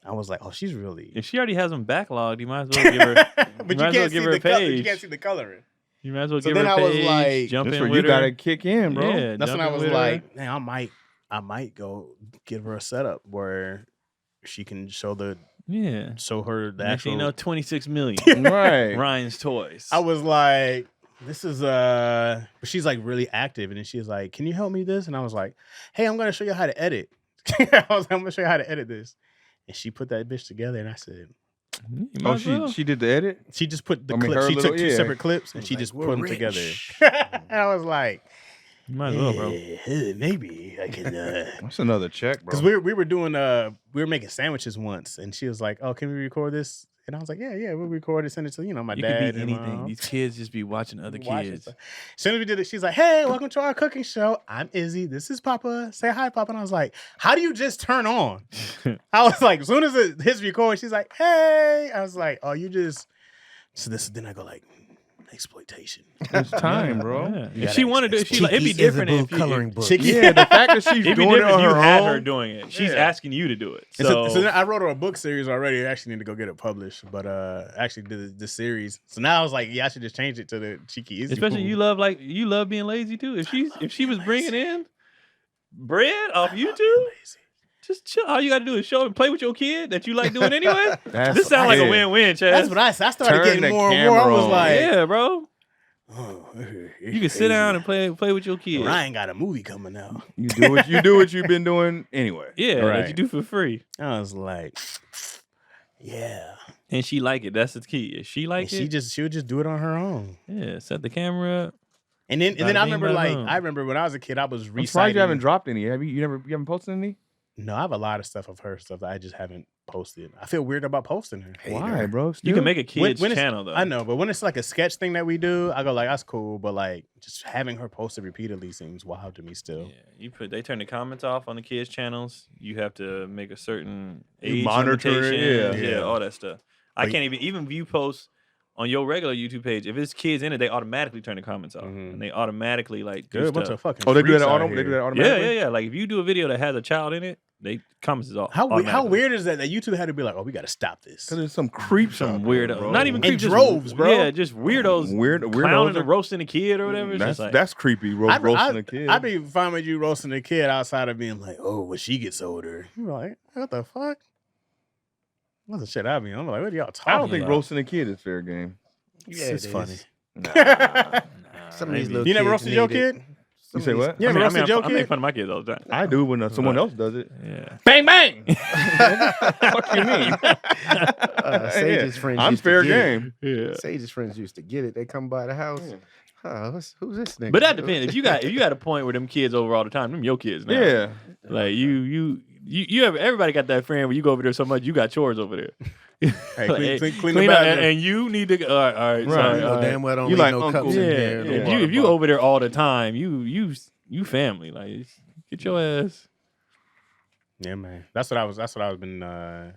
Speaker 4: I was like, oh, she's really.
Speaker 2: If she already has them backlogged, you might as well give her.
Speaker 4: But you
Speaker 2: might as well
Speaker 4: can't
Speaker 2: give
Speaker 4: see
Speaker 2: her a
Speaker 4: the color.
Speaker 2: page.
Speaker 4: You can't see the coloring.
Speaker 2: You might as well
Speaker 4: So
Speaker 2: give her
Speaker 4: then
Speaker 2: a
Speaker 4: I was
Speaker 2: page.
Speaker 4: like,
Speaker 2: Jump
Speaker 1: That's
Speaker 2: in
Speaker 1: where
Speaker 2: with
Speaker 1: you
Speaker 2: her.
Speaker 1: gotta kick in, bro.
Speaker 2: Yeah,
Speaker 4: That's
Speaker 2: jump
Speaker 4: when I
Speaker 2: in
Speaker 4: was
Speaker 2: with her.
Speaker 4: like, man, I might go give her a setup where she can show her the
Speaker 2: Next thing
Speaker 4: actual.
Speaker 2: you know, 26 million.
Speaker 1: Right.
Speaker 2: Ryan's toys.
Speaker 4: I was like, this is but she's like really active, and then she's like, "Can you help me this?" And I was like, "Hey, I'm gonna show you how to edit." I was like, "I'm gonna show you how to edit this," and she put that bitch together, and I said,
Speaker 2: You might
Speaker 1: Oh,
Speaker 2: as well.
Speaker 1: she did the edit?
Speaker 4: she just put the
Speaker 1: I mean,
Speaker 4: clips.
Speaker 1: her
Speaker 4: She
Speaker 1: little-
Speaker 4: took two
Speaker 1: yeah.
Speaker 4: separate clips, and
Speaker 3: was
Speaker 4: she
Speaker 3: like,
Speaker 4: just
Speaker 3: "We're
Speaker 4: put them
Speaker 3: rich."
Speaker 4: together. And I was like,
Speaker 2: You might as well, bro.
Speaker 4: maybe I can.
Speaker 1: That's another check, bro.
Speaker 4: Because we were doing we were making sandwiches once, and she was like, "Oh, can we record this?" And I was like, "Yeah, we'll record it, send it to my
Speaker 2: You
Speaker 4: dad."
Speaker 2: could be
Speaker 4: and
Speaker 2: anything.
Speaker 4: mom."
Speaker 2: These kids just be watching other
Speaker 4: Watching
Speaker 2: kids.
Speaker 4: stuff. As soon as we did it, she's like, "Hey, welcome to our cooking show. I'm Izzy. This is Papa. Say hi, Papa." And I was like, "How do you just turn on?" I was like, as soon as it hits record, she's like, "Hey." I was like, "Oh, you just." So then I go like, exploitation.
Speaker 1: It's time, bro.
Speaker 2: Yeah.
Speaker 4: You
Speaker 2: If
Speaker 4: gotta
Speaker 2: she wanted to,
Speaker 3: Cheeky
Speaker 2: it'd be different
Speaker 3: Isabel
Speaker 2: if you.
Speaker 3: coloring book.
Speaker 1: Yeah, the fact that she's
Speaker 2: It'd be
Speaker 1: doing it
Speaker 2: different
Speaker 1: on
Speaker 2: if you
Speaker 1: her
Speaker 2: had
Speaker 1: own.
Speaker 2: her doing it. She's
Speaker 4: Yeah.
Speaker 2: asking you to do it.
Speaker 4: And
Speaker 2: So,
Speaker 4: so then I wrote her a book series already. I actually need to go get it published, but I actually did the series. So now I was like, yeah, I should just change it to the Cheeky Izzy.
Speaker 2: especially
Speaker 4: Food.
Speaker 2: you love being lazy too. If she was bringing in bread off YouTube, just chill. All you got to do is show and play with your kid that you like doing anyway. This sounds like a win-win, Chaz.
Speaker 4: That's what I started
Speaker 1: Turn
Speaker 4: getting
Speaker 1: the
Speaker 4: more and more. I
Speaker 1: camera
Speaker 4: was
Speaker 1: on.
Speaker 4: like,
Speaker 2: Yeah, bro.
Speaker 4: oh,
Speaker 2: You can sit down and play with your kid.
Speaker 4: Ryan got a movie coming out.
Speaker 1: You do what you've been doing anyway.
Speaker 2: Yeah,
Speaker 4: Right.
Speaker 2: that you do for free.
Speaker 4: I was like, yeah.
Speaker 2: And she like it. That's the key. If she like
Speaker 4: And
Speaker 2: it,
Speaker 4: she would just do it on her own.
Speaker 2: yeah, set the camera up.
Speaker 4: And then
Speaker 2: Bada
Speaker 4: I
Speaker 2: bing,
Speaker 4: remember
Speaker 2: bada boom.
Speaker 4: I remember when I was a kid, I was
Speaker 1: I'm surprised
Speaker 4: reciting.
Speaker 1: you haven't dropped any. You haven't posted any?
Speaker 4: No, I have a lot of stuff of her stuff that I just haven't posted. I feel weird about posting her.
Speaker 1: Why, bro?
Speaker 2: You
Speaker 1: Still?
Speaker 2: can make a kid's
Speaker 4: When it's-
Speaker 2: channel though.
Speaker 4: I know, but when it's like a sketch thing that we do, I go like, that's cool. But like just having her post it repeatedly seems wild to me still.
Speaker 2: Yeah, they turn the comments off on the kids' channels. You have to make a certain
Speaker 1: You
Speaker 2: age
Speaker 1: monitor it,
Speaker 2: limitation.
Speaker 1: yeah.
Speaker 2: Yeah, all that stuff. I
Speaker 4: But-
Speaker 2: can't even view posts on your regular YouTube page, if it's kids in it, they automatically turn the comments off, and they automatically like do
Speaker 4: There's a bunch
Speaker 2: stuff.
Speaker 4: of fucking.
Speaker 1: Oh, they do that
Speaker 4: freaks out
Speaker 1: They do
Speaker 4: here.
Speaker 1: that automatically.
Speaker 2: Yeah. Like if you do a video that has a child in it, they comments is off.
Speaker 4: How
Speaker 2: automatically.
Speaker 4: weird is that YouTube had to be like, oh, we got to stop this?
Speaker 1: Because there's some creeps,
Speaker 2: Some
Speaker 1: out
Speaker 2: weirdo,
Speaker 1: there, bro.
Speaker 2: not even
Speaker 4: In
Speaker 2: creeps, just-
Speaker 4: droves, bro.
Speaker 2: Yeah, just weirdos, clowning
Speaker 1: weirdos
Speaker 2: and roasting a kid or whatever. It's just like,
Speaker 1: That's creepy. Roasting a kid.
Speaker 4: I'd be fine with you roasting a kid outside of being like, oh, when she gets older. You're like, what the fuck? What's the shit I mean? I'm like, what are y'all talking
Speaker 1: I don't think
Speaker 2: about?
Speaker 1: roasting a kid is fair game.
Speaker 3: Yeah,
Speaker 4: it's
Speaker 3: it
Speaker 4: funny.
Speaker 3: is.
Speaker 1: Nah.
Speaker 3: Some of these
Speaker 2: maybe.
Speaker 3: little
Speaker 4: You never
Speaker 3: kids
Speaker 4: roasted your
Speaker 3: need it.
Speaker 4: kid?
Speaker 1: You say what?
Speaker 4: You ever roasted your
Speaker 2: I make
Speaker 4: kid?
Speaker 2: fun of my kids all the time.
Speaker 1: I do when someone else does it.
Speaker 2: Yeah.
Speaker 1: Bang bang. What you mean?
Speaker 3: Sage's friends
Speaker 1: I'm
Speaker 3: used to
Speaker 1: fair
Speaker 3: get it.
Speaker 1: game.
Speaker 2: Yeah.
Speaker 3: Sage's friends used to get it. They come by the house. Who's this nigga?
Speaker 2: But that depends. If you got a point where them kids over all the time, them your kids now.
Speaker 1: Yeah.
Speaker 2: Like you everybody got that friend where you go over there so much you got chores over there.
Speaker 4: Hey,
Speaker 2: Like,
Speaker 4: clean the
Speaker 2: up,
Speaker 4: bathroom.
Speaker 2: and you need to all right,
Speaker 1: Right.
Speaker 2: sorry,
Speaker 3: You know
Speaker 2: all right.
Speaker 3: damn well don't
Speaker 1: You
Speaker 3: leave
Speaker 1: like
Speaker 3: no
Speaker 1: Uncle.
Speaker 3: cups
Speaker 2: Yeah,
Speaker 3: in there.
Speaker 1: yeah.
Speaker 3: No
Speaker 2: if you
Speaker 3: water
Speaker 2: over there all the time, you family. Like get your ass.
Speaker 4: Yeah, man. That's what I was been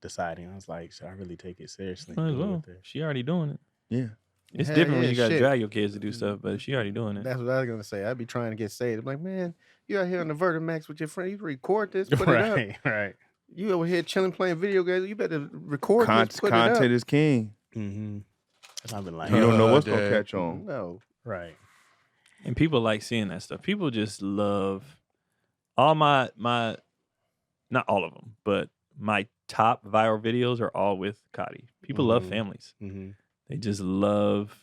Speaker 4: deciding. I was like, should I really take it seriously?
Speaker 2: Might as well. She already doing it.
Speaker 1: Yeah.
Speaker 2: It's
Speaker 3: Hell
Speaker 2: different when
Speaker 3: yeah,
Speaker 2: you gotta
Speaker 3: shit.
Speaker 2: drag your kids to do stuff, but she already doing it.
Speaker 3: That's what I was gonna say. I'd be trying to get saved. I'm like, man, you out here on the Vertimax with your friend. You record this, put it up.
Speaker 4: Right.
Speaker 3: You over here chilling, playing video games. You better record this, put it
Speaker 1: Content
Speaker 3: up.
Speaker 1: is king.
Speaker 4: Mm-hmm. I've been like,
Speaker 1: You don't know what's
Speaker 3: Dad.
Speaker 1: gonna catch on.
Speaker 3: No.
Speaker 4: right.
Speaker 2: And people like seeing that stuff. People just love all my not all of them, but my top viral videos are all with Cotty. People love
Speaker 4: Mhm.
Speaker 2: families.
Speaker 4: Mm-hmm.
Speaker 2: They just love.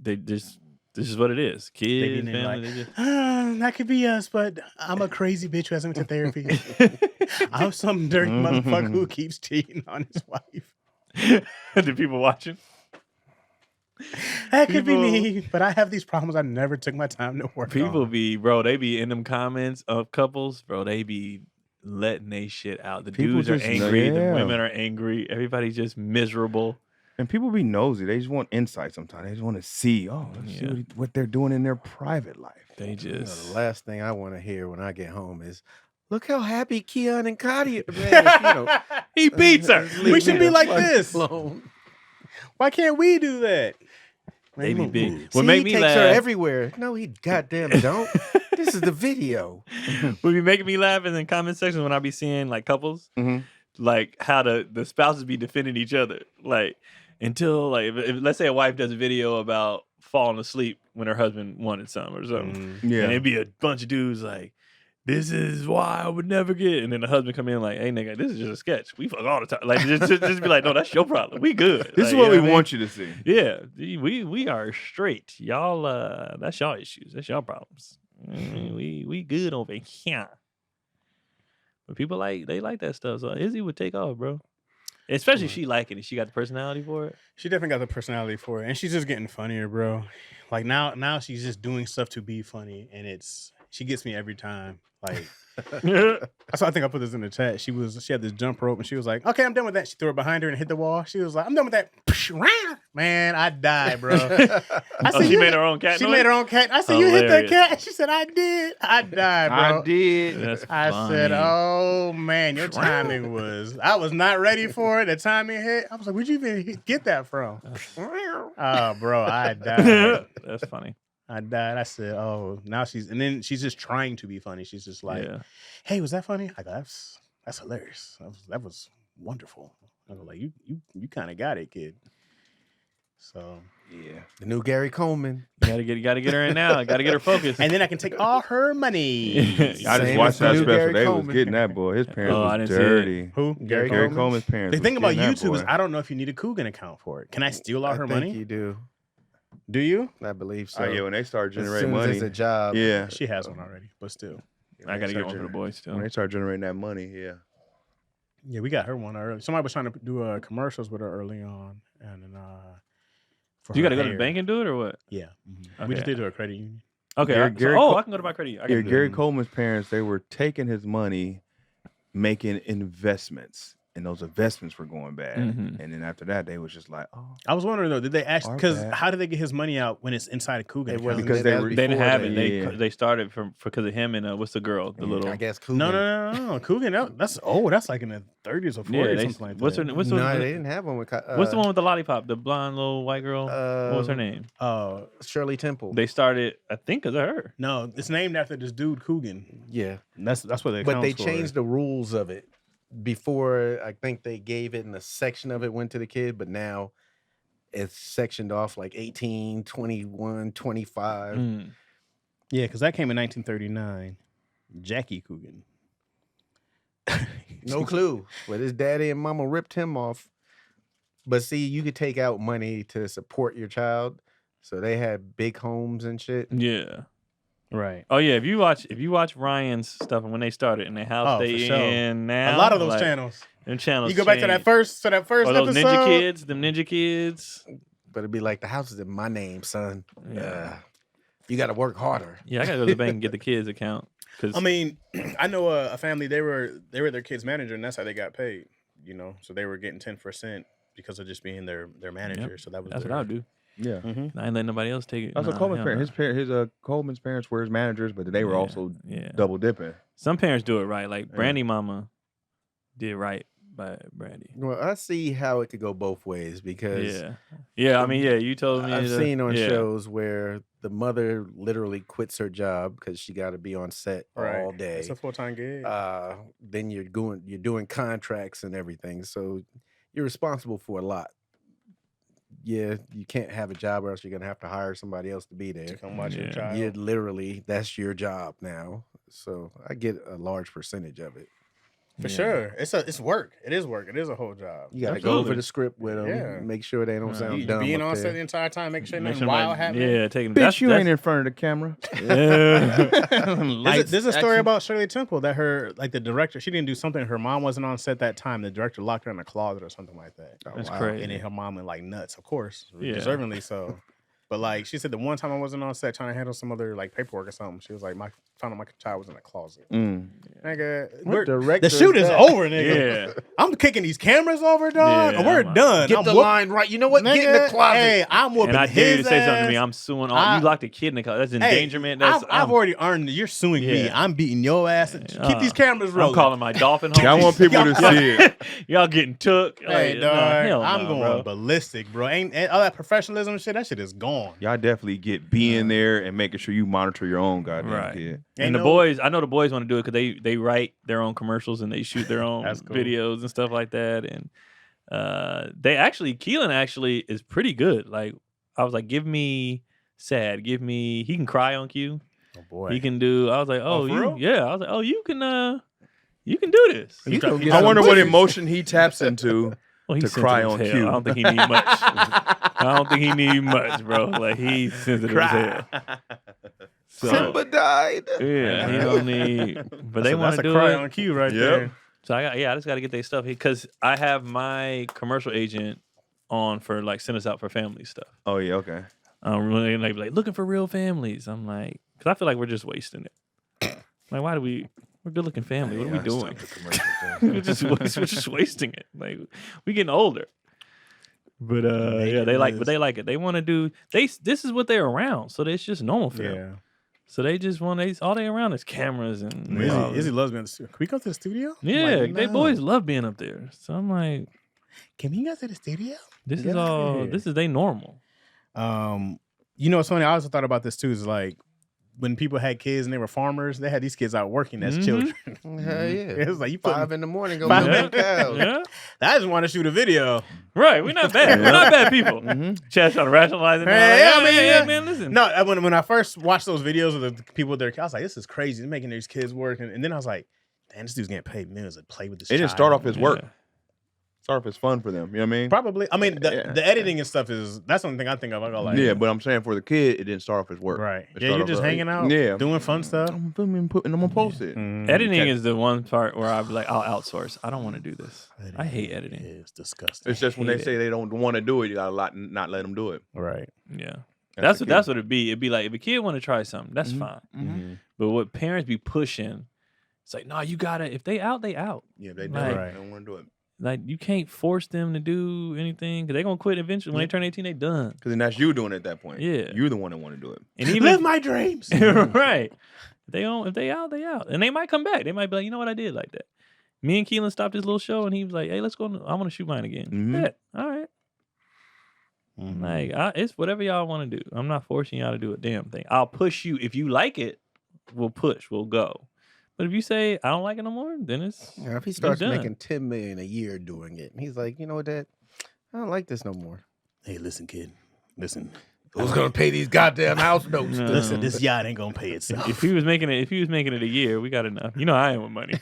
Speaker 2: This is what it is. Kids,
Speaker 4: being
Speaker 2: family.
Speaker 4: like,
Speaker 2: They just,
Speaker 4: that could be us, but I'm a crazy bitch who hasn't went to therapy. I'm some dirty motherfucker who keeps cheating on his wife.
Speaker 2: the people watching.
Speaker 4: That could be
Speaker 2: People-
Speaker 4: me, but I have these problems I never took my time to work
Speaker 2: People
Speaker 4: on.
Speaker 2: be, bro, they be in them comments of couples, bro. They be letting they shit out. The
Speaker 1: People
Speaker 2: dudes are
Speaker 1: just-
Speaker 2: angry.
Speaker 1: yeah.
Speaker 2: The women are angry. Everybody's just miserable.
Speaker 1: And people be nosy. They just want insight sometimes. They just want to see, let's see
Speaker 2: Yeah.
Speaker 1: what they're doing in their private life.
Speaker 2: They
Speaker 3: You know,
Speaker 2: just.
Speaker 3: the last thing I want to hear when I get home is, look how happy Keon and Cotty are. Man,
Speaker 2: He beats her.
Speaker 3: leave
Speaker 4: We should
Speaker 3: me
Speaker 4: be
Speaker 3: the
Speaker 4: like
Speaker 3: fuck
Speaker 4: this.
Speaker 3: alone.
Speaker 4: Why can't we do that?
Speaker 2: They be big.
Speaker 3: See,
Speaker 2: What made
Speaker 3: he
Speaker 2: me
Speaker 3: takes
Speaker 2: laugh.
Speaker 3: her everywhere. No, he goddamn don't. This is the video.
Speaker 2: What be making me laugh is in comment sections when I be seeing like couples,
Speaker 1: Mhm.
Speaker 2: like how the spouses be defending each other. Like until like if let's say a wife does a video about falling asleep when her husband wanted some or something.
Speaker 1: Yeah.
Speaker 2: And it'd be a bunch of dudes like, this is why I would never get. And then the husband come in like, hey nigga, this is just a sketch. We fuck all the time. Like just be like, no, that's your problem. We good.
Speaker 1: This is
Speaker 2: Like,
Speaker 1: what
Speaker 2: you
Speaker 1: we
Speaker 2: know I mean?
Speaker 1: want you to see.
Speaker 2: Yeah, we are straight. Y'all, that's y'all issues. That's y'all problems. We good over here. But people they like that stuff. So Izzy would take off, bro. Especially if she like it and she got the personality for it.
Speaker 4: She definitely got the personality for it, and she's just getting funnier, bro. Like now she's just doing stuff to be funny, and she gets me every time. Like, so I think I put this in the chat. She had this jump rope, and she was like, "Okay, I'm done with that." She threw it behind her and hit the wall. She was like, "I'm done with that." Man, I died, bro. I
Speaker 2: Oh, she made her own cat
Speaker 4: She
Speaker 2: noise?
Speaker 4: made her own cat. I said, "You hit that
Speaker 2: Hilarious.
Speaker 4: cat?" She said, "I did." I died, bro.
Speaker 1: I did.
Speaker 2: That's
Speaker 4: I
Speaker 2: funny.
Speaker 4: said, "Oh man, your timing was. I was not ready for it. The timing hit. I was like, where'd you even get that from?" Oh, bro, I died.
Speaker 2: That's funny.
Speaker 4: I died. I said, "Oh, now she's," and then she's just trying to be funny. She's just like,
Speaker 2: Yeah.
Speaker 4: "Hey, was that funny?" I go, "That's hilarious. That was wonderful." I was like, "You kind of got it, kid." So,
Speaker 1: Yeah.
Speaker 3: The new Gary Coleman.
Speaker 2: You gotta get her in now. Gotta get her focused.
Speaker 4: and then I can take all her money.
Speaker 1: I just
Speaker 3: Same
Speaker 1: watched
Speaker 3: as the
Speaker 1: that
Speaker 3: new
Speaker 1: special.
Speaker 3: Gary
Speaker 1: They was
Speaker 3: Coleman.
Speaker 1: getting that boy. His parents
Speaker 2: Oh, I
Speaker 1: was
Speaker 2: didn't see it.
Speaker 1: dirty.
Speaker 4: Who?
Speaker 3: Gary
Speaker 1: Gary
Speaker 3: Coleman?
Speaker 1: Coleman's parents.
Speaker 4: The thing
Speaker 1: was
Speaker 4: about
Speaker 1: getting that
Speaker 4: YouTube is
Speaker 1: boy.
Speaker 4: I don't know if you need a Coogan account for it. Can I steal all her
Speaker 3: I think
Speaker 4: money?
Speaker 3: you do.
Speaker 4: Do you?
Speaker 3: I believe so.
Speaker 1: Oh, yeah, when they start
Speaker 3: as
Speaker 1: generating
Speaker 3: soon as
Speaker 1: money.
Speaker 3: it's a job.
Speaker 1: Yeah.
Speaker 4: She has one already, but still.
Speaker 2: I gotta get one for the boys
Speaker 1: When
Speaker 2: too.
Speaker 1: they start generating that money, yeah.
Speaker 4: Yeah, we got her one early. Somebody was trying to do commercials with her early on, and then for
Speaker 2: You
Speaker 4: her
Speaker 2: gotta go to the
Speaker 4: hair.
Speaker 2: bank and do it or what?
Speaker 4: Yeah, we
Speaker 2: Okay.
Speaker 4: just did to a credit union.
Speaker 2: Okay.
Speaker 1: Gary
Speaker 2: I can go to my credit. I
Speaker 1: Yeah,
Speaker 2: can do
Speaker 1: Gary
Speaker 2: it.
Speaker 1: Coleman's parents, they were taking his money, making investments and those investments were going bad.
Speaker 2: Mhm.
Speaker 1: And then after that, they was just like, oh,
Speaker 4: I was wondering though, did they actually?
Speaker 1: Our
Speaker 4: Because
Speaker 1: bad.
Speaker 4: how did they get his money out when it's inside a Coogan
Speaker 3: It
Speaker 4: account?
Speaker 3: wasn't
Speaker 1: Because
Speaker 3: that
Speaker 1: they
Speaker 3: was
Speaker 1: were-
Speaker 2: They didn't
Speaker 3: before
Speaker 2: have
Speaker 3: that.
Speaker 2: it.
Speaker 1: Yeah.
Speaker 2: They started because of him and what's the girl? The little.
Speaker 3: I guess Coogan.
Speaker 4: No. Coogan, that's that's like in the 30s or 40s
Speaker 2: Yeah,
Speaker 4: or
Speaker 2: they,
Speaker 4: something like
Speaker 2: what's
Speaker 4: that.
Speaker 2: her? What's
Speaker 3: No,
Speaker 2: the,
Speaker 3: they didn't have one with.
Speaker 2: what's the one with the lollipop? The blonde little white girl. What was her name?
Speaker 3: Shirley Temple.
Speaker 2: They started, I think, because of her.
Speaker 4: No, it's named after this dude Coogan.
Speaker 3: Yeah,
Speaker 4: That's what they.
Speaker 3: but they changed the rules of it. Before, I think they gave it and a section of it went to the kid, but now it's sectioned off like 18, 21, 25.
Speaker 2: Mm.
Speaker 4: Yeah, because that came in 1939. Jackie Coogan.
Speaker 3: No clue. But his daddy and mama ripped him off. But see, you could take out money to support your child. So they had big homes and shit.
Speaker 2: Yeah.
Speaker 4: Right.
Speaker 2: Oh yeah. If you watch Ryan's stuff and when they started in the house
Speaker 4: Oh,
Speaker 2: they
Speaker 4: for sure.
Speaker 2: in now,
Speaker 4: A lot of those
Speaker 2: like,
Speaker 4: channels.
Speaker 2: Them channels.
Speaker 4: You go back to that
Speaker 2: changed.
Speaker 4: first
Speaker 2: Or those
Speaker 4: episode.
Speaker 2: Ninja Kids, them Ninja Kids.
Speaker 3: But it'd be like, the house is in my name, son.
Speaker 2: Yeah.
Speaker 3: You got to work harder.
Speaker 2: Yeah, I gotta go to the bank and get the kids' account. Cause
Speaker 4: I mean, I know a family. They were their kid's manager, and that's how they got paid. You know, so they were getting 10% because of just being their manager. So that was
Speaker 2: that's
Speaker 4: their,
Speaker 2: what I would do.
Speaker 1: yeah.
Speaker 4: Mhm.
Speaker 2: I ain't letting nobody else take it.
Speaker 1: That's what Coleman's parents. Coleman's parents were his managers, but they were also double dipping.
Speaker 2: Some parents do it right. Like
Speaker 1: Yeah.
Speaker 2: Brandy Mama did right by Brandy.
Speaker 3: Well, I see how it could go both ways because
Speaker 2: Yeah. I mean, yeah. You told me.
Speaker 3: I've seen on
Speaker 2: yeah.
Speaker 3: shows where the mother literally quits her job because she got to be on set
Speaker 4: Right.
Speaker 3: all day.
Speaker 4: It's a full-time gig.
Speaker 3: Then you're doing contracts and everything, so you're responsible for a lot. Yeah, you can't have a job, or else you're gonna have to hire somebody else to be
Speaker 4: to
Speaker 3: there.
Speaker 4: come watch your
Speaker 2: Yeah.
Speaker 4: child.
Speaker 3: You literally, that's your job now. So I get a large percentage of it.
Speaker 4: For
Speaker 2: Yeah.
Speaker 4: sure. It's work. It is work. It is a whole job.
Speaker 3: You got to go
Speaker 2: Absolutely.
Speaker 3: over the script with them,
Speaker 4: Yeah.
Speaker 3: make sure they don't sound
Speaker 4: You
Speaker 3: dumb.
Speaker 4: being
Speaker 3: up
Speaker 4: on
Speaker 3: there.
Speaker 4: set the entire time, make sure
Speaker 2: Make
Speaker 4: nothing
Speaker 2: sure
Speaker 4: wild
Speaker 2: nobody-
Speaker 4: happens.
Speaker 2: Yeah, taking.
Speaker 1: Bitch, you ain't in front of the camera.
Speaker 2: Yeah.
Speaker 4: There's a story about Shirley Temple that the director, she didn't do something. Her mom wasn't on set that time. The director locked her in a closet or something like that.
Speaker 3: Oh,
Speaker 2: That's
Speaker 3: wow.
Speaker 2: crazy.
Speaker 4: And then her mom went like nuts, of course,
Speaker 2: Yeah.
Speaker 4: deservingly so. But like she said, the one time I wasn't on set trying to handle some other like paperwork or something, she was like, found out my child was in a closet. Nigga,
Speaker 3: What director
Speaker 4: the shoot is
Speaker 3: that?
Speaker 4: over, nigga.
Speaker 2: Yeah.
Speaker 4: I'm kicking these cameras over, dog.
Speaker 2: Yeah,
Speaker 4: We're
Speaker 2: I'm
Speaker 4: done.
Speaker 3: Get
Speaker 4: I'm
Speaker 3: the
Speaker 4: whoop-
Speaker 3: line right. You know what? Get in the
Speaker 4: Nigga,
Speaker 3: closet.
Speaker 4: Hey, I'm whooping
Speaker 2: And I dare you
Speaker 4: his
Speaker 2: to say something to me.
Speaker 4: ass.
Speaker 2: I'm suing all.
Speaker 4: I-
Speaker 2: You locked a kid in the car. That's
Speaker 4: Hey,
Speaker 2: endangerment. That's
Speaker 4: I've already earned it. You're suing me.
Speaker 2: Yeah.
Speaker 4: I'm beating your ass. Keep these cameras rolling.
Speaker 2: I'm calling my dolphin home.
Speaker 1: Y'all want people to see it.
Speaker 2: Y'all getting took.
Speaker 4: Hey,
Speaker 2: Like,
Speaker 4: dog,
Speaker 2: nah, hell
Speaker 4: I'm
Speaker 2: no,
Speaker 4: going
Speaker 2: bro.
Speaker 4: ballistic, bro. Ain't all that professionalism shit. That shit is gone.
Speaker 1: Y'all definitely get being there and making sure you monitor your own goddamn
Speaker 2: Right.
Speaker 1: kid.
Speaker 2: And
Speaker 4: Ain't
Speaker 2: the
Speaker 4: no-
Speaker 2: boys, I know the boys want to do it because they write their own commercials and they shoot their own
Speaker 4: That's cool.
Speaker 2: videos and stuff like that. And Keelan actually is pretty good. Like I was like, give me sad, he can cry on cue.
Speaker 4: Oh boy.
Speaker 2: He can do. I was like,
Speaker 4: Oh, for real?
Speaker 2: yeah. I was like, oh, you can do this.
Speaker 3: You can get
Speaker 1: I
Speaker 3: some
Speaker 1: wonder what
Speaker 3: pussy.
Speaker 1: emotion he taps into.
Speaker 2: Well, he's
Speaker 1: To cry
Speaker 2: sensitive
Speaker 1: on
Speaker 2: as hell.
Speaker 1: cue.
Speaker 2: I don't think he need much. I don't think he need much, bro. Like he's sensitive as hell. So,
Speaker 3: Simba died.
Speaker 2: yeah, he don't need. But they want
Speaker 4: That's
Speaker 2: to
Speaker 4: a
Speaker 2: do
Speaker 4: cry
Speaker 2: it.
Speaker 4: on cue right
Speaker 1: Yep.
Speaker 4: there.
Speaker 2: So I just got to get their stuff because I have my commercial agent on for like send us out for family stuff.
Speaker 1: Oh yeah, okay.
Speaker 2: Really like looking for real families. I'm like, because I feel like we're just wasting it. Like, why do we're a good looking family? What are we doing? we're just wasting it. Like we getting older. But yeah, they like it. They want to do this is what they're around. So it's just normal for them.
Speaker 4: Yeah.
Speaker 2: So they just want all they around is cameras and all
Speaker 4: Izzy
Speaker 2: this.
Speaker 4: loves being in the studio. Can we go to the studio? I'm
Speaker 2: Yeah,
Speaker 4: like,
Speaker 2: they
Speaker 4: no.
Speaker 2: boys love being up there. So I'm like,
Speaker 4: Can we go to the studio?
Speaker 2: this
Speaker 4: Get
Speaker 2: is
Speaker 4: out of
Speaker 2: all.
Speaker 4: here.
Speaker 2: This is they normal.
Speaker 4: You know what's funny? I also thought about this too. Is like when people had kids and they were farmers, they had these kids out working as
Speaker 2: Mhm.
Speaker 4: children.
Speaker 3: Hell yeah.
Speaker 4: It was like you
Speaker 3: 5
Speaker 4: put.
Speaker 3: in the morning, go
Speaker 4: Five-
Speaker 3: milk them cows.
Speaker 2: Yeah,
Speaker 4: I just want to shoot a video.
Speaker 2: right. We're not bad. We're not bad people.
Speaker 1: Mhm.
Speaker 2: Chaz trying to rationalize it. now.
Speaker 4: Hey,
Speaker 2: Like,
Speaker 4: I mean,
Speaker 2: yeah,
Speaker 4: yeah.
Speaker 2: man, listen.
Speaker 4: No, when I first watched those videos of the people with their kids, I was like, this is crazy. They're making these kids work. And then I was like, damn, this dude's getting paid millions to play with this
Speaker 1: It didn't
Speaker 4: child.
Speaker 1: start off as work.
Speaker 2: Yeah.
Speaker 1: Start off as fun for them. You know what I mean?
Speaker 4: Probably. I mean,
Speaker 1: Yeah.
Speaker 4: the editing and stuff that's the only thing I think of. I go like,
Speaker 1: Yeah, but I'm saying for the kid, it didn't start off as work.
Speaker 4: right.
Speaker 1: It
Speaker 4: Yeah,
Speaker 1: started
Speaker 4: you're
Speaker 1: off
Speaker 4: just
Speaker 1: as-
Speaker 4: hanging out,
Speaker 1: Yeah.
Speaker 4: doing fun stuff.
Speaker 1: I'm filming, putting them on post it.
Speaker 2: Editing
Speaker 1: Okay.
Speaker 2: is the one part where I'd be like, I'll outsource. I don't want to do this. I hate editing.
Speaker 4: It's disgusting.
Speaker 1: It's just when they
Speaker 2: hate it.
Speaker 1: say they don't want to do it, you got to not let them do it.
Speaker 4: Right.
Speaker 2: Yeah.
Speaker 1: That's
Speaker 2: That's
Speaker 1: the
Speaker 2: what it'd be. It'd be like if a kid want to try something, that's
Speaker 1: Mhm.
Speaker 2: fine.
Speaker 1: Mm-hmm.
Speaker 2: But what parents be pushing, it's like, no, you gotta. If they out, they out.
Speaker 1: Yeah, they
Speaker 2: Like-
Speaker 1: don't want to do it.
Speaker 2: Like you can't force them to do anything because they're gonna quit eventually. When they turn 18, they done.
Speaker 1: Because then that's you doing it at that point.
Speaker 2: Yeah.
Speaker 1: You're the one that want to do it.
Speaker 2: And even
Speaker 4: Live my dreams.
Speaker 2: right. If they out, they out. And they might come back. They might be like, you know what, I did like that. Me and Keelan stopped this little show and he was like, hey, let's go. I want to shoot mine again.
Speaker 1: Mhm.
Speaker 2: Yeah. All right. Like it's whatever y'all want to do. I'm not forcing y'all to do a damn thing. I'll push you. If you like it, we'll push. We'll go. But if you say I don't like it no more, then it's
Speaker 3: If he starts
Speaker 2: done.
Speaker 3: making $10 million a year doing it, and he's like, you know what, Dad, I don't like this no more.
Speaker 4: Hey, listen, kid. Listen.
Speaker 3: Who's gonna pay these goddamn house notes?
Speaker 2: No.
Speaker 4: Listen, this yacht ain't gonna pay itself.
Speaker 2: if he was making it a year, we got enough. You know I am with money.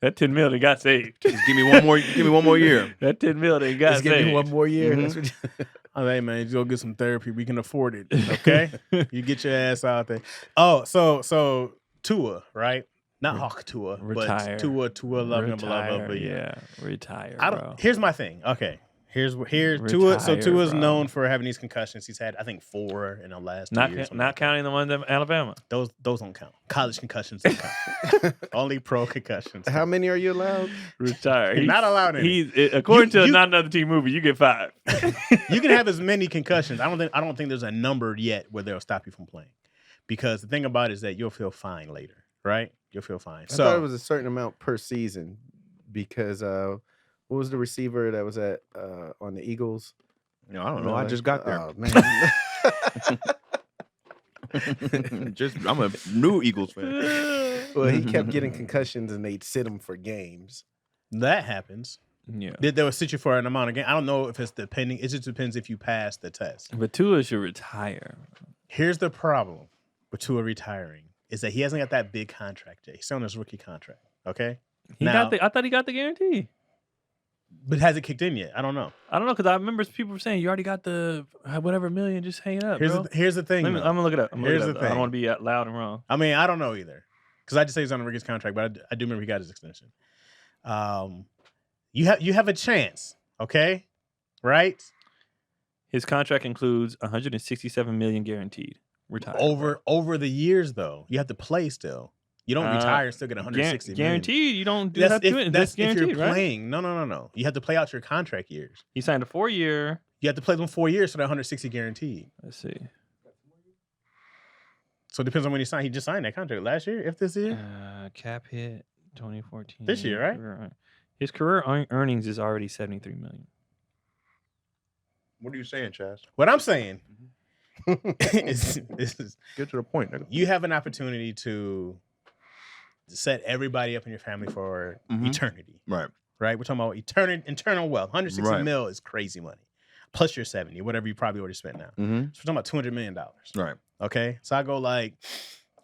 Speaker 2: That $10 million got saved.
Speaker 1: Just give me one more. Give me one more year.
Speaker 2: That $10 million got
Speaker 3: Just
Speaker 2: saved.
Speaker 3: give me one more year.
Speaker 1: Mhm.
Speaker 3: That's what you-
Speaker 4: Oh, hey man, you go get some therapy. We can afford it. Okay, you get your ass out there. Oh, so Tua, right? Not Hawk Tua,
Speaker 2: Retire.
Speaker 4: but Tua, love him,
Speaker 2: Retire,
Speaker 4: but
Speaker 2: yeah, retire.
Speaker 4: I
Speaker 2: bro.
Speaker 4: don't. Here's my thing. Okay, here's Tua. So
Speaker 2: Retire,
Speaker 4: Tua's
Speaker 2: bro.
Speaker 4: known for having these concussions. He's had, I think, 4 in the last 2
Speaker 2: Not
Speaker 4: years.
Speaker 2: not counting the ones in Alabama.
Speaker 4: Those don't count. College concussions don't count. Only pro concussions.
Speaker 3: How many are you allowed?
Speaker 2: Retire.
Speaker 4: You're not allowed any.
Speaker 2: According to
Speaker 4: You-
Speaker 2: Not Another Team movie, you get 5.
Speaker 4: You can have as many concussions. I don't think there's a number yet where they'll stop you from playing. Because the thing about it is that you'll feel fine later, right? You'll feel fine.
Speaker 3: I thought it was a certain amount per season because what was the receiver that was at on the Eagles?
Speaker 1: I don't know. I just got there.
Speaker 3: Oh, man.
Speaker 1: I'm a new Eagles fan.
Speaker 3: Well, he kept getting concussions and they'd sit him for games.
Speaker 4: that happens.
Speaker 2: Yeah.
Speaker 4: They will sit you for an amount of game. I don't know if it's depending. It just depends if you pass the test.
Speaker 2: But Tua should retire.
Speaker 4: Here's the problem with Tua retiring is that he hasn't got that big contract yet. He's still on his rookie contract. Okay.
Speaker 2: I thought he got the guarantee.
Speaker 4: But has it kicked in yet? I don't know.
Speaker 2: I don't know because I remember people were saying you already got the whatever million. Just hang it up, bro.
Speaker 4: Here's the thing.
Speaker 2: I'm
Speaker 4: though.
Speaker 2: gonna look it up.
Speaker 4: Here's the
Speaker 2: I
Speaker 4: thing.
Speaker 2: don't want to be loud and wrong.
Speaker 4: I mean, I don't know either. Because I just say he's on a rookie's contract, but I do remember he got his extension. You have a chance, okay? Right?
Speaker 2: His contract includes 167 million guaranteed. Retire.
Speaker 4: Over the years, though, you have to play still. You don't retire and still get 160 million.
Speaker 2: Guaranteed. You don't do that. That's
Speaker 4: If
Speaker 2: guaranteed,
Speaker 4: you're
Speaker 2: right?
Speaker 4: playing. No. You have to play out your contract years.
Speaker 2: He signed a 4-year.
Speaker 4: You have to play them 4 years for that 160 guaranteed.
Speaker 2: Let's see.
Speaker 4: So it depends on when he signed. He just signed that contract last year, if this year.
Speaker 2: Cap hit 2014.
Speaker 4: This year, right?
Speaker 2: His career earnings is already 73 million.
Speaker 1: What are you saying, Chaz?
Speaker 4: What I'm saying is
Speaker 1: Get to the point, nigga.
Speaker 4: you have an opportunity to set everybody up in your family for eternity.
Speaker 1: Right.
Speaker 4: Right? We're talking about internal wealth. 160
Speaker 1: Right.
Speaker 4: mil is crazy money. Plus your 70, whatever you probably already spent now.
Speaker 1: Mm-hmm.
Speaker 4: So we're talking about $200 million.
Speaker 1: Right.
Speaker 4: Okay. So I go like,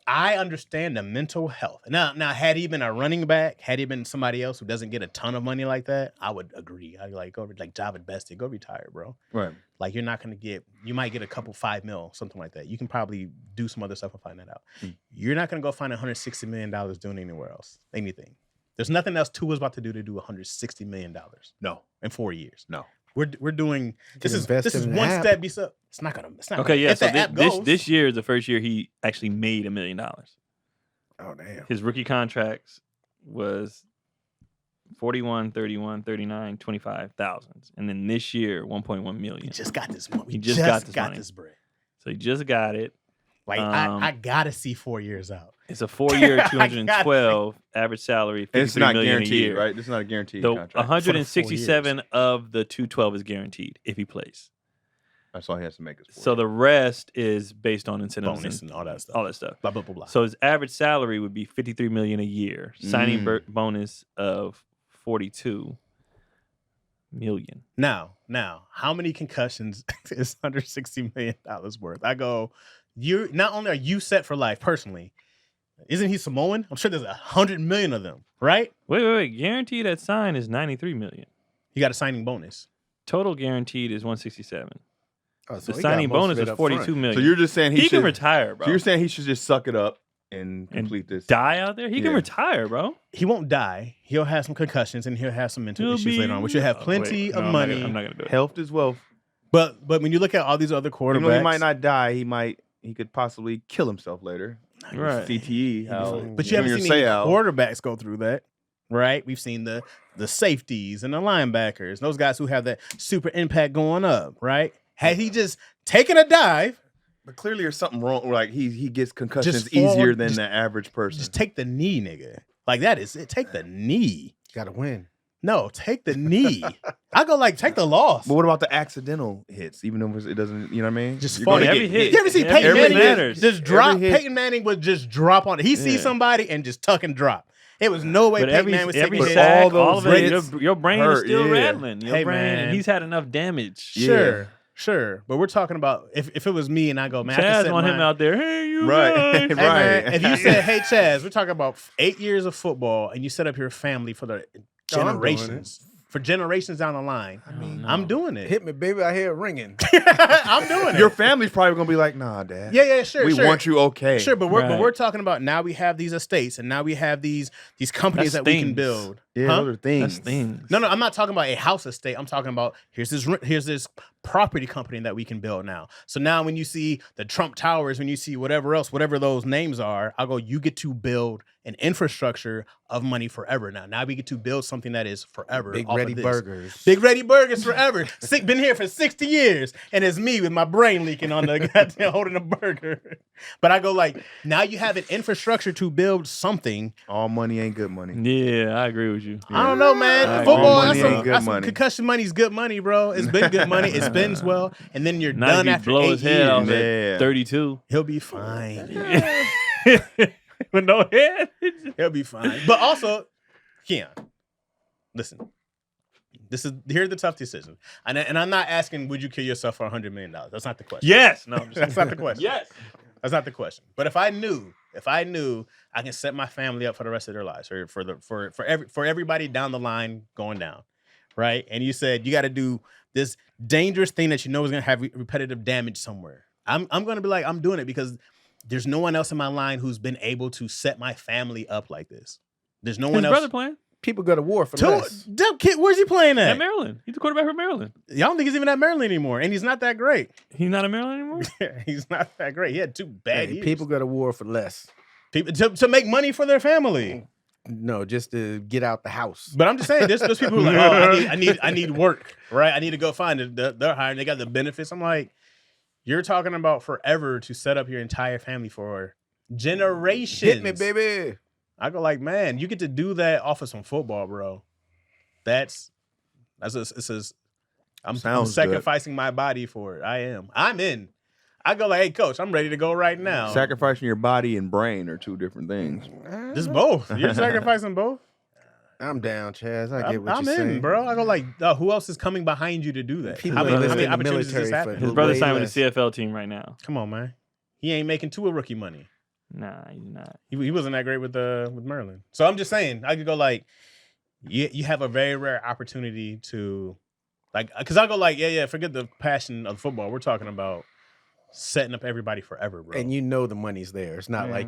Speaker 4: I understand the mental health. Now, had he been a running back, had he been somebody else who doesn't get a ton of money like that, I would agree. I'd like go like Javid Bestie, go retire, bro.
Speaker 1: Right.
Speaker 4: Like you're not gonna you might get a couple 5 mil, something like that. You can probably do some other stuff and find that out. You're not gonna go find $160 million doing anywhere else, anything. There's nothing else Tua's about to do $160 million.
Speaker 1: No.
Speaker 4: In 4 years.
Speaker 1: No.
Speaker 4: We're doing this is
Speaker 3: invest in an
Speaker 4: one
Speaker 3: app.
Speaker 4: step. It's not gonna.
Speaker 2: Okay, yeah.
Speaker 4: If
Speaker 2: So
Speaker 4: the app goes,
Speaker 2: this year is the first year he actually made $1 million.
Speaker 3: Oh, damn.
Speaker 2: His rookie contracts was 41, 31, 39, 25,000. And then this year, 1.1 million.
Speaker 4: he just got this money.
Speaker 2: He just got this money.
Speaker 4: this bread.
Speaker 2: So he just got it.
Speaker 4: Like I gotta see 4 years out.
Speaker 2: It's a 4-year, 212 average salary, 53
Speaker 1: It's not
Speaker 2: million a
Speaker 1: guaranteed,
Speaker 2: year.
Speaker 1: right? It's not a guaranteed
Speaker 2: So
Speaker 1: contract.
Speaker 2: 167 of the 212 is guaranteed if he plays.
Speaker 1: That's all he has to make.
Speaker 2: So the rest is based on incentives
Speaker 4: Bonus and all that stuff.
Speaker 2: all that stuff.
Speaker 4: Blah blah blah blah.
Speaker 2: So his average salary would be 53 million a year. Signing bonus of 42 million.
Speaker 4: Now, how many concussions is $160 million worth? I go, you not only are you set for life personally, isn't he Samoan? I'm sure there's 100 million of them, right?
Speaker 2: Wait. Guaranteed at sign is 93 million.
Speaker 4: You got a signing bonus.
Speaker 2: Total guaranteed is 167.
Speaker 3: Oh, so
Speaker 2: The
Speaker 3: he got
Speaker 2: signing
Speaker 3: most of
Speaker 2: bonus
Speaker 3: it
Speaker 2: is
Speaker 3: up
Speaker 2: 42
Speaker 3: front.
Speaker 2: million.
Speaker 1: So you're just saying
Speaker 2: he
Speaker 1: should
Speaker 2: can retire, bro.
Speaker 1: So you're saying he should just suck it up and complete this.
Speaker 2: Die out there? He can
Speaker 1: Yeah.
Speaker 2: retire, bro.
Speaker 4: He won't die. He'll have some concussions and he'll have some mental
Speaker 2: He'll
Speaker 4: issues
Speaker 2: be-
Speaker 4: later on, which will have
Speaker 2: Oh,
Speaker 4: plenty
Speaker 2: wait.
Speaker 4: of
Speaker 2: No,
Speaker 4: money.
Speaker 2: I'm not gonna do it.
Speaker 1: Health is wealth.
Speaker 4: But when you look at all these other quarterbacks,
Speaker 1: You know, he might not die. He could possibly kill himself later.
Speaker 2: Right.
Speaker 1: CTE. How
Speaker 4: But you haven't
Speaker 1: Junior
Speaker 4: seen any
Speaker 1: Seau-
Speaker 4: quarterbacks go through that. right? We've seen the safeties and the linebackers, those guys who have that super impact going up, right? Had he just taken a dive,
Speaker 1: But clearly there's something wrong. Like he gets concussions
Speaker 4: Just fall-
Speaker 1: easier than
Speaker 4: just-
Speaker 1: the average person.
Speaker 4: just take the knee, nigga. Like that is it. Take the knee.
Speaker 3: Gotta win.
Speaker 4: No, take the knee. I go like take the loss.
Speaker 1: But what about the accidental hits? Even though it doesn't, you know what I mean?
Speaker 4: Just
Speaker 1: You're
Speaker 4: fall.
Speaker 1: gonna
Speaker 2: every
Speaker 1: get
Speaker 2: hit.
Speaker 4: You ever see
Speaker 2: Every
Speaker 4: Peyton
Speaker 2: hit
Speaker 4: Manning
Speaker 2: matters.
Speaker 4: just drop?
Speaker 1: Every hit.
Speaker 4: Peyton Manning would just drop on it. He sees
Speaker 2: Yeah.
Speaker 4: somebody and just tuck and drop. It was no way
Speaker 2: But
Speaker 4: Peyton
Speaker 2: every
Speaker 4: Manning was
Speaker 2: every
Speaker 4: taking
Speaker 1: But
Speaker 4: hits.
Speaker 2: sack,
Speaker 1: all those
Speaker 2: all of it,
Speaker 1: hits
Speaker 2: your brain is
Speaker 1: hurt,
Speaker 2: still
Speaker 1: yeah.
Speaker 2: rattling. Your
Speaker 4: Hey,
Speaker 2: brain,
Speaker 4: man.
Speaker 2: and he's had enough damage.
Speaker 1: Yeah.
Speaker 4: Sure. But we're talking about if it was me and I go, man, I can
Speaker 2: Chaz
Speaker 4: set
Speaker 2: want him
Speaker 4: mine-
Speaker 2: out there. Hey, you
Speaker 1: Right.
Speaker 2: guys.
Speaker 4: Hey,
Speaker 1: Right.
Speaker 4: man, if you said, hey, Chaz, we're talking about 8 years of football and you set up your family for the
Speaker 3: Oh, I'm doing
Speaker 4: generations. For generations down the line.
Speaker 2: I mean,
Speaker 4: I'm doing it.
Speaker 3: Hit me, baby. I hear it ringing.
Speaker 4: I'm doing it.
Speaker 1: Your family's probably gonna be like, nah, Dad.
Speaker 4: yeah, sure.
Speaker 1: We
Speaker 4: sure.
Speaker 1: want you okay.
Speaker 4: Sure, but we're
Speaker 2: Right.
Speaker 4: talking about now we have these estates and now we have these companies
Speaker 2: That's
Speaker 4: that we can
Speaker 2: things.
Speaker 4: build.
Speaker 1: Yeah,
Speaker 4: Huh?
Speaker 1: those are things.
Speaker 2: That's things.
Speaker 4: No, I'm not talking about a house estate. I'm talking about here's this property company that we can build now. So now when you see the Trump Towers, when you see whatever those names are, I'll go, you get to build an infrastructure of money forever now. Now we get to build something that is forever.
Speaker 3: Big
Speaker 4: off
Speaker 3: Ready
Speaker 4: of this.
Speaker 3: Burgers.
Speaker 4: Big Ready Burgers forever. Been here for 60 years. And it's me with my brain leaking on the goddamn holding a burger. But I go like, now you have an infrastructure to build something.
Speaker 1: All money ain't good money.
Speaker 2: Yeah, I agree with you.
Speaker 4: I don't know, man.
Speaker 2: All
Speaker 4: Football,
Speaker 1: money
Speaker 4: that's
Speaker 1: ain't good
Speaker 4: some
Speaker 1: money.
Speaker 4: concussion money's good money, bro. It's been good money. It spends well. And then you're
Speaker 2: Not
Speaker 4: done
Speaker 2: if he
Speaker 4: after
Speaker 2: blow
Speaker 4: 8
Speaker 2: his head off
Speaker 4: years.
Speaker 1: Yeah.
Speaker 2: at 32.
Speaker 4: He'll be fine.
Speaker 2: With no head.
Speaker 4: He'll be fine. But also, Keon, listen. Here's the tough decision. And I'm not asking, would you kill yourself for $100 million? That's not the question.
Speaker 2: Yes. No, I'm just
Speaker 4: That's not the question.
Speaker 2: Yes.
Speaker 4: That's not the question. But if I knew I can set my family up for the rest of their lives, or for everybody down the line going down, right? And you said you got to do this dangerous thing that you know is going to have repetitive damage somewhere. I'm going to be like, I'm doing it because there's no one else in my line who's been able to set my family up like this. There's no
Speaker 2: His
Speaker 4: one else.
Speaker 2: brother playing
Speaker 3: People go to war for less.
Speaker 4: Dumb kid, where's he playing
Speaker 2: at
Speaker 4: at?
Speaker 2: Maryland. He's the quarterback for Maryland.
Speaker 4: Y'all don't think he's even at Maryland anymore, and he's not that great.
Speaker 2: He's not in Maryland anymore.
Speaker 4: He's not that great. He had 2 bad
Speaker 3: Hey,
Speaker 4: years.
Speaker 3: people go to war for less.
Speaker 4: People to make money for their family.
Speaker 3: No, just to get out the house.
Speaker 4: But I'm just saying, there's people who are like, oh, I need work, right? I need to go find it. They're hiring. They got the benefits. I'm like, you're talking about forever to set up your entire family for generations.
Speaker 3: Hit me, baby.
Speaker 4: I go like, man, you get to do that off of some football, bro. I'm
Speaker 1: Sounds
Speaker 4: sacrificing my body for it. I'm in. I go like, hey, coach, I'm ready to go right now.
Speaker 1: Sacrificing your body and brain are two different things.
Speaker 4: Just both. You're sacrificing both.
Speaker 3: I'm down, Chaz. I get what
Speaker 4: I'm
Speaker 3: you're
Speaker 4: in,
Speaker 3: saying.
Speaker 4: bro. I go like, who else is coming behind you to do that?
Speaker 3: People
Speaker 4: How many
Speaker 3: enlist in the
Speaker 4: opportunities does this
Speaker 3: military for
Speaker 4: happen?
Speaker 2: His
Speaker 3: Way
Speaker 2: brother's signed with
Speaker 3: less.
Speaker 2: the CFL team right now.
Speaker 4: Come on, man. He ain't making Tua rookie money.
Speaker 2: Nah, he's not.
Speaker 4: He wasn't that great with Maryland. So I'm just saying, I could go like, you have a very rare opportunity to, like, because I go like, yeah, forget the passion of football. We're talking about setting up everybody forever, bro.
Speaker 3: And you know the money's there. It's not
Speaker 1: Yeah.
Speaker 3: like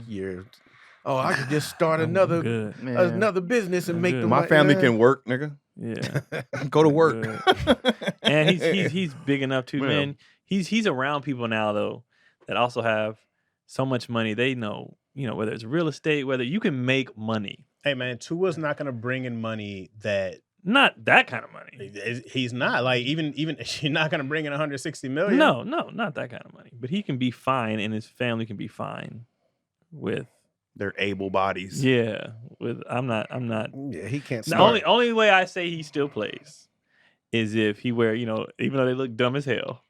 Speaker 3: I could just start
Speaker 2: I'm
Speaker 3: another
Speaker 2: good.
Speaker 1: Man.
Speaker 3: another business and
Speaker 2: I'm
Speaker 3: make
Speaker 2: good.
Speaker 3: the
Speaker 1: My
Speaker 3: money.
Speaker 1: family can work, nigga.
Speaker 2: Yeah.
Speaker 1: Go to work.
Speaker 2: And he's big enough too,
Speaker 1: Yeah.
Speaker 2: man. He's around people now though that also have so much money. They know, whether it's real estate, whether you can make money.
Speaker 4: Hey, man, Tua's not going to bring in money that
Speaker 2: Not that kind of money.
Speaker 4: he's not. Like, even you're not going to bring in 160 million.
Speaker 2: No, not that kind of money. But he can be fine, and his family can be fine with.
Speaker 1: They're able bodies.
Speaker 2: Yeah, with I'm not.
Speaker 3: Yeah, he can't
Speaker 2: The
Speaker 3: start.
Speaker 2: only way I say he still plays is if he wear, even though they look dumb as hell,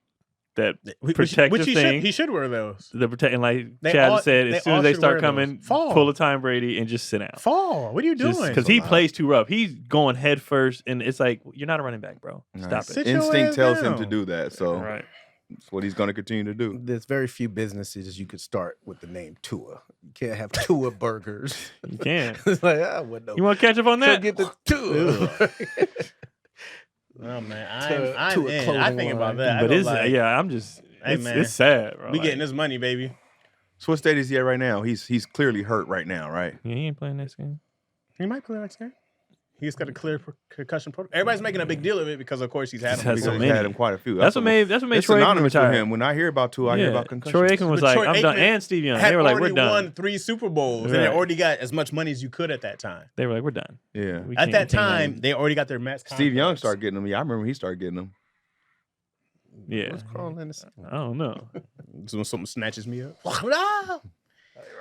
Speaker 2: that protective
Speaker 4: Which
Speaker 2: thing.
Speaker 4: he should wear those.
Speaker 2: The protecting, like
Speaker 4: They
Speaker 2: Chad
Speaker 4: all-
Speaker 2: said,
Speaker 4: they
Speaker 2: as soon
Speaker 4: all
Speaker 2: as they
Speaker 4: should
Speaker 2: start
Speaker 4: wear
Speaker 2: coming,
Speaker 4: those. Fall.
Speaker 2: pull a Tom Brady and just sit down.
Speaker 4: Fall. What are you doing?
Speaker 2: Because he plays too rough. He's going head first, and it's like, you're not a running back, bro. Stop
Speaker 1: Nice.
Speaker 2: it.
Speaker 4: Sit your
Speaker 1: Instinct
Speaker 4: ass
Speaker 1: tells him to
Speaker 4: down.
Speaker 1: do that. So
Speaker 2: Right.
Speaker 1: that's what he's going to continue to do.
Speaker 3: There's very few businesses you could start with the name Tua. You can't have Tua burgers.
Speaker 2: You can.
Speaker 3: It's like, I wouldn't know.
Speaker 2: You want to catch up on
Speaker 3: So
Speaker 2: that?
Speaker 3: get the Tua.
Speaker 4: Oh man,
Speaker 3: To
Speaker 4: I'm
Speaker 3: a
Speaker 4: in.
Speaker 3: clothing
Speaker 4: I think about
Speaker 3: line.
Speaker 4: that. I
Speaker 2: But
Speaker 4: go
Speaker 2: it's
Speaker 4: like,
Speaker 2: I'm just.
Speaker 4: Hey,
Speaker 2: It's,
Speaker 4: man.
Speaker 2: it's sad, bro.
Speaker 4: we
Speaker 2: Like,
Speaker 4: getting this money, baby.
Speaker 1: So what state is he at right now? He's clearly hurt right now, right?
Speaker 2: Yeah, he ain't playing next game.
Speaker 4: He might play next game. He's got a clear concussion protocol. Everybody's making a big deal of it because, of course, he's had
Speaker 2: He's
Speaker 4: them.
Speaker 2: had so
Speaker 1: Because
Speaker 2: many.
Speaker 1: he's had him quite a few.
Speaker 2: That's what made
Speaker 1: it's
Speaker 2: Troy Aikman
Speaker 1: synonymous with
Speaker 2: retire.
Speaker 1: him. When I hear about Tua, I hear about concussions.
Speaker 2: Troy Aikman was
Speaker 4: But
Speaker 2: like,
Speaker 4: Troy
Speaker 2: I'm done.
Speaker 4: Aikman
Speaker 2: And Steve Young.
Speaker 4: Had
Speaker 2: They were like, we're
Speaker 4: already
Speaker 2: done.
Speaker 4: won 3 Super Bowls, and they
Speaker 2: Right.
Speaker 4: already got as much money as you could at that time.
Speaker 2: They were like, we're done.
Speaker 1: Yeah.
Speaker 2: We
Speaker 4: At
Speaker 2: can't-
Speaker 4: that
Speaker 2: we can't
Speaker 4: time,
Speaker 2: have-
Speaker 4: they already got their max.
Speaker 1: Steve Young
Speaker 4: contracts.
Speaker 1: started getting them. Yeah, I remember he started getting them.
Speaker 2: Yeah.
Speaker 3: What's crawling in the ceiling?
Speaker 2: I don't know.
Speaker 4: So when something snatches me up.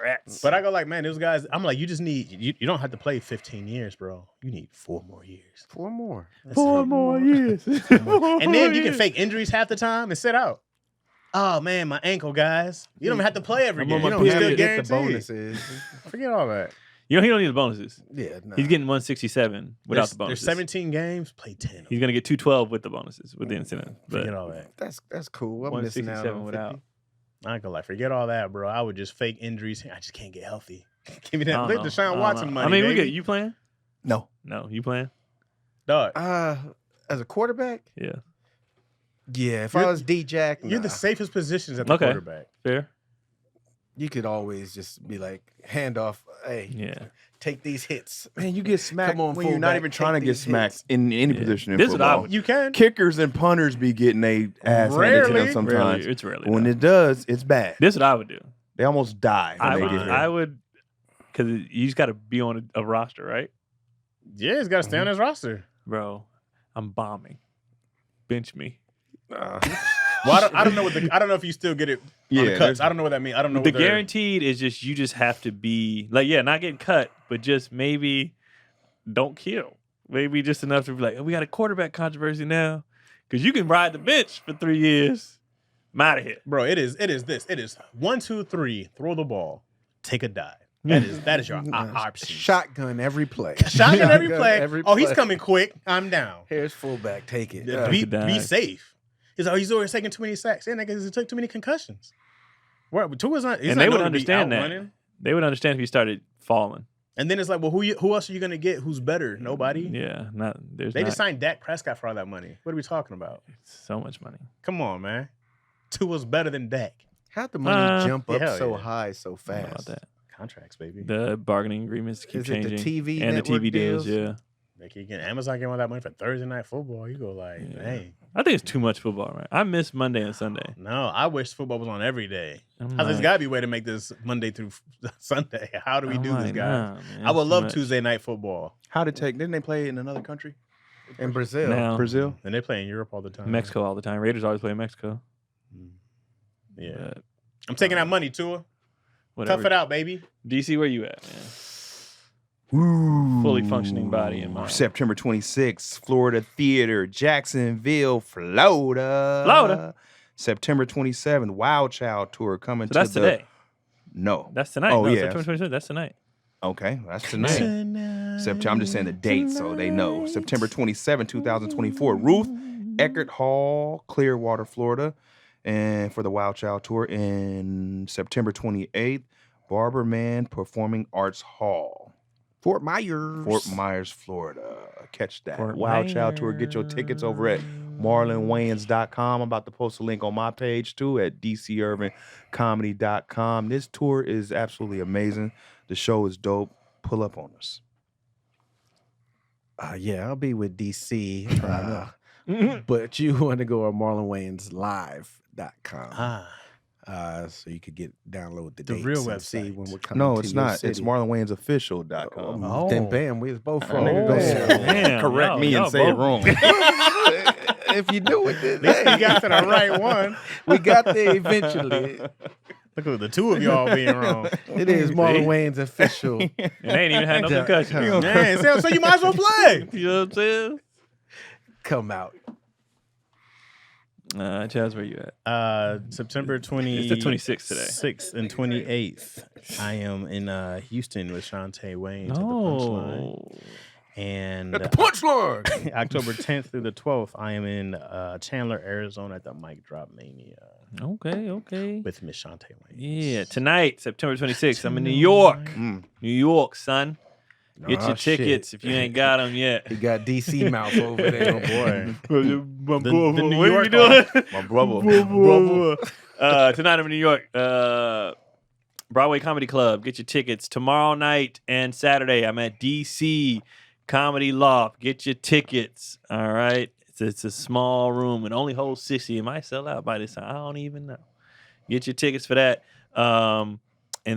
Speaker 2: Rats.
Speaker 4: But I go like, man, those guys. I'm like, you just need. You don't have to play 15 years, bro. You need 4 more years.
Speaker 3: 4 more.
Speaker 4: That's
Speaker 2: 4
Speaker 4: it.
Speaker 2: more years.
Speaker 4: And then you can fake injuries half the time and sit out. Oh man, my ankle, guys. You don't even have to play every
Speaker 2: I'm
Speaker 4: game.
Speaker 2: on my
Speaker 3: You don't
Speaker 2: period.
Speaker 3: have
Speaker 4: Still
Speaker 3: to get the
Speaker 4: guaranteed.
Speaker 3: bonuses.
Speaker 4: Forget all that.
Speaker 2: You know, he don't need the bonuses.
Speaker 3: Yeah, nah.
Speaker 2: He's getting 167 without
Speaker 4: There's,
Speaker 2: the bonuses.
Speaker 4: there's 17 games. Play 10.
Speaker 2: He's gonna get 212 with the bonuses, with the incentive. But
Speaker 4: Forget all that.
Speaker 3: That's cool. I'm missing out
Speaker 2: 167
Speaker 3: on
Speaker 2: without.
Speaker 3: 50.
Speaker 4: I ain't gonna lie. Forget all that, bro. I would just fake injuries. I just can't get healthy. Give me
Speaker 2: I
Speaker 4: that.
Speaker 2: don't
Speaker 4: Let
Speaker 2: know. I
Speaker 4: Deshaun
Speaker 2: don't
Speaker 4: Watson
Speaker 2: know.
Speaker 4: money.
Speaker 2: I mean, we
Speaker 4: baby.
Speaker 2: get you playing?
Speaker 1: No.
Speaker 2: No, you playing?
Speaker 4: Dog.
Speaker 3: As a quarterback,
Speaker 2: Yeah,
Speaker 3: yeah. If
Speaker 4: You're-
Speaker 3: I was D-Jack,
Speaker 4: You're the safest positions at the
Speaker 2: Okay.
Speaker 4: quarterback.
Speaker 2: fair.
Speaker 3: you could always just be like, hand off. Hey,
Speaker 2: Yeah.
Speaker 3: take these hits.
Speaker 1: Man, you get smacked
Speaker 3: Come on,
Speaker 1: when you're not
Speaker 3: fullback,
Speaker 1: even
Speaker 3: take
Speaker 1: trying to get
Speaker 3: these
Speaker 1: smacked
Speaker 3: hits.
Speaker 1: in any
Speaker 2: Yeah.
Speaker 1: position in
Speaker 2: This is what I
Speaker 1: football.
Speaker 2: would-
Speaker 4: You can.
Speaker 1: Kickers and punters be getting their ass handed to
Speaker 4: Rarely.
Speaker 1: them sometimes.
Speaker 2: Rarely, it's rarely.
Speaker 1: But when
Speaker 2: done.
Speaker 1: it does, it's bad.
Speaker 2: This is what I would do.
Speaker 1: They almost die when
Speaker 2: I
Speaker 1: they
Speaker 2: would,
Speaker 1: get hit.
Speaker 2: I would, because you just got to be on a roster, right,
Speaker 4: Yeah, he's got to stay on his roster.
Speaker 2: bro? I'm bombing. Bench me.
Speaker 4: Well, I don't know what the. I don't know if you still get it on
Speaker 1: Yeah,
Speaker 4: the cuts.
Speaker 1: there's-
Speaker 4: I don't know what that means. I don't know
Speaker 2: The
Speaker 4: what they're-
Speaker 2: guaranteed is just you just have to be like, yeah, not getting cut, but just maybe don't kill. Maybe just enough to be like, oh, we got a quarterback controversy now, because you can ride the bench for 3 years. I'm out of here.
Speaker 4: Bro, it is this. It is 1, 2, 3. Throw the ball. Take a dive. That is your option.
Speaker 3: Shotgun every play.
Speaker 4: Shotgun every play.
Speaker 3: every
Speaker 4: Oh, he's
Speaker 3: play.
Speaker 4: coming quick. I'm down.
Speaker 3: Here's fullback. Take it.
Speaker 4: Be
Speaker 2: Take a dive.
Speaker 4: safe. He's always taking too many sacks. And because he took too many concussions. What? Tua's not. He's
Speaker 2: And
Speaker 4: not
Speaker 2: they would
Speaker 4: known to be
Speaker 2: understand that.
Speaker 4: outrunning.
Speaker 2: They would understand if you started falling.
Speaker 4: And then it's like, well, who else are you gonna get? Who's better? Nobody.
Speaker 2: Yeah, there's
Speaker 4: They
Speaker 2: not
Speaker 4: just signed Dak Prescott for all that money. What are we talking about?
Speaker 2: so much money.
Speaker 4: Come on, man. Tua's better than Dak.
Speaker 3: How'd the money jump up
Speaker 4: hell
Speaker 3: so
Speaker 4: yeah.
Speaker 3: high so
Speaker 2: I don't know about
Speaker 3: fast?
Speaker 2: that.
Speaker 4: Contracts, baby.
Speaker 2: The bargaining agreements keep
Speaker 3: Is it the
Speaker 2: changing.
Speaker 3: TV
Speaker 2: and the
Speaker 3: network
Speaker 2: TV deals,
Speaker 3: deals?
Speaker 2: yeah.
Speaker 4: Like Amazon gave all that money for Thursday night football. You go like,
Speaker 2: Yeah.
Speaker 4: hey,
Speaker 2: I think it's too much football, right? I miss Monday and Sunday.
Speaker 4: no, I wish football was on every day.
Speaker 2: I'm
Speaker 4: There's
Speaker 2: like-
Speaker 4: got to be a way to make this Monday through Sunday. How do we
Speaker 2: I'm
Speaker 4: do this,
Speaker 2: like,
Speaker 4: guys?
Speaker 2: nah, man,
Speaker 4: I would
Speaker 2: it's too
Speaker 4: love
Speaker 2: much.
Speaker 4: Tuesday night football.
Speaker 1: How to take? Didn't they play in another country?
Speaker 3: In Brazil.
Speaker 2: Now,
Speaker 1: Brazil.
Speaker 4: And they play in Europe all the time.
Speaker 2: Mexico all the time. Raiders always play in Mexico.
Speaker 4: Yeah.
Speaker 2: But
Speaker 4: I'm taking that money, Tua.
Speaker 2: whatever.
Speaker 4: Tough it out, baby.
Speaker 2: DC, where you at, man?
Speaker 1: Ooh.
Speaker 2: Fully functioning body in mind.
Speaker 1: September 26th, Florida Theater, Jacksonville, Florida.
Speaker 2: Florida.
Speaker 1: September 27th, Wild Child Tour coming
Speaker 2: So
Speaker 1: to
Speaker 2: that's
Speaker 1: the.
Speaker 2: today.
Speaker 1: No.
Speaker 2: That's tonight.
Speaker 1: Oh,
Speaker 2: no,
Speaker 1: yeah.
Speaker 2: September 27th. That's tonight.
Speaker 1: Okay, that's tonight. September. I'm just saying the date so they know. September 27, 2024. Ruth Eckert Hall, Clearwater, Florida. And for the Wild Child Tour in September 28th, Barber Man Performing Arts Hall,
Speaker 3: Fort Myers.
Speaker 1: Fort Myers, Florida. Catch that.
Speaker 2: Fort
Speaker 1: Wild Child Tour. Get your tickets over at marlonwayans.com. I'm about to post a link on my page too at dcurbancomedy.com. This tour is absolutely amazing. The show is dope. Pull up on us.
Speaker 3: Yeah, I'll be with DC. But you want to go to marlonwayneslive.com. So you could download the dates
Speaker 4: real
Speaker 3: and see
Speaker 4: website.
Speaker 3: when we're coming
Speaker 1: No,
Speaker 3: to
Speaker 1: it's
Speaker 3: your
Speaker 1: not. It's
Speaker 3: city.
Speaker 1: marlonwaynesofficial.com.
Speaker 4: Oh.
Speaker 3: Then bam, we was both
Speaker 1: That
Speaker 3: wrong.
Speaker 1: nigga
Speaker 3: Go
Speaker 1: gonna
Speaker 3: ahead.
Speaker 2: Damn,
Speaker 1: correct
Speaker 2: y'all-
Speaker 1: me
Speaker 2: y'all
Speaker 1: and say it
Speaker 2: both-
Speaker 1: wrong.
Speaker 3: If you knew it, then
Speaker 4: At least you got to the right one.
Speaker 3: we got there eventually.
Speaker 4: Look at the two of y'all being wrong.
Speaker 3: It is Marlon Wayne's official.
Speaker 2: And they ain't even had no
Speaker 3: Yeah.
Speaker 2: concussion.
Speaker 4: Man, so you might as well play.
Speaker 2: You know what I'm saying?
Speaker 3: Come out.
Speaker 2: Chaz, where you at?
Speaker 4: September 20.
Speaker 2: It's the 26th today.
Speaker 4: 6th and 28th. I am in Houston with Shantae Wayne at the Punchline.
Speaker 2: No.
Speaker 4: And
Speaker 3: At the punchline.
Speaker 4: October 10th through the 12th, I am in Chandler, Arizona at the Mic Drop Mania
Speaker 2: Okay.
Speaker 4: with Miss Shantae Wayne.
Speaker 2: Yeah, tonight, September 26th, I'm in New York.
Speaker 1: Mm.
Speaker 2: New York, son. Get
Speaker 3: Oh,
Speaker 2: your tickets if you ain't got them yet.
Speaker 3: He got DC mouth over there.
Speaker 4: Oh, boy.
Speaker 2: The
Speaker 4: New
Speaker 2: what are
Speaker 4: York
Speaker 2: you doing?
Speaker 1: My brother.
Speaker 2: Tonight I'm in New York. Broadway Comedy Club. Get your tickets tomorrow night and Saturday. I'm at DC Comedy Loft. Get your tickets. All right. It's a small room and only holds 60. It might sell out by this time. I don't even know. Get your tickets for that. And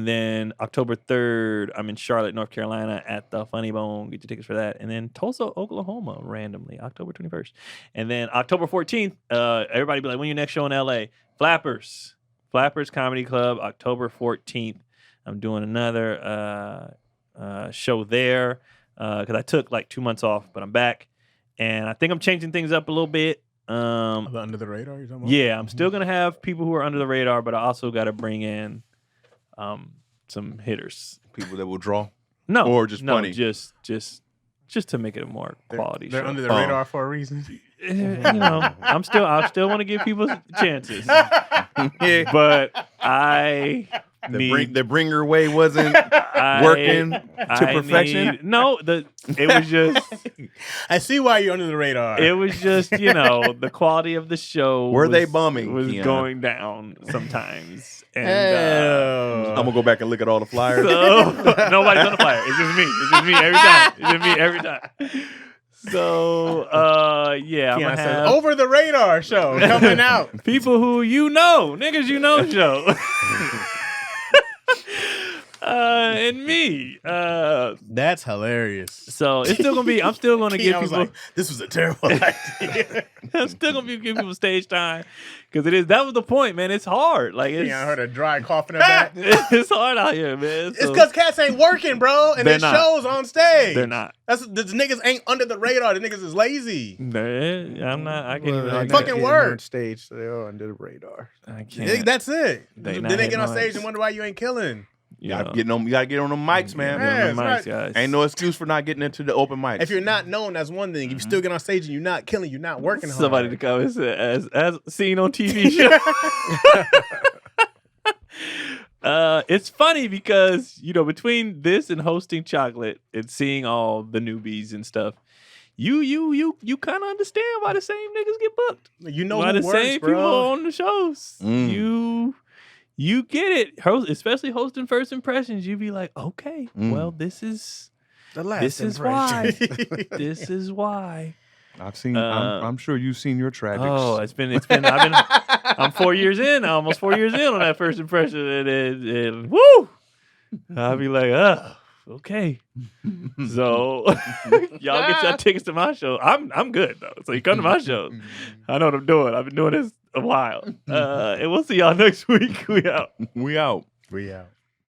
Speaker 2: then October 3rd, I'm in Charlotte, North Carolina at the Funny Bone. Get your tickets for that. And then Tulsa, Oklahoma, randomly, October 21st. And then October 14th, everybody be like, when your next show in LA? Flappers Comedy Club, October 14th. I'm doing another show there because I took like 2 months off, but I'm back. And I think I'm changing things up a little bit.
Speaker 4: Under the radar, you're talking about?
Speaker 2: Yeah, I'm still going to have people who are under the radar, but I also got to bring in some hitters.
Speaker 1: People that will draw.
Speaker 2: No.
Speaker 1: Or just
Speaker 2: no,
Speaker 1: funny.
Speaker 2: just to make it a more quality
Speaker 4: They're
Speaker 2: show.
Speaker 4: under the radar for a reason.
Speaker 2: You know, I still want to give people chances.
Speaker 1: Yeah.
Speaker 2: But I
Speaker 1: The bringer way wasn't working to perfection.
Speaker 2: It was just
Speaker 4: I see why you're under the radar.
Speaker 2: it was just, the quality of the show
Speaker 1: Were they bumming,
Speaker 2: was
Speaker 1: Keon?
Speaker 2: going down sometimes. And
Speaker 1: I'm gonna go back and look at all the flyers.
Speaker 2: so nobody's on the flyer. It's just me. It's just me every time. It's just me every time. So yeah, I'm
Speaker 4: Keon
Speaker 2: gonna
Speaker 4: says,
Speaker 2: have
Speaker 4: over the radar show coming out.
Speaker 2: people who niggas show. And me.
Speaker 4: That's hilarious.
Speaker 2: So it's still gonna be. I'm still gonna give
Speaker 4: Keon was
Speaker 2: people.
Speaker 4: like, this was a terrible idea.
Speaker 2: I'm still gonna be giving people stage time because that was the point, man. It's hard. Like
Speaker 4: Keon heard a dry cough in her back.
Speaker 2: it's hard out here, man.
Speaker 4: It's because cats ain't working, bro, and
Speaker 2: They're
Speaker 4: their
Speaker 2: not.
Speaker 4: shows on stage.
Speaker 2: They're not.
Speaker 4: The niggas ain't under the radar. The niggas is lazy.
Speaker 2: I'm not. I can't
Speaker 3: Well,
Speaker 2: even.
Speaker 3: they're
Speaker 2: I
Speaker 3: not
Speaker 4: fucking
Speaker 3: getting
Speaker 4: work.
Speaker 3: on stage, so they're under the radar.
Speaker 2: can't.
Speaker 4: That's it.
Speaker 2: They
Speaker 4: Then
Speaker 2: not
Speaker 4: they get
Speaker 2: hitting
Speaker 4: on stage
Speaker 2: mics.
Speaker 4: and wonder why you ain't killing.
Speaker 1: You gotta get them mics, man.
Speaker 4: Yeah,
Speaker 2: the
Speaker 4: that's
Speaker 2: mics, guys.
Speaker 1: Ain't no excuse for not getting into the open mics.
Speaker 4: If you're not known, that's one thing. If you still get on stage and you're not killing, you're not working hard.
Speaker 2: Somebody to come and say, as seen on TV show. It's funny because between this and hosting Chocolate and seeing all the newbies and stuff, you kind of understand why the same niggas get booked.
Speaker 4: You know
Speaker 2: Why
Speaker 4: who
Speaker 2: the
Speaker 4: works,
Speaker 2: same people
Speaker 4: bro.
Speaker 2: on the shows.
Speaker 1: Mm.
Speaker 2: You get it. Especially hosting First Impressions, you be like, okay, well, this is
Speaker 3: The last
Speaker 2: this is why.
Speaker 3: impression.
Speaker 2: This is why.
Speaker 1: I've seen. I'm sure you've seen your tragics.
Speaker 2: Oh, it's been. I'm 4 years in, almost 4 years in on that First Impression, and woo, I'll be like, okay. So y'all get your tickets to my show. I'm good though. So you come to my show. I know what I'm doing. I've been doing this a while. And we'll see y'all next week. We out.
Speaker 1: We out.
Speaker 4: We out.